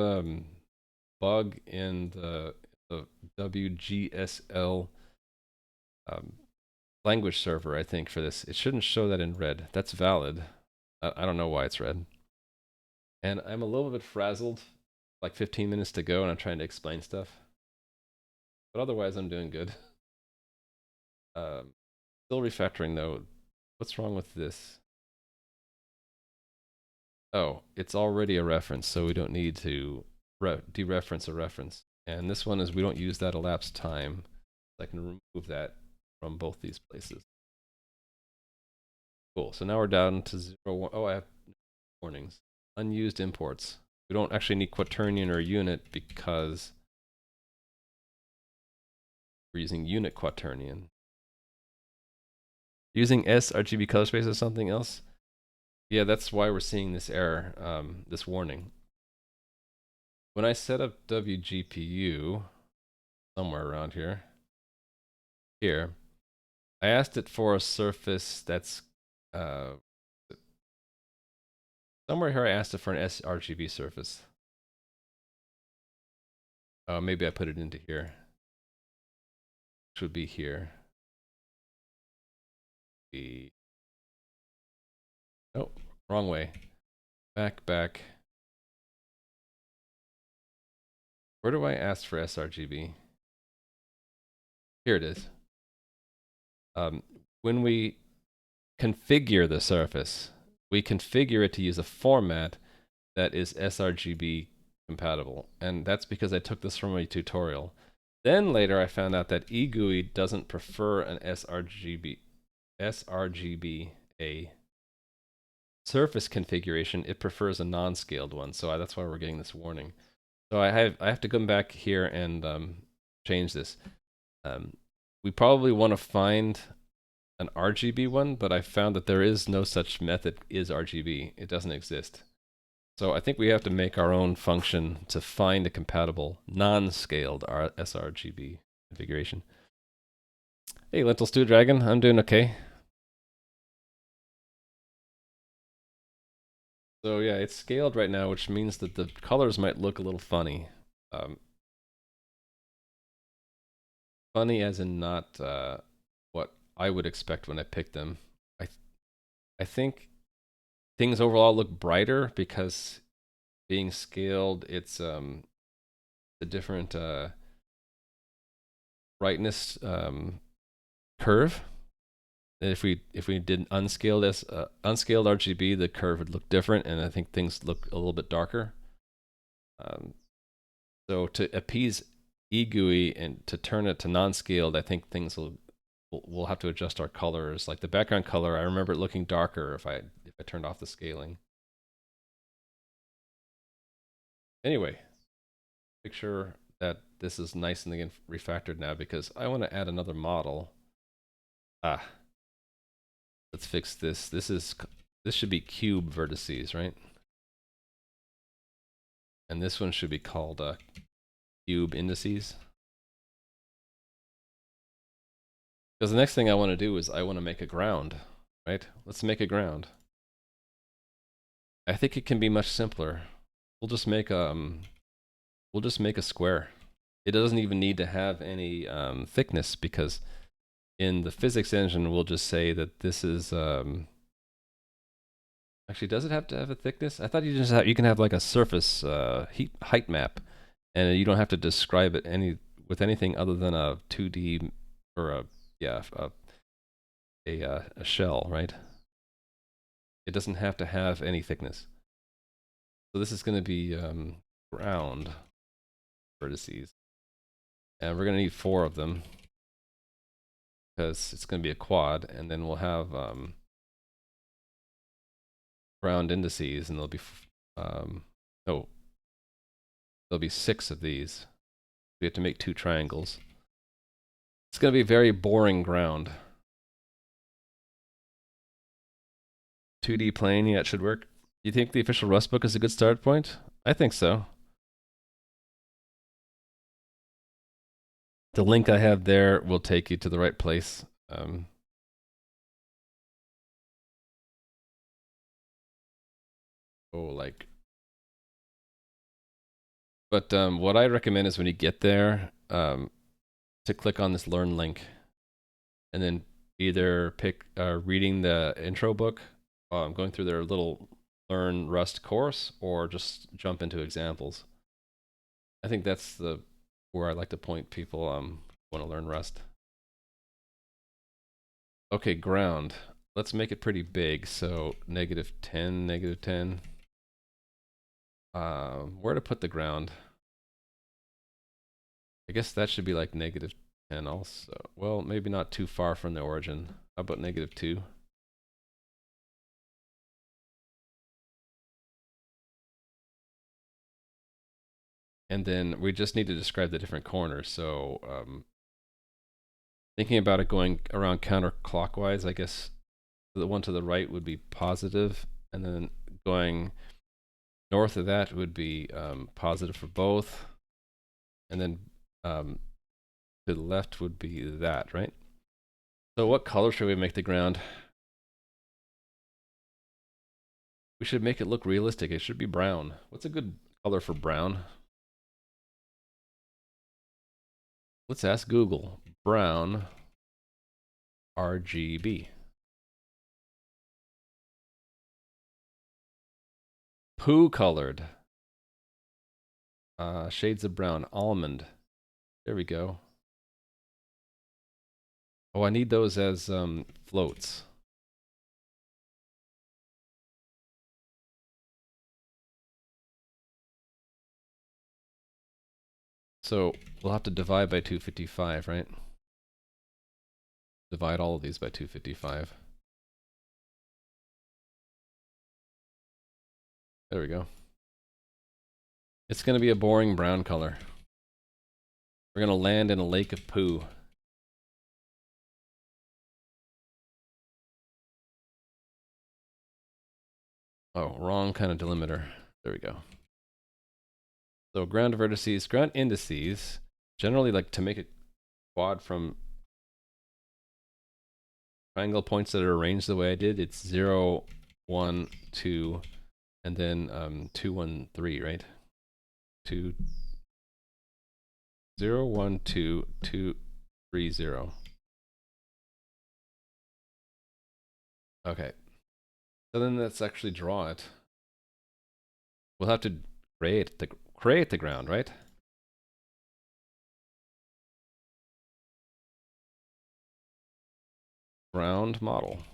bug in the WGSL language server, I think, for this. It shouldn't show that in red. That's valid. I don't know why it's red. And I'm a little bit frazzled, like 15 minutes to go, and I'm trying to explain stuff. But otherwise, I'm doing good. Still refactoring, though. What's wrong with this? Oh, it's already a reference, so we don't need to dereference a reference. And this one is we don't use that elapsed time. I can remove that from both these places. Cool. So now we're down to 0, 1. Oh, I have warnings. Unused imports. We don't actually need quaternion or unit because we're using unit quaternion. Using sRGB color space as something else? Yeah, that's why we're seeing this error, this warning. When I set up wgpu, somewhere around here, I asked it for a surface that's somewhere here I asked it for an sRGB surface. Maybe I put it into here. Which would be here. Oh, wrong way. Back. Where do I ask for sRGB? Here it is. When we configure the surface, we configure it to use a format that is sRGB compatible. And that's because I took this from a tutorial. Then later I found out that egui doesn't prefer an sRGB a surface configuration. It prefers a non-scaled one. So that's why we're getting this warning. So I have to come back here and change this. We probably want to find an RGB one, but I found that there is no such method is RGB. It doesn't exist. So I think we have to make our own function to find a compatible non-scaled sRGB configuration. Hey, Lentil Stew Dragon, I'm doing okay. So yeah, it's scaled right now, which means that the colors might look a little funny. Funny as in not what I would expect when I pick them. I think things overall look brighter because being scaled, it's a different brightness curve. And if we did unscaled RGB, the curve would look different, and I think things look a little bit darker. So to appease egui and to turn it to non-scaled, I think things we'll have to adjust our colors. Like the background color, I remember it looking darker if I turned off the scaling. Anyway, make sure that this is nice and again refactored now because I want to add another model. Let's fix this. This should be cube vertices, right? And this one should be called cube indices. Because the next thing I want to do is I want to make a ground, right? Let's make a ground. I think it can be much simpler. We'll just make a square. It doesn't even need to have any thickness because in the physics engine we'll just say that this is actually, does it have to have a thickness? I thought you can have like a surface height map, and you don't have to describe it with anything other than a 2D or a shell, right? It doesn't have to have any thickness. So this is going to be ground vertices, and we're going to need 4 of them because it's going to be a quad, and then we'll have ground indices, and there'll be there'll be 6 of these. We have to make 2 triangles. It's going to be very boring ground. 2D plane, yeah, it should work. Do you think the official Rust book is a good start point? I think so. The link I have there will take you to the right place. Oh, like. But what I recommend is when you get there, to click on this learn link, and then either pick reading the intro book, going through their little learn Rust course, or just jump into examples. I think that's the where I like to point people want to learn Rust. Okay, ground. Let's make it pretty big. So -10, -10. Where to put the ground? I guess that should be like -10 also. Well, maybe not too far from the origin. How about -2? And then we just need to describe the different corners. So thinking about it going around counterclockwise, I guess the one to the right would be positive, and then going north of that would be positive for both, and then to the left would be that, right? So what color should we make the ground? We should make it look realistic. It should be brown. What's a good color for brown? Let's ask Google. Brown RGB. Poo colored. Shades of brown. Almond. There we go. Oh, I need those as floats. So we'll have to divide by 255, right? Divide all of these by 255. There we go. It's going to be a boring brown color. We're going to land in a lake of poo. Oh, wrong kind of delimiter. There we go. So ground vertices, ground indices, generally like to make a quad from triangle points that are arranged the way I did, it's 0, 1, 2, and then 2, 1, 3, right? 2, 0, 1, 2, 2, 3, 0. Okay. So then let's actually draw it. We'll have to create the ground, right? Ground model.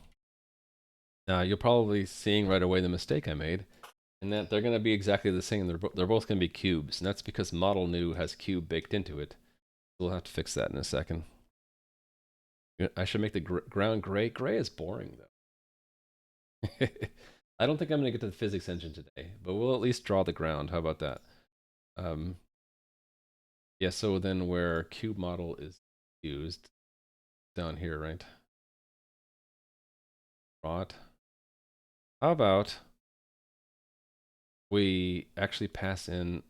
Now you're probably seeing right away the mistake I made, and that they're going to be exactly the same. They're both going to be cubes, and that's because model new has cube baked into it. We'll have to fix that in a second. I should make the ground gray. Gray is boring though. I don't think I'm going to get to the physics engine today, but we'll at least draw the ground. How about that? Yeah, so then where cube model is used, down here, right? Draw it. How about we actually pass in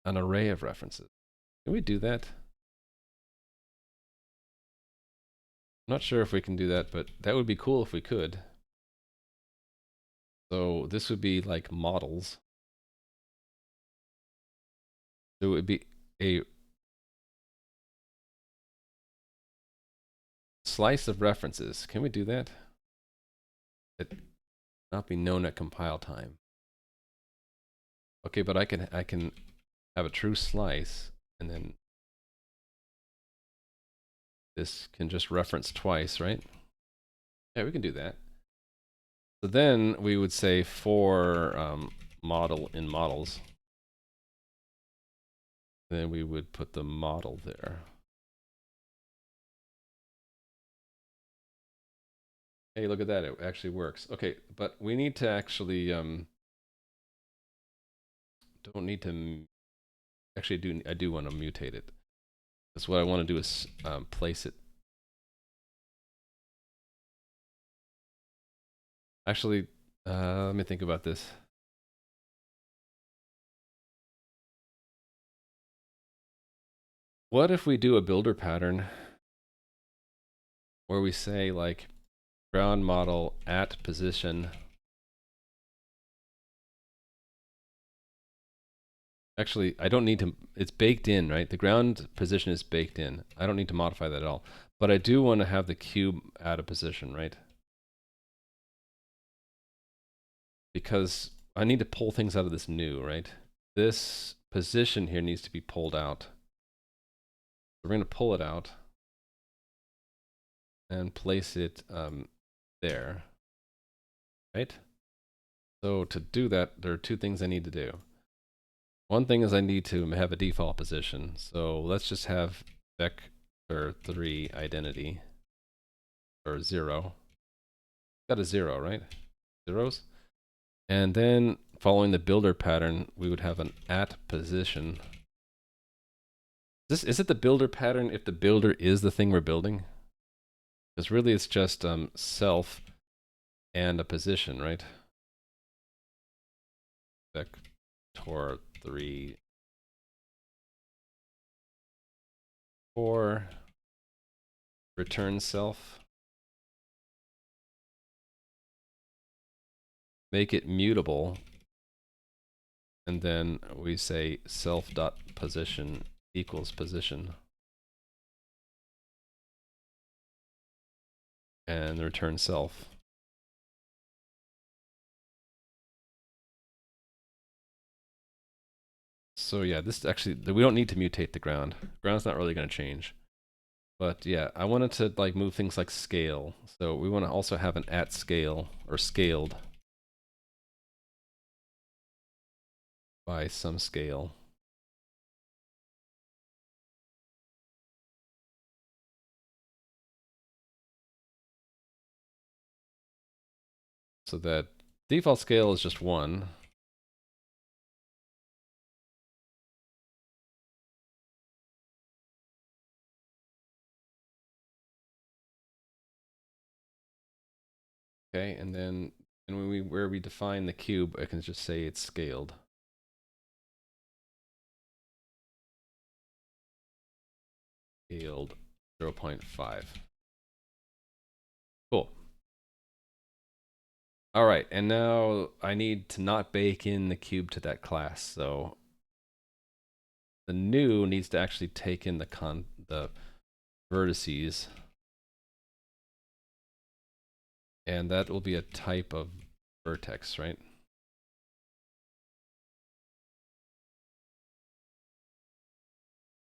an array of references? Can we do that? I'm not sure if we can do that, but that would be cool if we could. So this would be like models. So it would be a slice of references. Can we do that? It not be known at compile time. Okay, but I can have a true slice, and then this can just reference twice, right? Yeah, we can do that. So then we would say for model in models. Then we would put the model there. Hey, look at that. It actually works. Okay, but we need to actually don't need to actually I do want to mutate it. That's what I want to do is place it. Actually, let me think about this. What if we do a builder pattern where we say like ground model at position Actually, I don't need to, it's baked in, right? The ground position is baked in. I don't need to modify that at all. But I do want to have the cube out of position, right? Because I need to pull things out of this new, right? This position here needs to be pulled out. We're going to pull it out and place it there, right? So to do that, there are two things I need to do. One thing is I need to have a default position. So let's just have vector3 identity or 0. Got a 0, right? Zeros. And then following the builder pattern, we would have an at position. Is it the builder pattern if the builder is the thing we're building? Because really it's just self and a position, right? Vector3 for return self. Make it mutable. And then we say self.position equals position. And return self. So yeah, this actually, we don't need to mutate the ground. Ground's not really going to change. But yeah, I wanted to like move things like scale. So we want to also have an at scale or scaled by some scale. So that default scale is just 1. Okay, and then where we define the cube, I can just say it's scaled. Scaled 0.5. Cool. All right, and now I need to not bake in the cube to that class. So the new needs to actually take in the vertices, and that will be a type of vertex, right?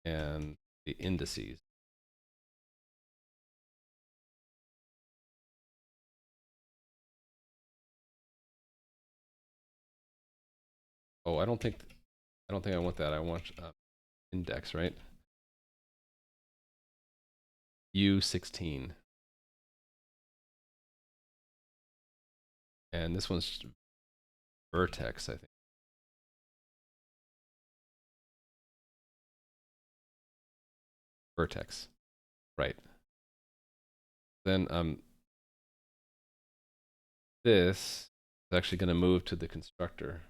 And the indices. Oh, I don't think I want that. I want index, right? U16. And this one's vertex, I think. Vertex. Right. Then this is actually going to move to the constructor.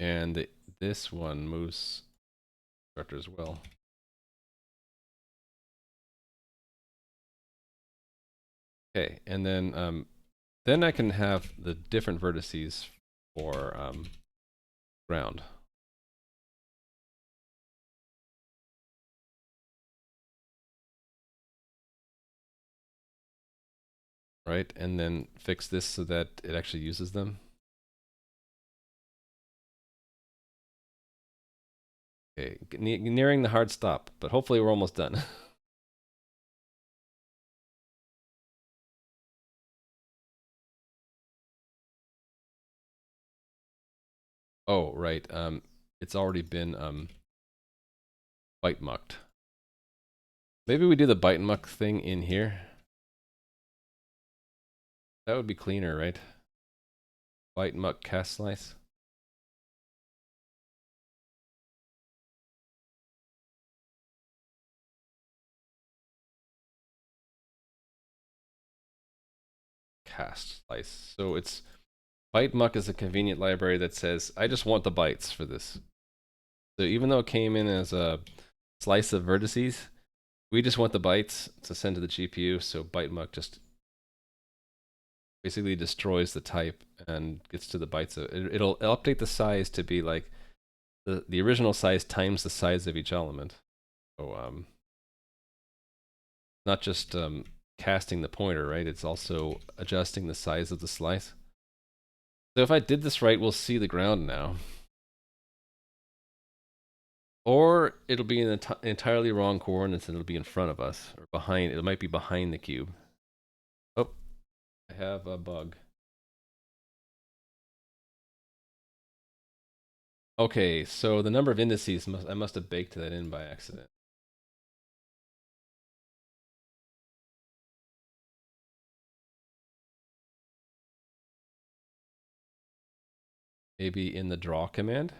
And this one moves constructor as well. Okay, and then I can have the different vertices for ground. Right, and then fix this so that it actually uses them. Okay, nearing the hard stop, but hopefully we're almost done. Oh, right. It's already been bite mucked. Maybe we do the bite muck thing in here. That would be cleaner, right? Bite muck cast slice. Cast slice. So it's bite muck is a convenient library that says, I just want the bytes for this. So even though it came in as a slice of vertices, we just want the bytes to send to the GPU, so byte muck just basically destroys the type and gets to the bytes. It'll update the size to be like the original size times the size of each element. So not just casting the pointer, right? It's also adjusting the size of the slice. So if I did this right, we'll see the ground now. Or it'll be in the entirely wrong coordinates and it'll be in front of us or behind. It might be behind the cube. Oh, I have a bug. Okay, so the number of indices I must have baked that in by accident. Maybe in the draw command.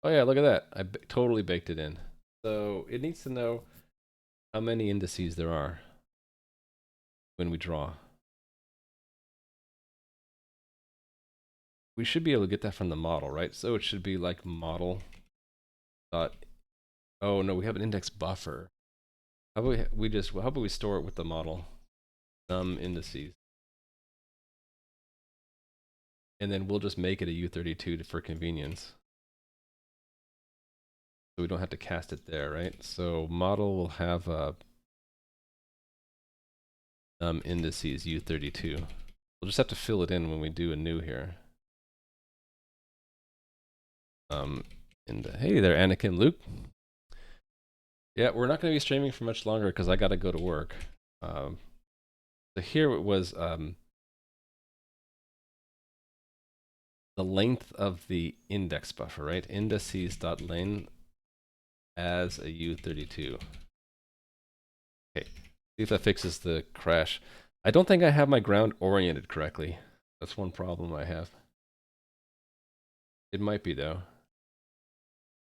Oh yeah, look at that. I totally baked it in. So it needs to know how many indices there are when we draw. We should be able to get that from the model, right? So it should be like model dot. Oh no, we have an index buffer. How about how about we store it with the model? Some indices. And then we'll just make it a U32 for convenience. So we don't have to cast it there, right? So model will have indices U32. We'll just have to fill it in when we do a new here. Hey there, Anakin Luke. Yeah, we're not going to be streaming for much longer because I got to go to work. So here it was the length of the index buffer, right? Indices.len as a U32. Okay, see if that fixes the crash. I don't think I have my ground oriented correctly. That's one problem I have. It might be though.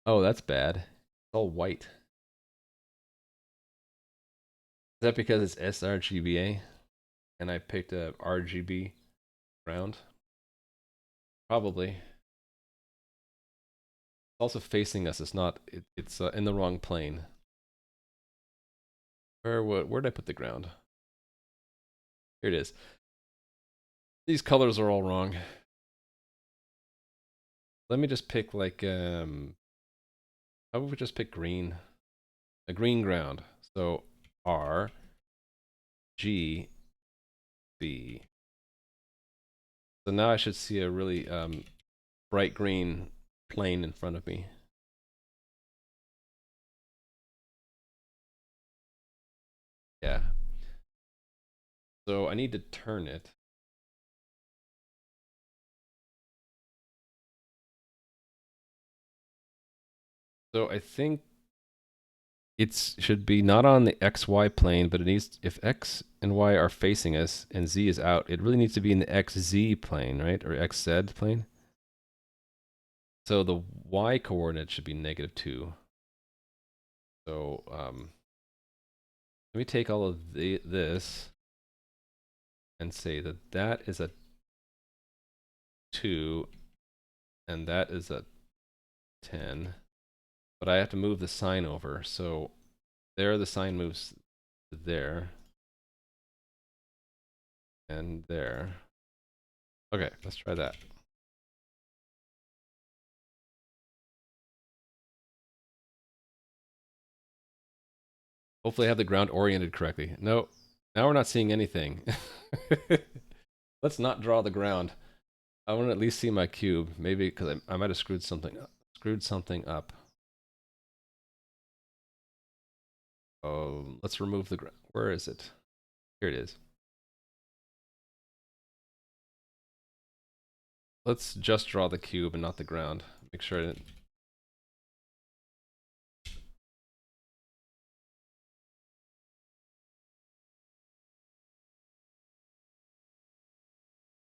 Oh, that's bad. It's all white. Is that because it's sRGBA and I picked a RGB ground? Probably. It's also facing us. It's not. It's in the wrong plane. Where did I put the ground? Here it is. These colors are all wrong. Let me just pick like how about we just pick green? A green ground. So R G B. So now I should see a really bright green plane in front of me. Yeah. So I need to turn it. So I think it should be not on the XY plane, but it needs, if X and Y are facing us and Z is out, it really needs to be in the XZ plane, right? Or XZ plane. So the Y coordinate should be -2. So let me take all of this and say that that is a 2 and that is a 10. But I have to move the sign over. So there the sign moves to there. And there. Okay, let's try that. Hopefully I have the ground oriented correctly. No, now we're not seeing anything. Let's not draw the ground. I want to at least see my cube. Maybe because I might have screwed something up. Oh, let's remove the ground. Where is it? Here it is. Let's just draw the cube and not the ground. Make sure I didn't.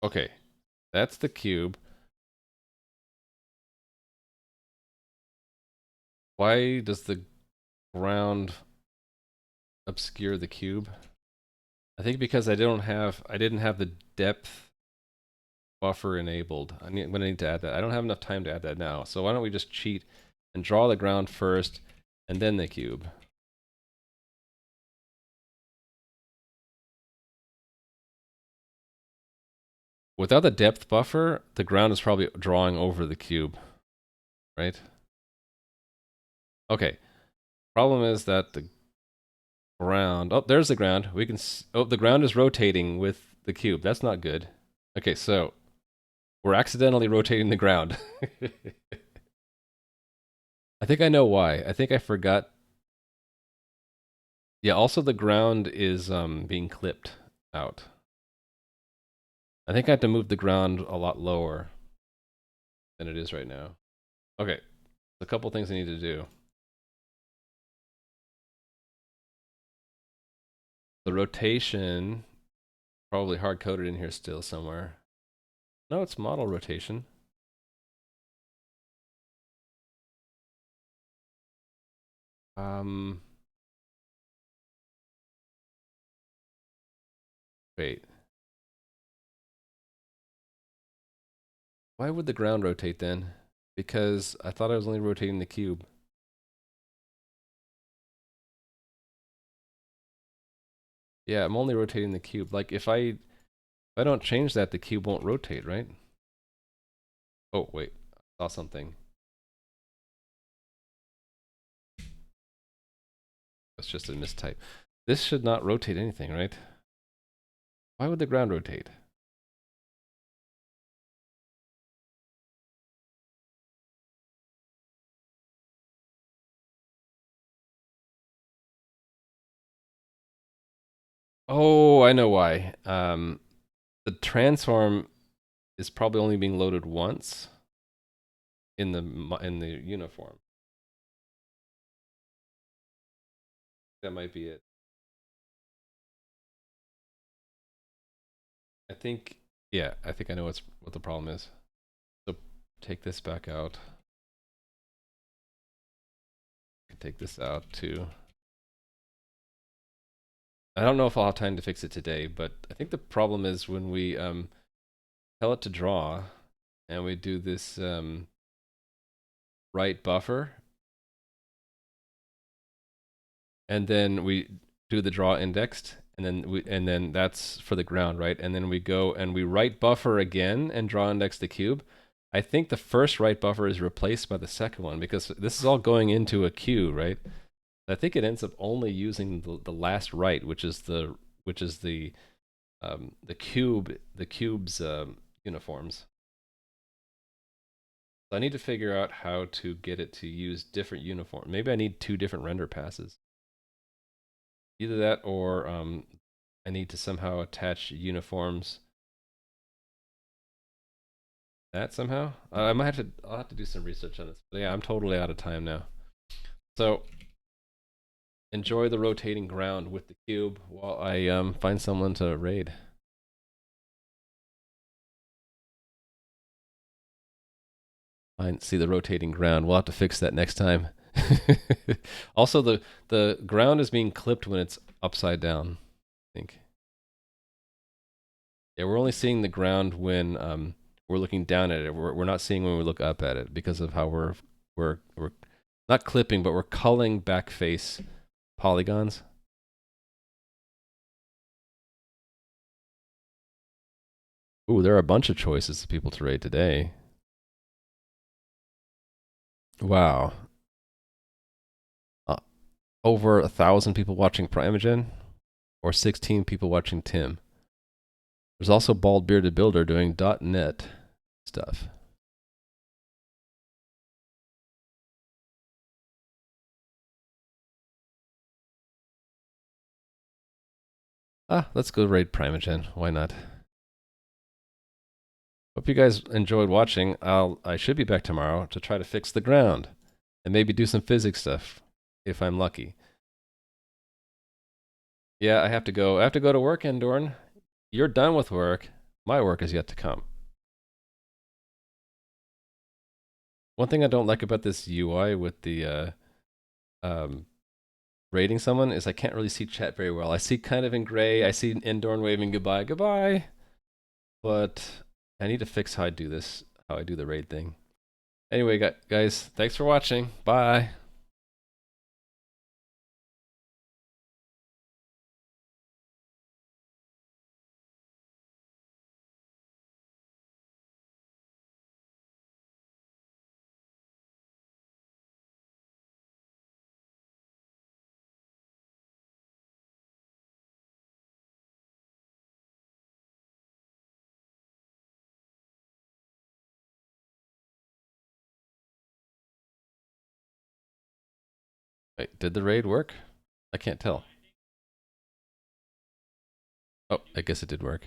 Okay, that's the cube. Why does the ground obscure the cube? I think because I didn't have the depth buffer enabled. I'm gonna need to add that. I don't have enough time to add that now. So why don't we just cheat and draw the ground first and then the cube. Without the depth buffer, the ground is probably drawing over the cube, right? Okay. Problem is that the ground, oh, there's the ground. We can, oh, the ground is rotating with the cube. That's not good. Okay, so we're accidentally rotating the ground. I think I know why. I think I forgot. Yeah, also the ground is being clipped out. I think I have to move the ground a lot lower than it is right now. Okay, a couple things I need to do. The rotation, probably hard-coded in here still somewhere. No, it's model rotation. Wait. Why would the ground rotate then? Because I thought I was only rotating the cube. Yeah, I'm only rotating the cube. Like if I don't change that, the cube won't rotate, right? Oh, wait. I saw something. That's just a mistype. This should not rotate anything, right? Why would the ground rotate? Oh, I know why. The transform is probably only being loaded once in the uniform. That might be it. I think, yeah, I think I know what the problem is. So take this back out. Take this out too. I don't know if I'll have time to fix it today, but I think the problem is when we tell it to draw and we do this right buffer and then we do the draw indexed and then that's for the ground, right? And then we go and we right buffer again and draw index the cube. I think the first right buffer is replaced by the second one because this is all going into a queue, right? I think it ends up only using the last right, which is the cube's uniforms. So I need to figure out how to get it to use different uniform. Maybe I need 2 different render passes. Either that or I need to somehow attach uniforms. That somehow? I might have to. I'll have to do some research on this. But yeah, I'm totally out of time now. So enjoy the rotating ground with the cube while I find someone to raid. See the rotating ground. We'll have to fix that next time. Also, the ground is being clipped when it's upside down, I think. Yeah, we're only seeing the ground when we're looking down at it. We're not seeing when we look up at it because of how we're not clipping, but we're culling back face polygons. Ooh, there are a bunch of choices of people to raid today. Wow. Over 1,000 people watching Primogen, or 16 people watching Tim. There's also Bald Bearded Builder doing .NET stuff. Let's go raid Primogen. Why not? Hope you guys enjoyed watching. I should be back tomorrow to try to fix the ground and maybe do some physics stuff if I'm lucky. Yeah, I have to go. I have to go to work, Endorn. You're done with work. My work is yet to come. One thing I don't like about this UI with the rating someone is I can't really see chat very well. I see kind of in gray. I see Endorn waving goodbye, goodbye. But I need to fix how I do this, how I do the raid thing. Anyway, guys, thanks for watching. Bye. Wait, did the raid work? I can't tell. Oh, I guess it did work.